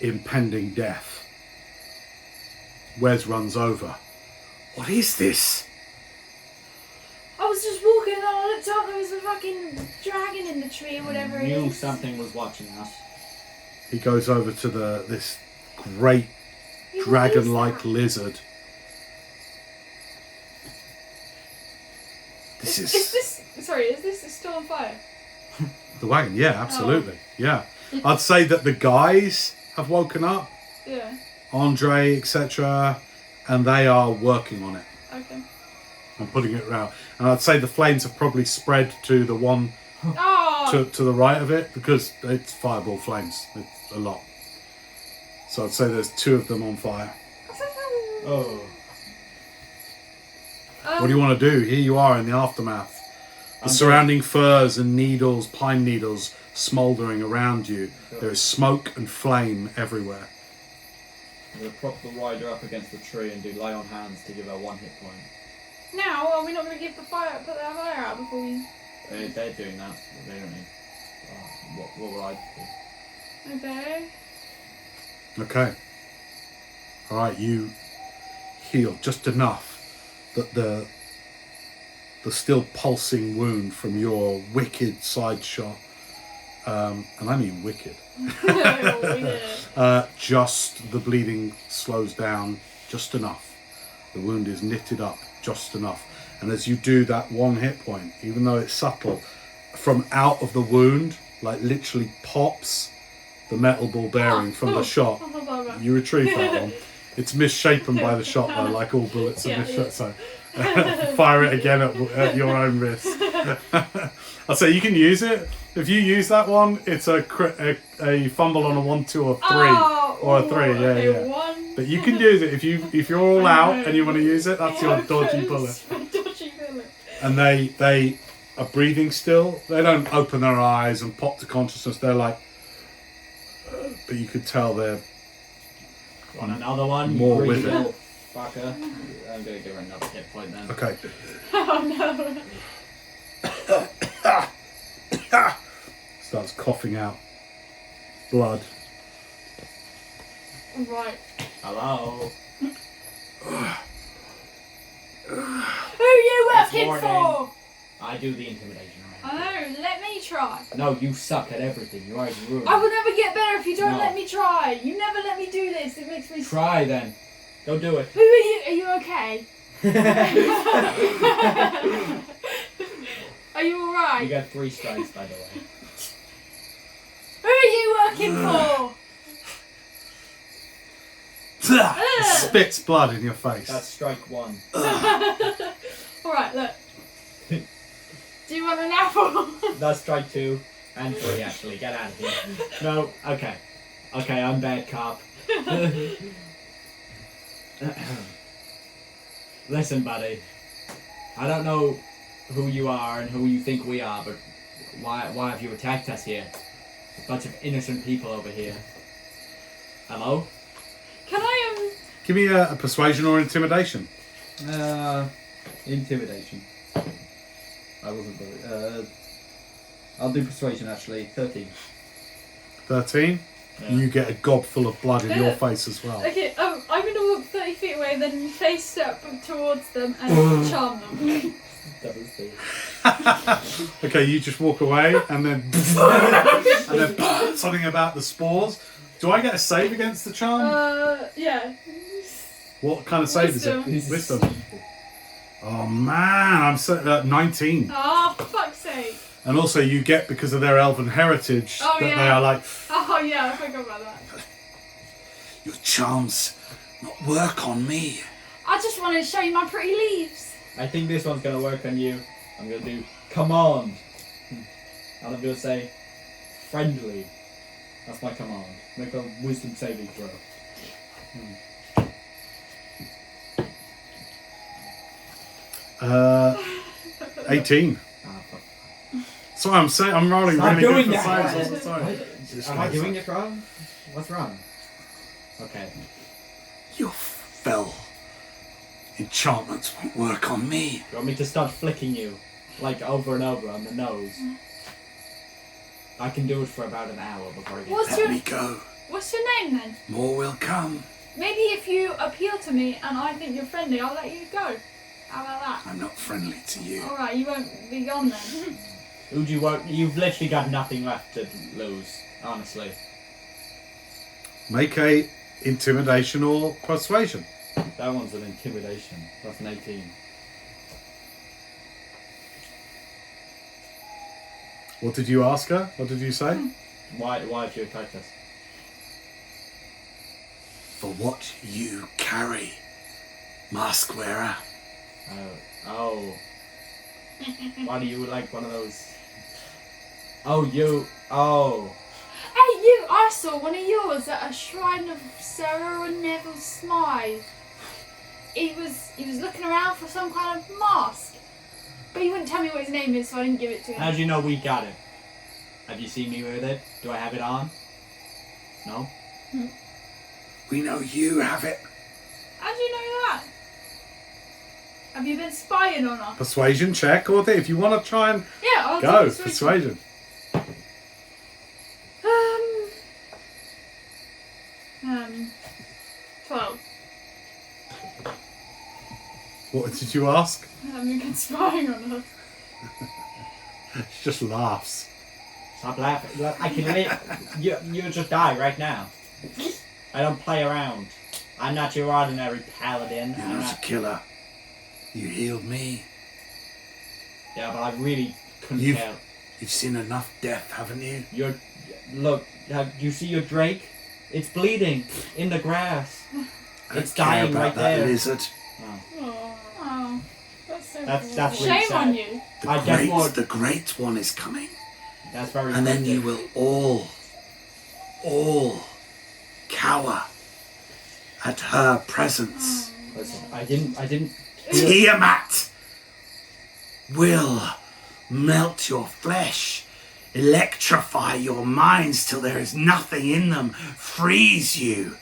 impending death. Wes runs over. What is this? I was just walking and I looked up, there was a fucking dragon in the tree or whatever it Knew is. something was watching us. He goes over to this great Hey, what is dragon-like that? lizard. This Is is this still on fire? the wagon. Yeah, absolutely. Yeah. I'd say that the guys have woken up, Yeah. Andre, etc., and they are working on it Okay. and putting it around. And I'd say the flames have probably spread to the one Oh! to the right of it because it's fireball flames. It's a lot. So I'd say there's two of them on fire. Oh. What do you want to do? Here you are in the aftermath. The surrounding firs and needles, pine needles, smouldering around you. There is smoke and flame everywhere. I'm gonna prop the rider up against the tree and do lay on hands to give her 1 hit point. Now, are we not going to give the fire, put that fire out before we... They're doing that. They don't need. What would I do? Okay. Okay. Alright, you heal just enough that the still pulsing wound from your wicked side shot, and I mean wicked, just the bleeding slows down just enough. The wound is knitted up just enough. And as you do that 1 hit point, even though it's subtle, from out of the wound, like literally pops the metal ball bearing from the shot. You retrieve that one. It's misshapen by the shot though, like all bullets are misshot. So fire it again at your own risk. I'll say you can use it. If you use that one, it's a fumble on a 1, 2, or 3, or a 3. Okay, yeah. 1. But you can use it if you're all out and you want to use it. That's your dodgy bullet. Dodgy bullet. And they are breathing still. They don't open their eyes and pop to consciousness. They're like, but you could tell they're Want another one? More You with greedy it. little fucker. I'm gonna give her another hit point then. okay. Oh no. Starts coughing out blood. Right. Hello. Who are you It's working morning. for? I do the intimidation around. I know, let me try. No, you suck at everything. You always ruined. I will never get better if you don't No. let me try. You never let me do this. It makes me... Try then. Go do it. Who are you? Are you okay? Are you You alright? got 3 strikes, by the way. Who are you working for? Spits blood in your face. That's strike 1. Alright, look. Do you want an apple? That's strike 2 and 3 actually. Get out of here. No. Okay. Okay, I'm bad cop. Listen, buddy. I don't know who you are and who you think we are, but why have you attacked us here? A bunch of innocent people over here. Hello? Can I Give me a persuasion or intimidation. Intimidation. I wasn't very... I'll do persuasion actually. 13. 13. Yeah. You get a gob full of blood in your face as well. Okay, I'm going to walk 30 feet away, then face step towards them and charm them. Okay, you just walk away and then something about the spores. Do I get a save against the charm? Yeah. What kind of save Wisdom. is it? Wisdom. Oh man, I'm so 19. Oh, for fuck's sake. And also you get, because of their elven heritage, Oh, that yeah. they are like, Oh, yeah, I forgot about that. your charms not work on me. I just wanted to show you my pretty leaves. I think this one's gonna work on you. I'm gonna do command. And I'm gonna say friendly. That's my command. Make a wisdom saving throw. 18. Ah, fuck. Sorry, I'm rolling Stop really doing good for that. saves all the time. What? Am I doing it wrong? What's wrong? Okay. Your fell enchantments won't work on me. You want me to start flicking you? Like over and over on the nose? I can do it for about an hour before I get What's Let your me go. What's your name then? More will come. Maybe if you appeal to me and I think you're friendly, I'll let you go. How about that? I'm not friendly to you. Alright, you won't be gone then. Who do you want? You've literally got nothing left to lose, honestly. Make a intimidation or persuasion. That one's an intimidation. That's an 18. What did you ask her? What did you say? Why have you attacked us? For what you carry, mask wearer. Oh. Why do you like one of those? Oh, you. Oh. Hey, you! I saw one of yours at a shrine of Sarah and Neville Smythe. He was looking around for some kind of mask, but he wouldn't tell me what his name is, so I didn't give it to him. How do you know we got it? Have you seen me with it? Do I have it on? No? We know you have it. How do you know that? Have you been spying on us? Persuasion check, or if you want to try and Yeah, I'll go, do persuasion. 12. What did you ask? Have you been spying on us? She just laughs. Stop laughing. Look, I can live. You just die right now. I don't play around. I'm not your ordinary paladin. You're I'm not a killer. You healed me. Yeah, but I really couldn't You've- tell. You've seen enough death, haven't you? Look, you see your drake? It's bleeding in the grass. I It's don't care dying about right that there. lizard. Oh, that's so That's cool. really Shame sad. on you. The great one is coming. That's very. And then you cryptic. will all cower at her presence. Listen, I didn't. Tiamat will melt your flesh, electrify your minds till there is nothing in them, freeze you.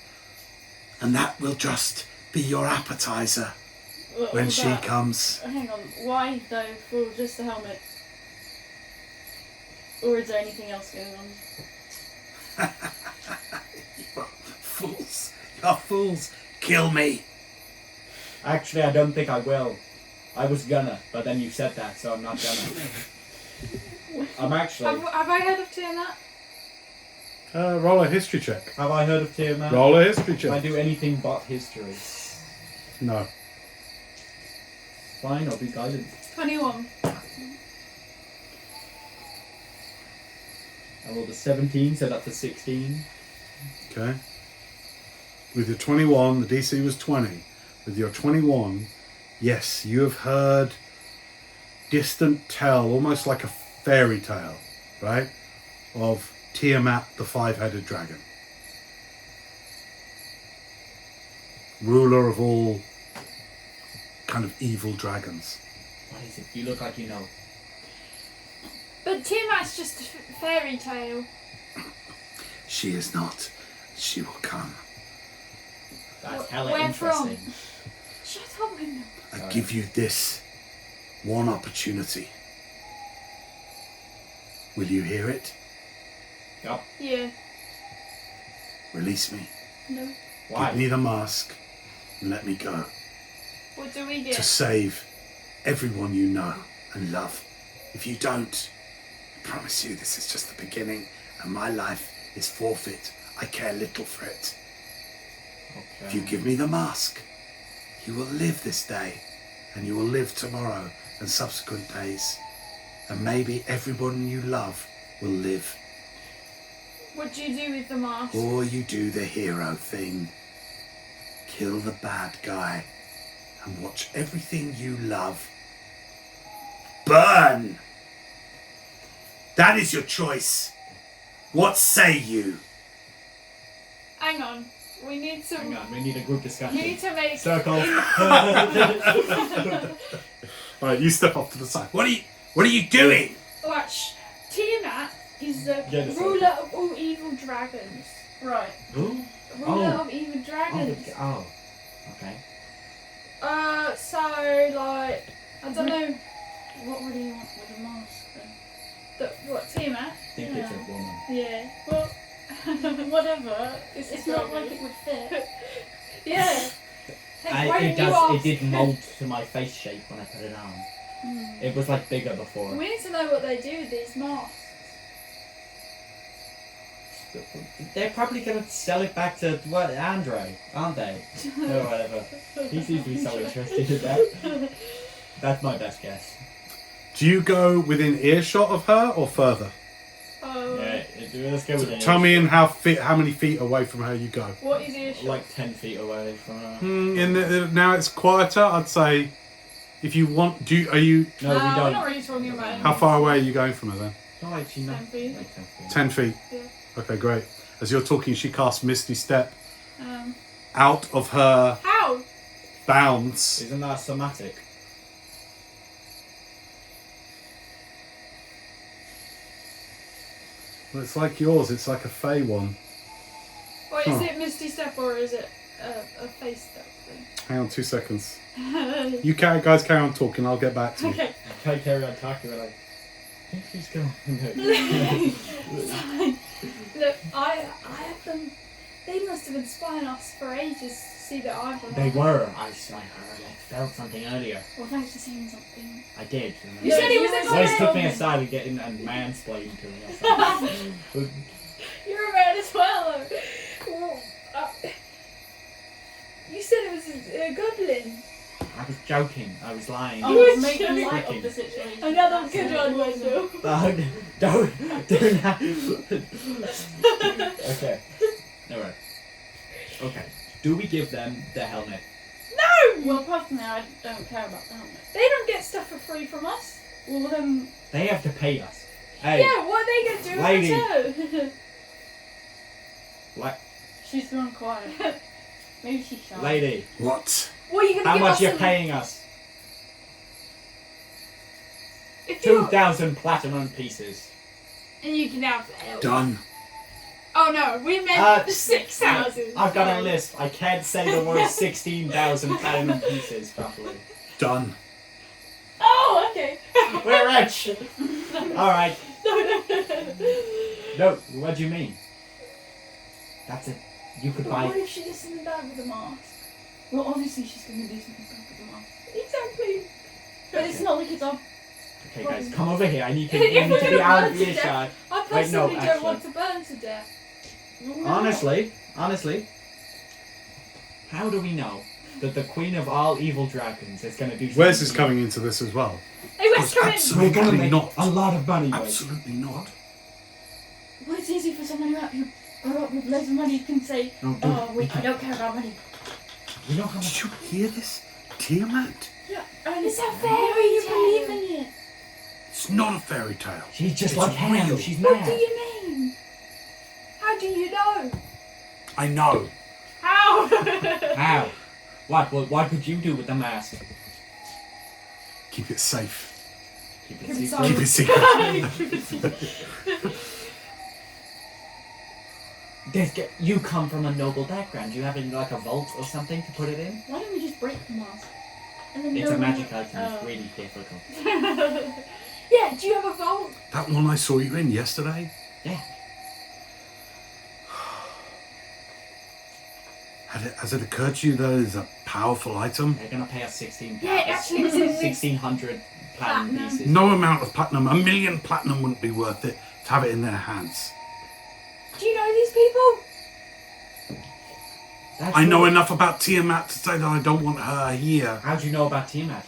And that will just be your appetizer when she comes. Hang on, why though for just the helmet? Or is there anything else going on? You're fools. You're fools. Kill me. Actually, I don't think I will. I was gonna, but then you said that, so I'm not gonna. I'm actually. Have I heard of Tiamat? Roll a history check. Have I heard of Tiamat? Roll a history Can I check. do anything but history? No. Fine, I'll do guidance. 21. I rolled a 17, so that's a 16. Okay. With your 21, the DC was 20. With your 21, yes, you have heard distant tell, almost like a fairy tale, right? Of Tiamat, the five-headed dragon. Ruler of all kind of evil dragons. What is it? You look like you know. But Tiamat's just a fairy tale. She is not. She will come. That's hella Where interesting. from? Shut up, Kendel. I give you this one opportunity. Will you hear it? Yep. Yeah. Release me. No. Why? Give me the mask and let me go. What do we To get? save everyone you know and love. If you don't, I promise you this is just the beginning and my life is forfeit. I care little for it. Okay. If you give me the mask, you will live this day and you will live tomorrow and subsequent days. And maybe everyone you love will live. What do you do with the mask? Or you do the hero thing. Kill the bad guy and watch everything you love burn. That is your choice. What say you? Hang on. We need to. Hang on, we need a group discussion. We need to make. Circle. Alright, you step off to the side. What are you doing? Watch. Tiamat is the Yeah, the ruler of all evil dragons. Right. Who? Ruler Oh. of evil Oh, dragons. oh. Okay. So like, I don't know. What would he want with a mask then? What Tiamat? I think it's a woman. Yeah. Well, whatever. It's not like it would fit. Yeah. Hey, why It didn't you ask? It did mold to my face shape when I put it on. It was like bigger before. We need to know what they do with these masks. They're probably gonna sell it back to what Andre, aren't they? Or whatever. He seems to be so interested in that. That's my best guess. Do you go within earshot of her or further? Yeah, let's go with it. Tell me in how many feet away from her you go. What is earshot? Like 10 feet away from her. Now it's quieter. I'd say, if you want, are you? No, we We're don't. not really talking about it. How far away are you going from her then? No, actually, no. 10 feet. Like 10 feet. 10 feet. Yeah. Okay, great. As you're talking, she casts Misty Step Um, out of her how? bounds. Isn't that somatic? Well, it's like yours. It's like a fey one. Wait, is it Misty Step or is it a face step thing? Hang on 2 seconds. You guys carry on talking, I'll get back to you. Okay. I carry on talking, but like, I think she's going. Look, I have them. They must have been spying us for ages to see that I've got. They were. I felt something earlier. Well, thanks for saying something. I did. You said he was a Wes man. took me aside and getting and mansplained to me. Or something. You're a man as well. Well, you said it was a goblin. I was joking. I was lying. You were Oh, making light joking. of the situation. Another good one, Wendell. Don't do that. Okay. Alright. Okay. Do we give them the helmet? No! Well, personally, I don't care about the helmet. They don't get stuff for free from us. Well, then, They have to pay us. Hey, Yeah, what are they going to do lady. in return? she's gone quiet. Maybe she's shy. lady, What? What are you going to how give much us? you paying us? If you 2,000 platinum pieces. And you can have it. Done. Oh no, we meant 6,000. I've got a list. I can't say the word 16,000 platinum pieces properly. Done. Oh, okay. We're rich. Alright. No. No, what do you mean? That's it. You could But buy. what if she gets in the bag with the mask? Well, obviously she's going to do something back with the mask. Exactly. But it's not like it's our... Okay, guys, come over here. I need to, If you need we're to gonna be out burn of to earshot. I Wait, personally no, don't actually. want to burn to death. Honestly, how do we know that the queen of all evil dragons is going to do something? Wes is coming into this as well. Hey, Wes, Oh, come in. absolutely. We're going to make not. a lot of money, Wes. Absolutely not. Well, it's easy for someone who grew up with loads of money can say, No, dude, oh, wait, I don't care about money. You know how much? Did you hear this? Tiamat? Yeah, and It's a why fairy do you tale. believe in it? It's not a fairy tale. She's just It's like Ham. real. She's What mad. do you mean? How do you know? I know. How? How? What could you do with the mask? Keep it safe. Keep Keep it it secret. Keep it secret. You come from a noble background. You have like a vault or something to put it in? Why don't we just break the mask? And then It's no a one magic will- item. It's really difficult. Yeah, do you have a vault? That one I saw you in yesterday? Yeah. Has it occurred to you that it's a powerful item? They're gonna pay us 16. Yeah, it actually was in this 1,600 platinum platinum. pieces. No amount of platinum, 1,000,000 platinum wouldn't be worth it to have it in their hands. Do you know these people? That's I know really- enough about Tiamat to say that I don't want her here. How do you know about Tiamat?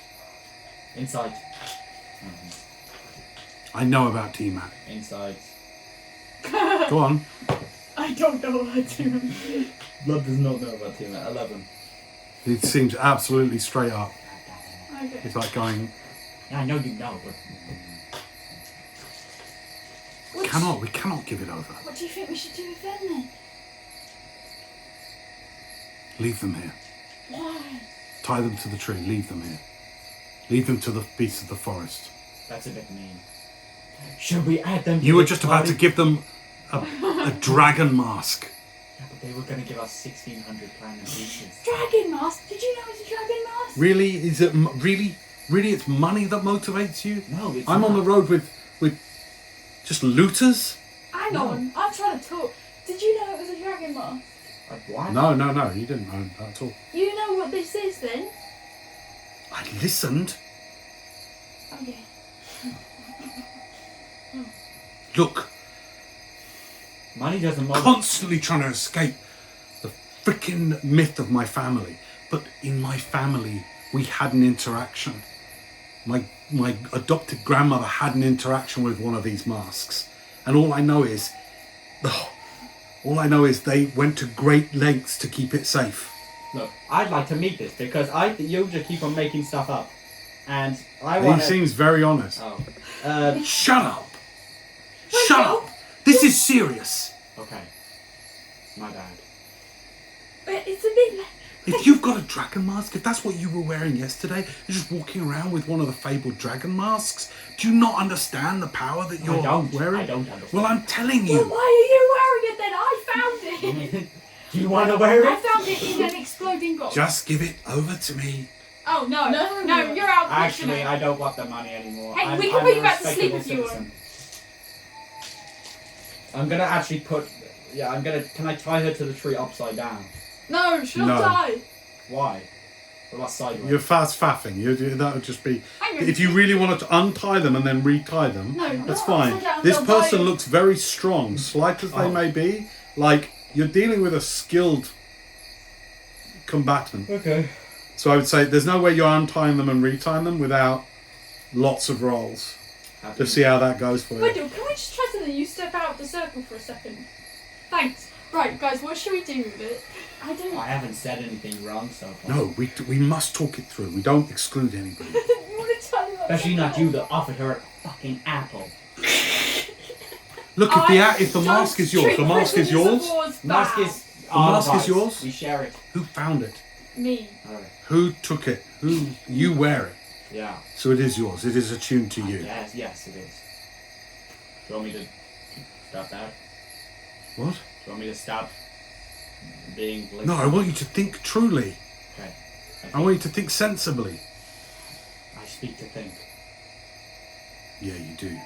Inside. I know about Tiamat. Inside. Go on. I don't know what to do. Blood does not know about Tiamat. 11. It seems absolutely straight up. Okay. It's like going, Yeah, I know you know, but we cannot give it over. What do you think we should do with them then? Leave them here. Why? Tie them to the tree. Leave them here. Leave them to the beasts of the forest. that's a bit mean. Should we add them? You to were the just about to party? give them a dragon mask. Yeah, but they were gonna give us 1,600 platinum pieces. Dragon mask? Did you know it's a dragon mask? Really? Is it really? It's money that motivates you? No, it's I'm on the not. road with just looters. Hang No. on, I'm trying to talk. Did you know it was a dragon mask? What? No, you didn't know that at all. You know what this is then? I listened. Oh yeah. Look, Money doesn't motivate. constantly trying to escape the freaking myth of my family. But in my family, we had an interaction. My adopted grandmother had an interaction with one of these masks, and all I know is they went to great lengths to keep it safe. Look, I'd like to meet this because you just keep on making stuff up, and I He want seems very honest. Oh. Shut up! Shut up! This is serious. Okay. My bad. But it's a bit like... If you've got a dragon mask, if that's what you were wearing yesterday, you're just walking around with one of the fabled dragon masks, do you not understand the power that you're wearing? I don't understand. Well, I'm telling Well, you. why are you wearing it then? I found it. Do you want to wear I it? found it in an exploding box. Just give it over to me. Oh no, No. you're out. Actually, I don't want the money anymore. Hey, I'm, we can I'm put a you back to sleep respectable if you want. citizen. I'm gonna actually put. Yeah, I'm gonna. Can I tie her to the tree upside down? No, she'll No. die. Why? What about sideways? You're fast faffing. That would just be. Hang on. If you really wanted to untie them and then retie them, No, that's not fine. upside down, This they'll person die. looks very strong, slight as they Oh. may be. Like you're dealing with a skilled combatant. Okay. So I would say there's no way you're untying them and retying them without lots of rolls Happy. to see how that goes for you. Wendell, can we just try something? You step out of the circle for a second. Thanks. Right, guys, what should we do with it? I don't. I haven't said anything wrong so far. No, we must talk it through. We don't exclude anybody. You want to tell me what Especially not you that offered her a fucking apple. Look, if the mask is yours, the mask is yours. Mask is. The mask is yours? We share it. Who found it? Me. Alright. Who took it? Who you wear it? Yeah. So it is yours. It is attuned to you. Yes, it is. Do you want me to stop that? What? Do you want me to stop being like... No, I want you to think truly. Okay. I want you to think sensibly. I speak to think. Yeah, you do.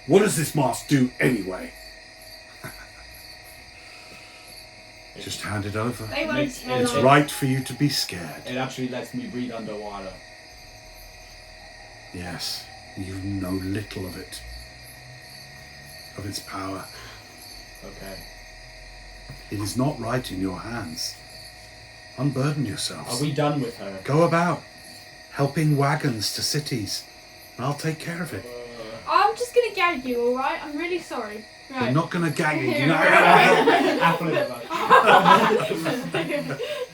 What does this mask do anyway? Just hand it over. They won't Makes- tell It's us. right for you to be scared. It actually lets me breathe underwater. Yes, you know little of it. Of its power. Okay. It is not right in your hands. Unburden yourselves. Are we done with her? Go about, helping wagons to cities. And I'll take care of it. I'm just gonna gag you, alright? I'm really sorry. They're Right. not going to gag you. You know? Apple in the back.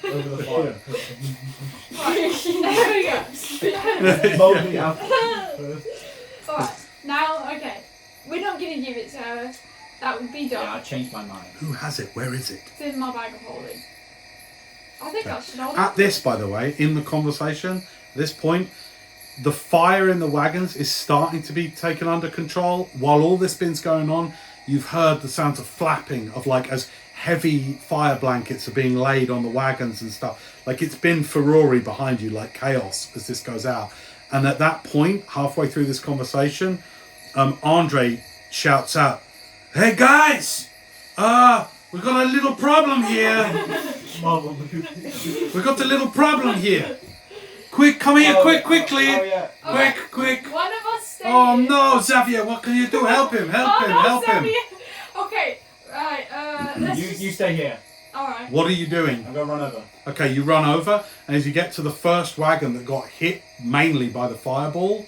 Over the fire. Right, there we go. Mold the apple. Alright, now, okay. We're not gonna give it to her. That would be Yeah, dumb. I changed my mind. Who has it? Where is it? It's in my bag of holding. I think I should hold At it. this, by the way, in the conversation, at this point, the fire in the wagons is starting to be taken under control. While all this bin's going on, you've heard the sounds of flapping of like as heavy fire blankets are being laid on the wagons and stuff. Like it's been furore behind you, like chaos as this goes out. And at that point, halfway through this conversation, Andre shouts out, "Hey guys, we've got a little problem here. We've got a little problem here. Quick, come here, quickly. Oh, yeah. Quick. One of us stay Oh here. no, Xavier, what can you do? Help him. Xavier. Okay, right, let's just... You stay here. Alright. What are you doing? I'm gonna run over. Okay, you run over, and as you get to the first wagon that got hit mainly by the fireball,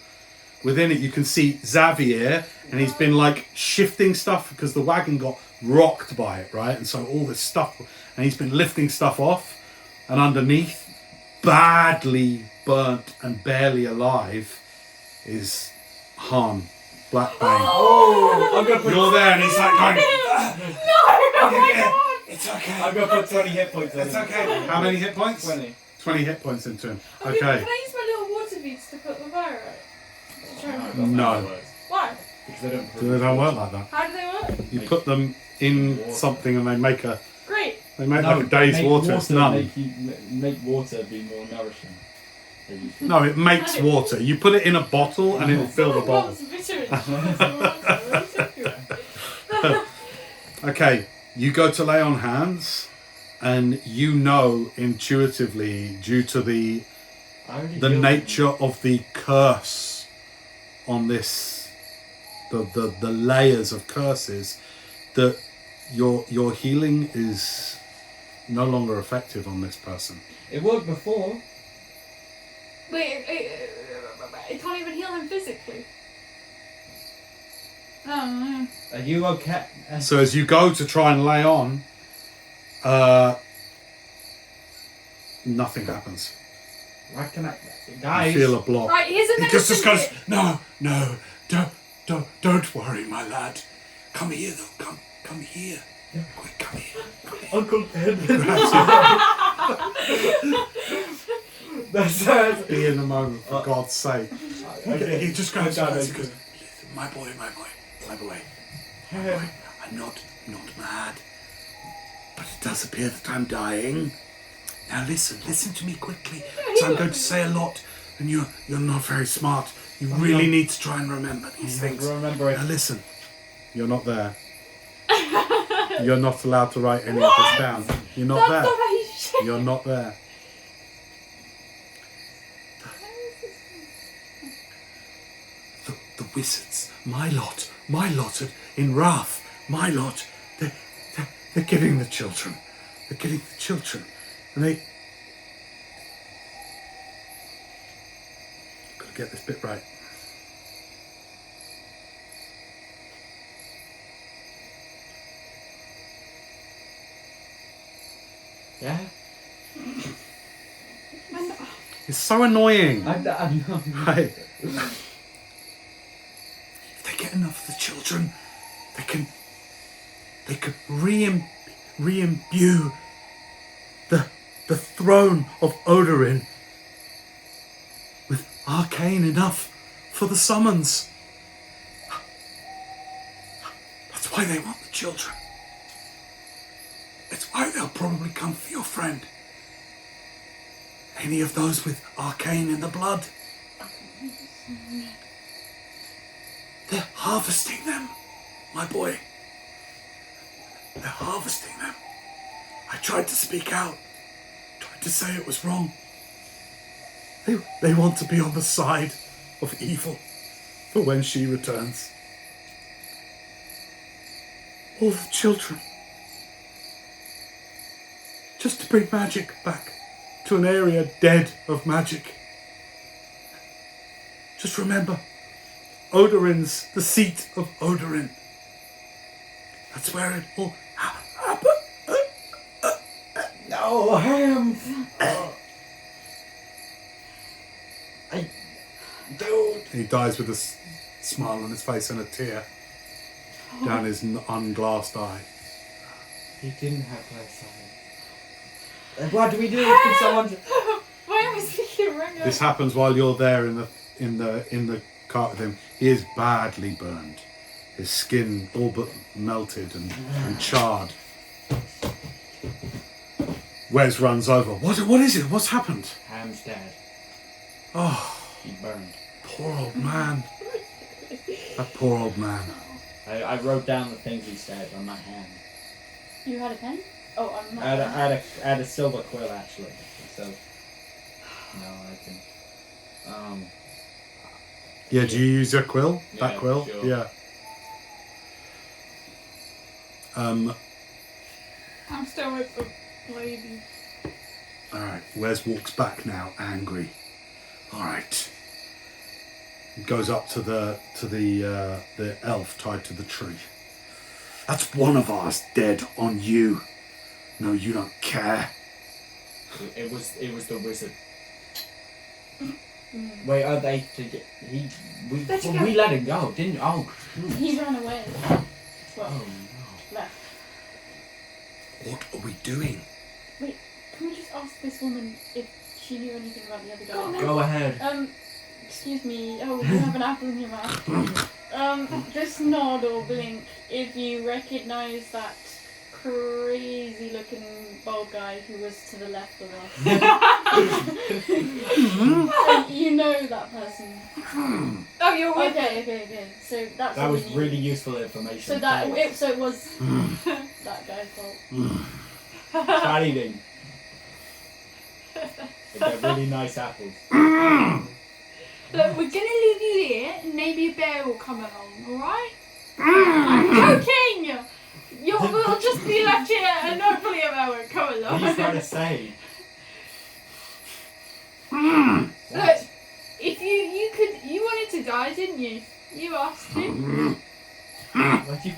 within it you can see Xavier, and he's been like shifting stuff because the wagon got rocked by it, right? And so all this stuff, and he's been lifting stuff off, and underneath, badly burnt and barely alive, is Han, Blackbane. Oh! I'm gonna put. You're there, and he's like going, Oh my god! it's okay. I'm gonna put 20 hit points in. It's okay. How many hit points? 20. 20 hit points into him. Okay. Okay. Can I use my little water beads to put the fire out? Try and- No. Why? Because they don't. They don't work like that. How do they work? You put them in something and they make Great. like a day's water. It's none. Make water be more nourishing. No, it makes water. You put it in a bottle and it'll fill the bottle. Lots of vitamins. Okay, you go to lay on hands, and you know intuitively, due to the nature of the curse on this, the layers of curses, that your healing is no longer effective on this person. It worked before. Wait, it can't even heal him physically. Oh, Are you okay? So as you go to try and lay on, nothing happens. Why can I? You Guys. feel a block. right, here's a He just medicine goes, kit. no, don't worry, my lad. Come here, though. Come here. Quick, come here. Uncle Ben. That's Be in the moment, for God's sake. Okay. He just goes, Calm down, he goes, listen, my boy. boy, I'm not mad. But it does appear that I'm dying. Now listen to me quickly. So I'm going to say a lot, and you're not very smart. You really need to try and remember these things. Remember it. Now listen, you're not there. You're not allowed to write any of this down. You're not there. That's not how you should. You're not there. The wizards, my lot in wrath, my lot, they're getting the children. They're getting the children. And they... Gotta get this bit right. Yeah? It's so annoying. I'm not. Right. If they get enough of the children, they can re-imbue the throne of Odorin with arcane enough for the summons. That's why they want the children. It's why they'll probably come for your friend. Any of those with arcane in the blood. They're harvesting them, my boy. They're harvesting them. I tried to speak out, tried to say it was wrong. They want to be on the side of evil for when she returns. All the children. Just to bring magic back to an area dead of magic. Just remember, Odorin's the seat of Odorin. That's where it all happened. No, Ham! Dude! He dies with a smile on his face and a tear down his unglassed eye. He didn't have glass eye. What do we do? Can someone... Why am I speaking wrong? This happens while you're there in the cart with him. He is badly burned. His skin all but melted and charred. Wes runs over. What is it? What's happened? Ham's dad. Oh, He burned. poor old man. That poor old man. I wrote down the things he said on my hand. You had a pen? Oh, I'm not. I had a silver quill actually. So no, I can. Yeah, do you use your quill? That Yeah, quill? sure. Yeah. I'm still with the lady. Alright, Wes walks back now, angry. Alright. He goes up to the elf tied to the tree. That's one of ours dead on you. No, you don't care. It was the wizard. Wait, are they we let him go, didn't? Oh, He ran away. Well, no. left. What are we doing? Wait, can we just ask this woman if she knew anything about the other guy? Go ahead. Excuse me. Oh, you have an apple in your mouth. Just nod or blink if you recognise that crazy-looking bald guy who was to the left of us. You know that person. Oh, you're with Okay. So that's That all was you knew. really useful information. So it was that guy's fault. Try eating. They're really nice apples. Look, we're gonna leave you here, and maybe a bear will come along. All right? I'm joking. We'll just be left here, and hopefully a bear won't come What along. are you trying to say? Look, if you wanted to die, didn't you? You asked to. What you?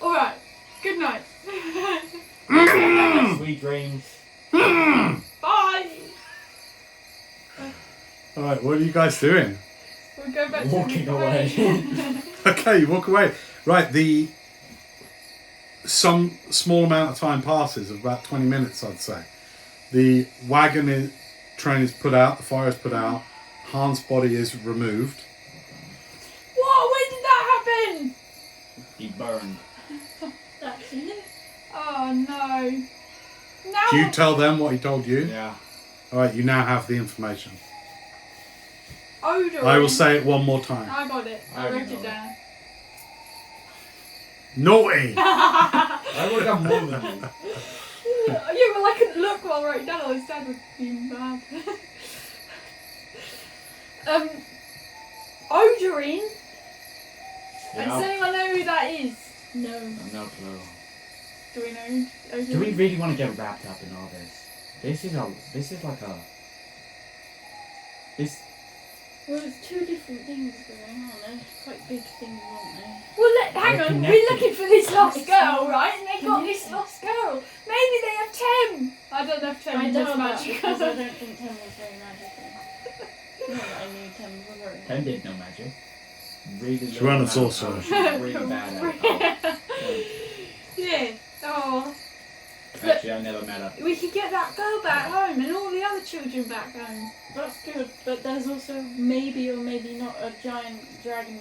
All right. Good night. Sweet dreams. Bye. Alright, what are you guys doing? We'll go back Walking to the away. Okay, you walk away. Right, some small amount of time passes, of about 20 minutes I'd say. The train is put out, the fire is put out, Han's body is removed. What? When did that happen? He burned. That's it. Oh no. Now. Do you tell them what he told you? Yeah. Alright, you now have the information. Odor. I will say it one more time. I got it. I I wrote know. it down. Naughty! I would have more than you. Yeah, well, I couldn't look while I wrote it down. I was sad with being bad. Odorine. And does anyone know who that is? No. No clue. Do we know? Odorine? Do we really want to get wrapped up in all this? This is like a. This. Well, it's two different things going on. They're quite big things, aren't they? Well, hang They're on. connected. We're looking for this lost It's girl, not right? And they got this connected. lost girl. Maybe they have Tem. I don't know if Tem I does doubt that magic. because I don't think Tem was very magical. Not that I knew Tem was very Ten did no magic. Really. She ran a sorcerer. Oh, she's really bad at it. Yeah. Oh. Oh, actually, I never met her. We could get that girl back home and all the other children back home. That's good, but there's also maybe or maybe not a giant dragon.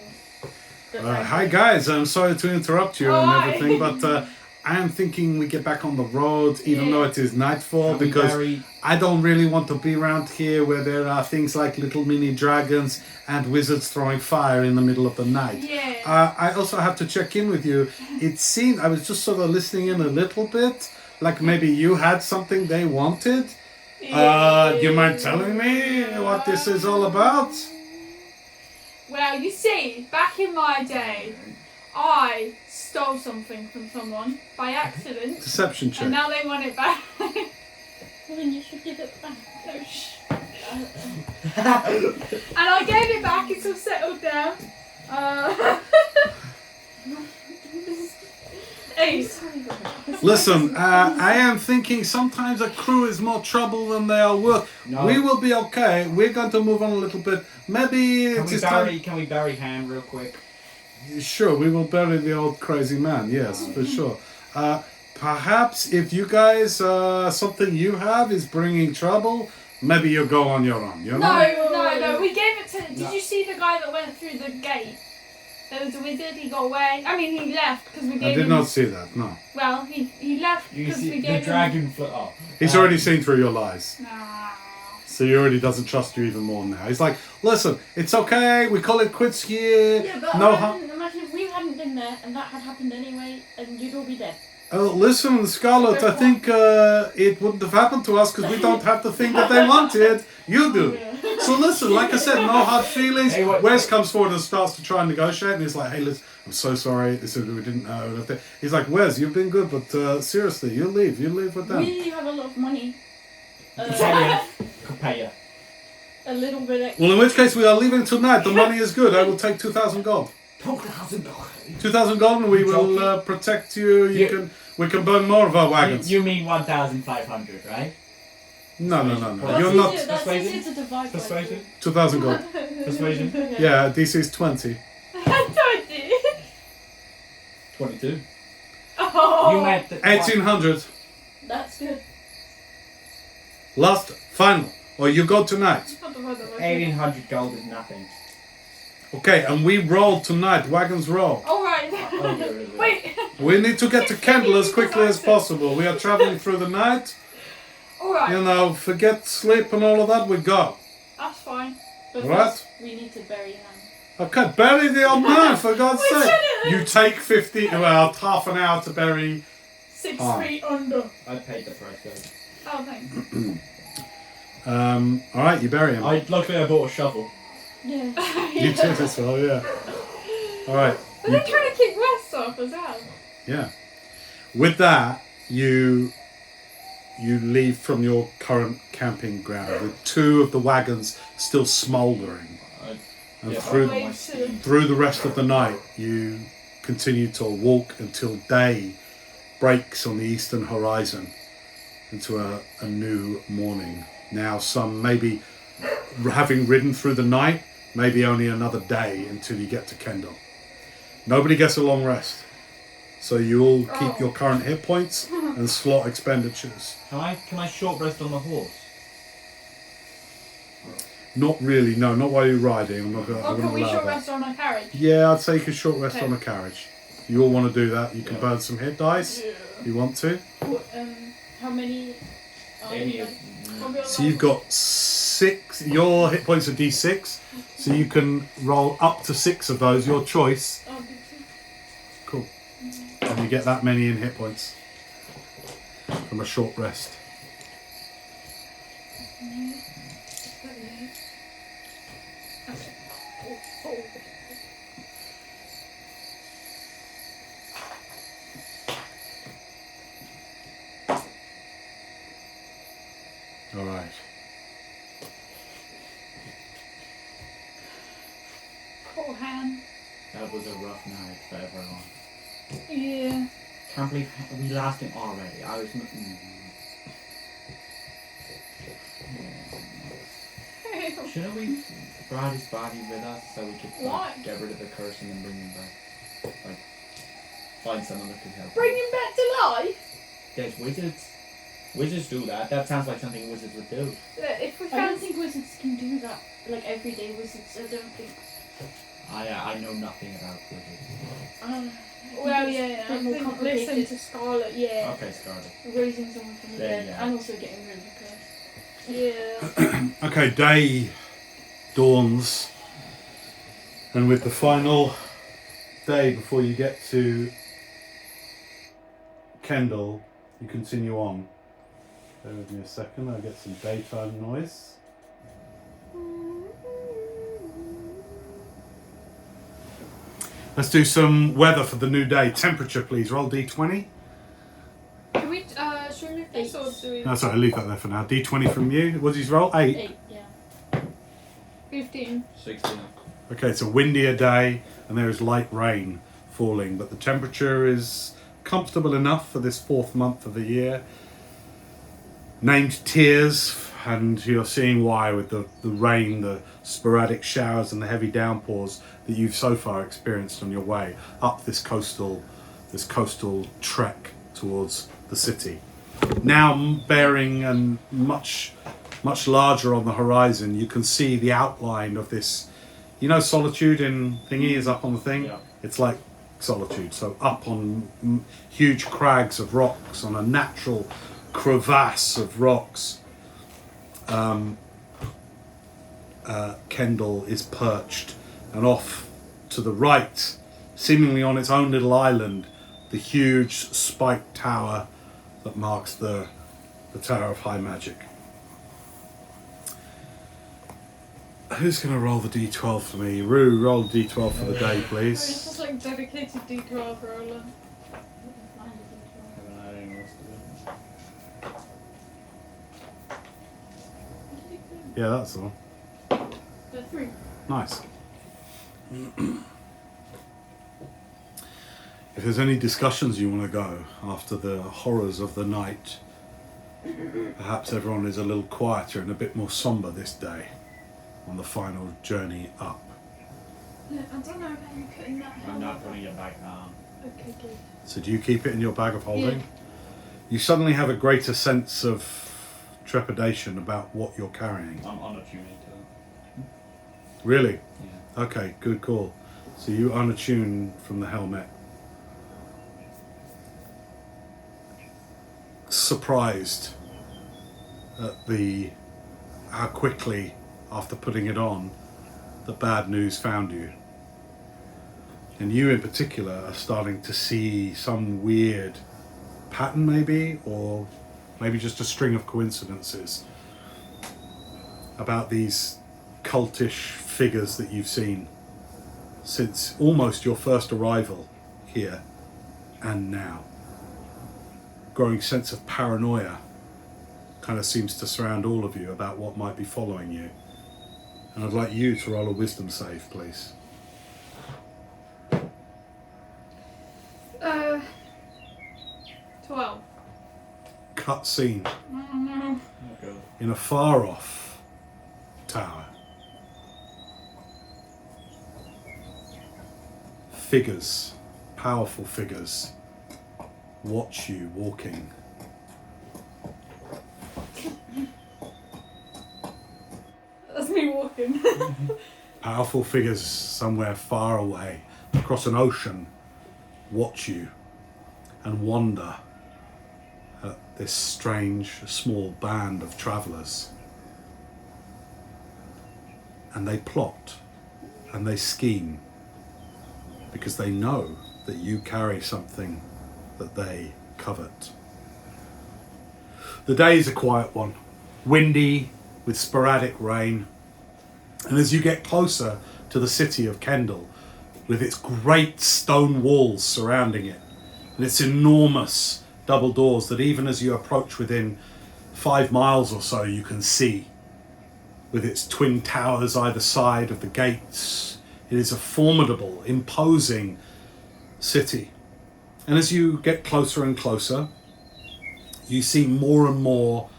That Hi guys, I'm sorry to interrupt you and Hi. everything, but I am thinking we get back on the road even Yeah. though it is nightfall Can we because bury- I don't really want to be around here where there are things like little mini dragons and wizards throwing fire in the middle of the night. Yeah. I also have to check in with you. It seemed, I was just sort of listening in a little bit, like maybe you had something they wanted. Do you mind telling me what this is all about? Well, you see, back in my day, I stole something from someone by accident, Deception and check. now they want it back. Well, then you should give it back. No, shh. And I gave it back, it's all settled down. Ace. Listen, I am thinking sometimes a crew is more trouble than they are worth. No. We will be okay. We're going to move on a little bit. Maybe Can it we is time. bury Han real quick? Sure, we will bury the old crazy man. Yes, for sure. Perhaps if you guys something you have is bringing trouble, maybe you go on your own. You know? No. We gave it to. Did No. you see the guy that went through the gate? There was a wizard. He got away. I mean, he left because we I gave did him. not see that. No, Well, he left You because see we the gave him. dragon flew. Oh. he's already seen through your lies, Nah. so he already doesn't trust you even more now. He's like, listen, it's okay. We call it quits here. Yeah, but No imagine if we hadn't been there and that had happened anyway, and you'd all be dead. Listen, Scarlet, I think it wouldn't have happened to us because we don't have the thing that they wanted. You do. So listen, like I said, no hard feelings. Hey, what- Wes comes forward and starts to try and negotiate, and he's like, "Hey, listen, I'm so sorry. This is we didn't know." He's like, "Wes, you've been good, but seriously, you leave. You leave with them." We have a lot of money. Could pay you. A little bit extra. Well, in which case we are leaving tonight. The money is good. I will take 2,000 gold. $2,000. 2,000 gold, and we will Joking? protect you. We can burn more of our wagons. You mean 1,500, right? No. That's You're easier, not That's persuasion? easier to divide by. Persuasion? 2,000 gold. Persuasion? Yeah, DC is 20. I did. 22. Oh. You meant 1,800. That's good. Last, final. Or you go tonight. 1,800 gold is nothing. Okay, and we roll tonight. Wagons roll. All right. Okay. Wait. We need to get to Kendel as quickly as possible. We are traveling through the night. All right. You know, forget sleep and all of that. We go. That's fine. But Right. first, we need to bury him. Okay, bury the old man for God's We sake. said it. You take 50, well, half an hour to bury. 6 Ah. feet under. I paid the price, though. Oh, thanks. All right, you bury him. Luckily, I bought a shovel. Yeah. You did as well, yeah. All right. But they're trying to kick West off as well. Yeah. With that, you leave from your current camping ground with 2 of the wagons still smouldering. And Yeah, through Wait till- through the rest of the night, you continue to walk until day breaks on the eastern horizon into a new morning. Now, some maybe having ridden through the night, maybe only another day until you get to Kendel. Nobody gets a long rest. So you all keep your current hit points and slot expenditures. Can I short rest on the horse? Not really, no, not while you're riding. I'm not going Or can we allow short that. rest on a carriage? Yeah, I'd say you can short rest Okay. on a carriage. You all want to do that? You can burn some hit dice. You want to? How many? Any of So you've got 6. Your hit points are d6, so you can roll up to 6 of those. Your choice. Cool. And you get that many in hit points from a short rest. All right. Poor hand. That was a rough night for everyone. Yeah. Can't believe we lost him already. I was. Shouldn't we brought his body with us so we could Why? get rid of the curse and then bring him back? Like, find someone that could help. Bring him back to life? There's wizards. Wizards do that. That sounds like something wizards would do. Look, if we I don't found think wizards can do that. Like everyday wizards, I don't think. I know nothing about wizards. Well, yeah, I Bit more think listen complicated. to Scarlet, yeah. Okay, Scarlet. Raising someone from the There, dead yeah. and also getting rid of the curse. Yeah. Okay, day dawns, and with the final day before you get to Kendel, you continue on. Bear with me a second, I'll get some daytime noise. Let's do some weather for the new day. Temperature, please. Roll d20. Can we, should we move this or do we? No, sorry, I'll leave that there for now. D20 from you. What did you roll? 8. 8, yeah. 15. 16. Okay, it's a windier day and there is light rain falling, but the temperature is comfortable enough for this 4th month of the year. Named Tears, and you're seeing why with the rain, the sporadic showers and the heavy downpours that you've so far experienced on your way up this coastal trek towards the city. Now bearing and much larger on the horizon, you can see the outline of this. You know, Solitude in Thingy is up on the thing. Yeah. It's like Solitude, so up on huge crags of rocks on a natural crevasse of rocks. Kendel is perched, and off to the right, seemingly on its own little island, the huge spiked tower that marks the Tower of High Magic. Who's going to roll the d12 for me? Rue, roll the d12 for the day, It's please. just like dedicated D12 roller. Haven't had any else to do. Yeah, that's the one. The 3. Nice. If there's any discussions you want to go after the horrors of the night, perhaps everyone is a little quieter and a bit more somber this day on the final journey up. Yeah, I don't know how you're putting that I'm not putting it back on. Okay, good. So do you keep it in your bag of holding? Yeah. You suddenly have a greater sense of trepidation about what you're carrying. I'm unattuning to it. Really? Yeah. Okay, good call. So you unattune from the helmet. Surprised at how quickly, after putting it on, the bad news found you. And you in particular are starting to see some weird pattern maybe, or maybe just a string of coincidences about these cultish figures that you've seen since almost your first arrival here and now. Growing sense of paranoia kind of seems to surround all of you about what might be following you. And I'd like you to roll a wisdom save, please. 12. Cut scene Oh no. Oh, good. in a far off tower. Figures, powerful figures, watch you walking. That's me walking. talking. Powerful figures somewhere far away, across an ocean, watch you and wonder at this strange, small band of travellers. And they plot and they scheme because they know that you carry something that they covet. The day is a quiet one, windy with sporadic rain. And as you get closer to the city of Kendel, with its great stone walls surrounding it, and its enormous double doors that even as you approach within 5 miles or so you can see, with its twin towers either side of the gates, it is a formidable, imposing city. And as you get closer and closer, you see more and more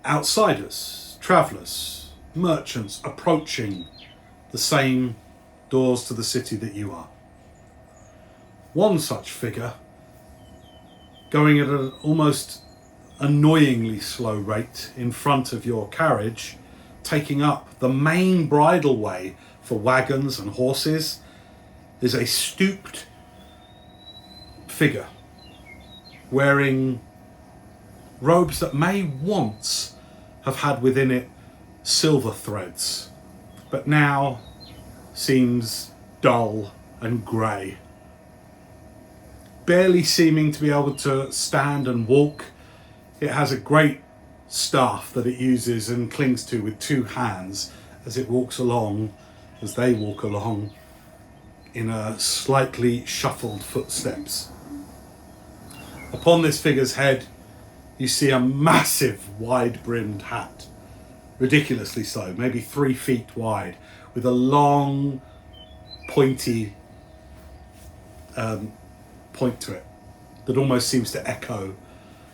outsiders, travellers, merchants approaching the same doors to the city that you are. One such figure, going at an almost annoyingly slow rate in front of your carriage, taking up the main bridleway for wagons and horses, is a stooped figure wearing robes that may once have had within it silver threads, but now seems dull and grey. Barely seeming to be able to stand and walk, it has a great staff that it uses and clings to with 2 hands as it walks along, as they walk along in a slightly shuffled footsteps. Upon this figure's head, you see a massive wide-brimmed hat, ridiculously so, maybe 3 feet wide, with a long, pointy point to it that almost seems to echo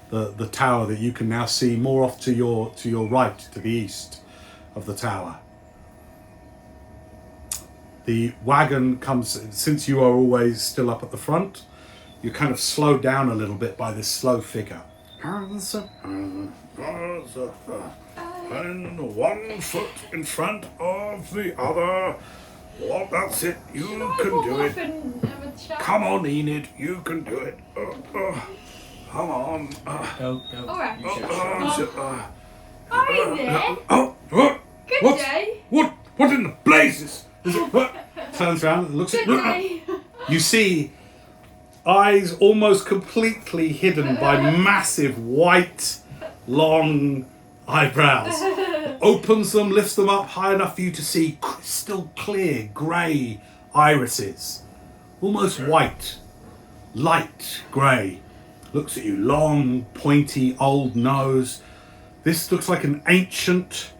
the tower that you can now see more off to your right, to the east of the tower. The wagon comes, since you are always still up at the front, you're kind of slowed down a little bit by this slow figure. And 1 foot in front of the other. Well, that's it. You can do it. Come on, Enid. You can do it. Come on. Go. Alright. You should. Hi there. Good What? day. What in the blazes? Is it, what? Turns around and looks at Good you. day. You see eyes almost completely hidden by massive white, long eyebrows. Opens them, lifts them up high enough for you to see crystal clear grey irises. Almost white, light grey. Looks at you, long, pointy, old nose. This looks like an ancient,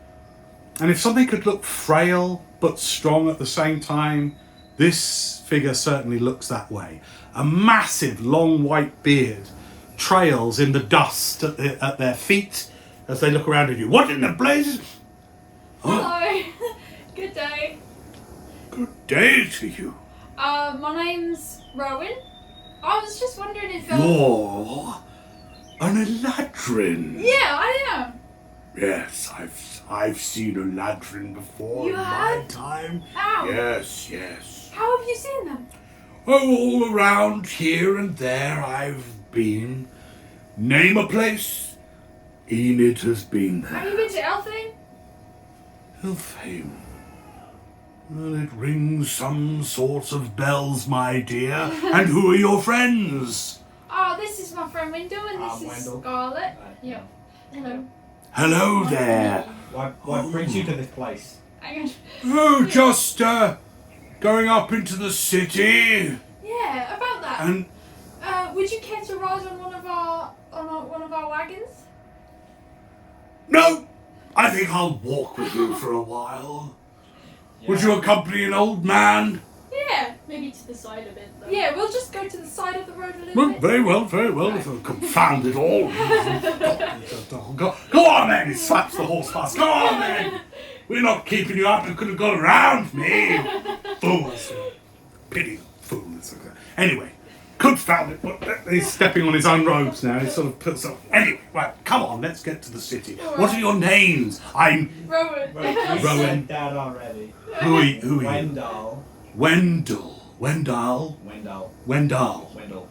and if something could look frail but strong at the same time, this figure certainly looks that way. A massive, long white beard trails in the dust at their feet as they look around at you. What in the blazes? Hello. Good day. Good day to you. My name's Rowan. I was just wondering if... You're an Eladrin. Yeah, I am. Yes, I've seen Eladrin before You in my have? time. How? Yes. How have you seen them? Oh, all around here and there I've been. Name a place, Enid has been Have there. you been to Elfing? Elfheim. Well, it rings some sorts of bells, my dear. And who are your friends? Oh, this is my friend Wendell and this is Wendell. Scarlett. Yeah. Hello. Hello there. What brings you to this place? Hang on. Oh, just going up into the city. Yeah, about that. And Would you care to ride on one of our wagons? no, I think I'll walk with you for a while. Would you accompany an old man? Yeah. Maybe to the side of it, though. Yeah, we'll just go to the side of the road a little Well, bit. very well. Confound it all. Go on then, he slaps the horse fast. Go on then. We're not keeping you up. You could have gone around me. Fools. Pity fools. Anyway, Confound it. He's stepping on his own robes now. He sort of puts up. Anyway, right, come on, let's get to the city. What are your names? I'm Rowan. Wait, you Rowan. said that already. Who are you? Wendell. Wendell. Wendell. Wendell. Wendell. Wendell.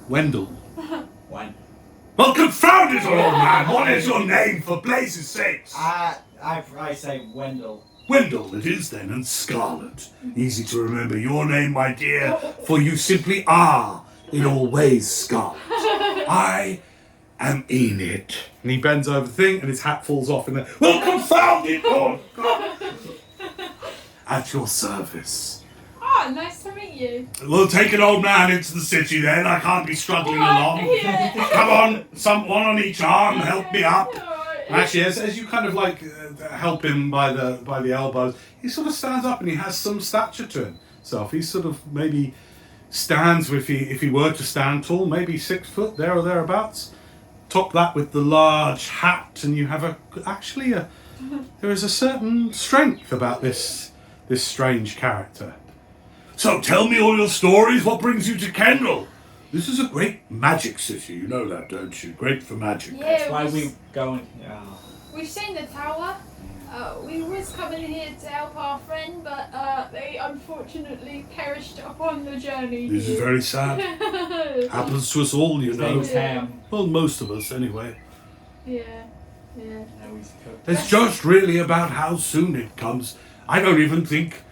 Wendell. When? Well, confound it, old man. What is your name, for blazes' sakes? I say Wendell. Wendell it is then, and Scarlet. Easy to remember your name, my dear, for you simply are, in all ways, Scarlet. I am Enid. And he bends over the thing, and his hat falls off in there. Well, confound it, Lord God. At your service. Ah, nice to meet you. We'll take an old man into the city then. I can't be struggling along. Yeah. Come on, one on each arm, help me up. Alright. Actually, as you kind of like help him by the elbows, he sort of stands up and he has some stature to himself. He sort of maybe stands, if he were to stand tall, maybe 6 foot there or thereabouts. Top that with the large hat, and you have there is a certain strength about this strange character. So tell me all your stories. What brings you to Kendel? This is a great magic city. You know that, don't you? Great for magic. Yeah, That's why we go and. We've seen the tower. We was coming here to help our friend, but they unfortunately perished upon the journey. This is very sad. Happens to us all, you His know. name's Ham. Well, most of us, anyway. Yeah. Now he's cooked. It's just really about how soon it comes. I don't even think.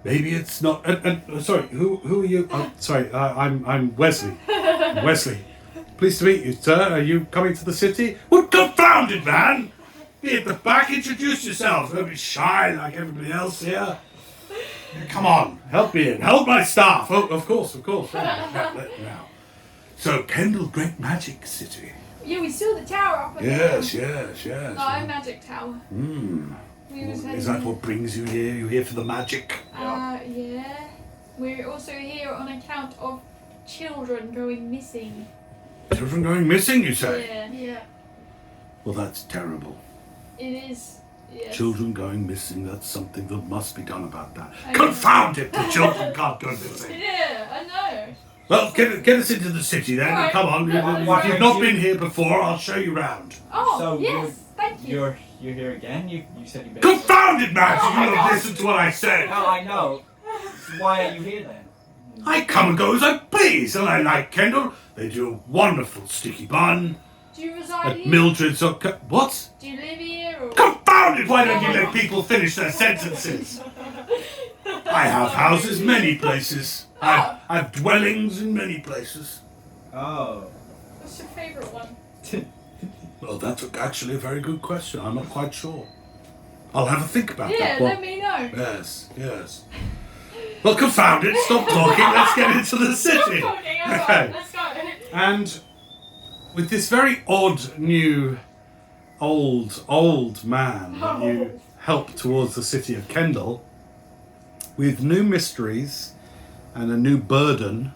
Maybe it's not. Sorry, who are you? Sorry, I'm Wesley. Wesley. Pleased to meet you, sir. Are you coming to the city? Well, confounded, man! Be at the back. Introduce yourself. Don't be shy like everybody else here. Come on, help me in. Help my staff. Oh, of course. Now. So, Kendel, great magic city. Yeah, we saw the tower up on Yes. the hill. Oh, magic tower. We was Is that what brings you here? You here for the magic? Yeah. We're also here on account of children going missing. Children going missing, you say? Yeah. Well, that's terrible. It is. Yes. Children going missing, that's something that must be done about that. I Confound it, the children can't go missing. Yeah, I know. Well, get us into the city then. Right. Come on, if you've not been here before, I'll show you round. Oh, So yes. Thank you. You're here again? You said you've been. Confound it, Max! Oh You my don't God. listen to what I said. No, I know. Why are you here then? I come and go as I please, and I like Kendel. They do a wonderful sticky bun. Do you reside At here? Mildred's. What? Do you live here? Or? Confound it! Why don't you let people finish their sentences? I have houses many places. I have dwellings in many places. Oh. What's your favourite one? Well, that's actually a very good question. I'm not quite sure. I'll have a think about Yeah, that one. let me know. Yes. Well, confound it. Stop talking. Let's get into the city. Okay, Okay. let's go. And with this very odd new old man that you help towards the city of Kendel, with new mysteries and a new burden,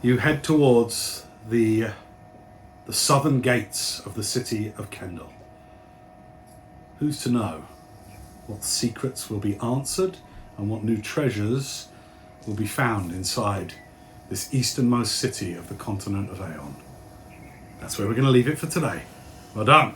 you head towards the southern gates of the city of Kendel. Who's to know what secrets will be answered and what new treasures will be found inside this easternmost city of the continent of Aeon? That's where we're going to leave it for today. Well done.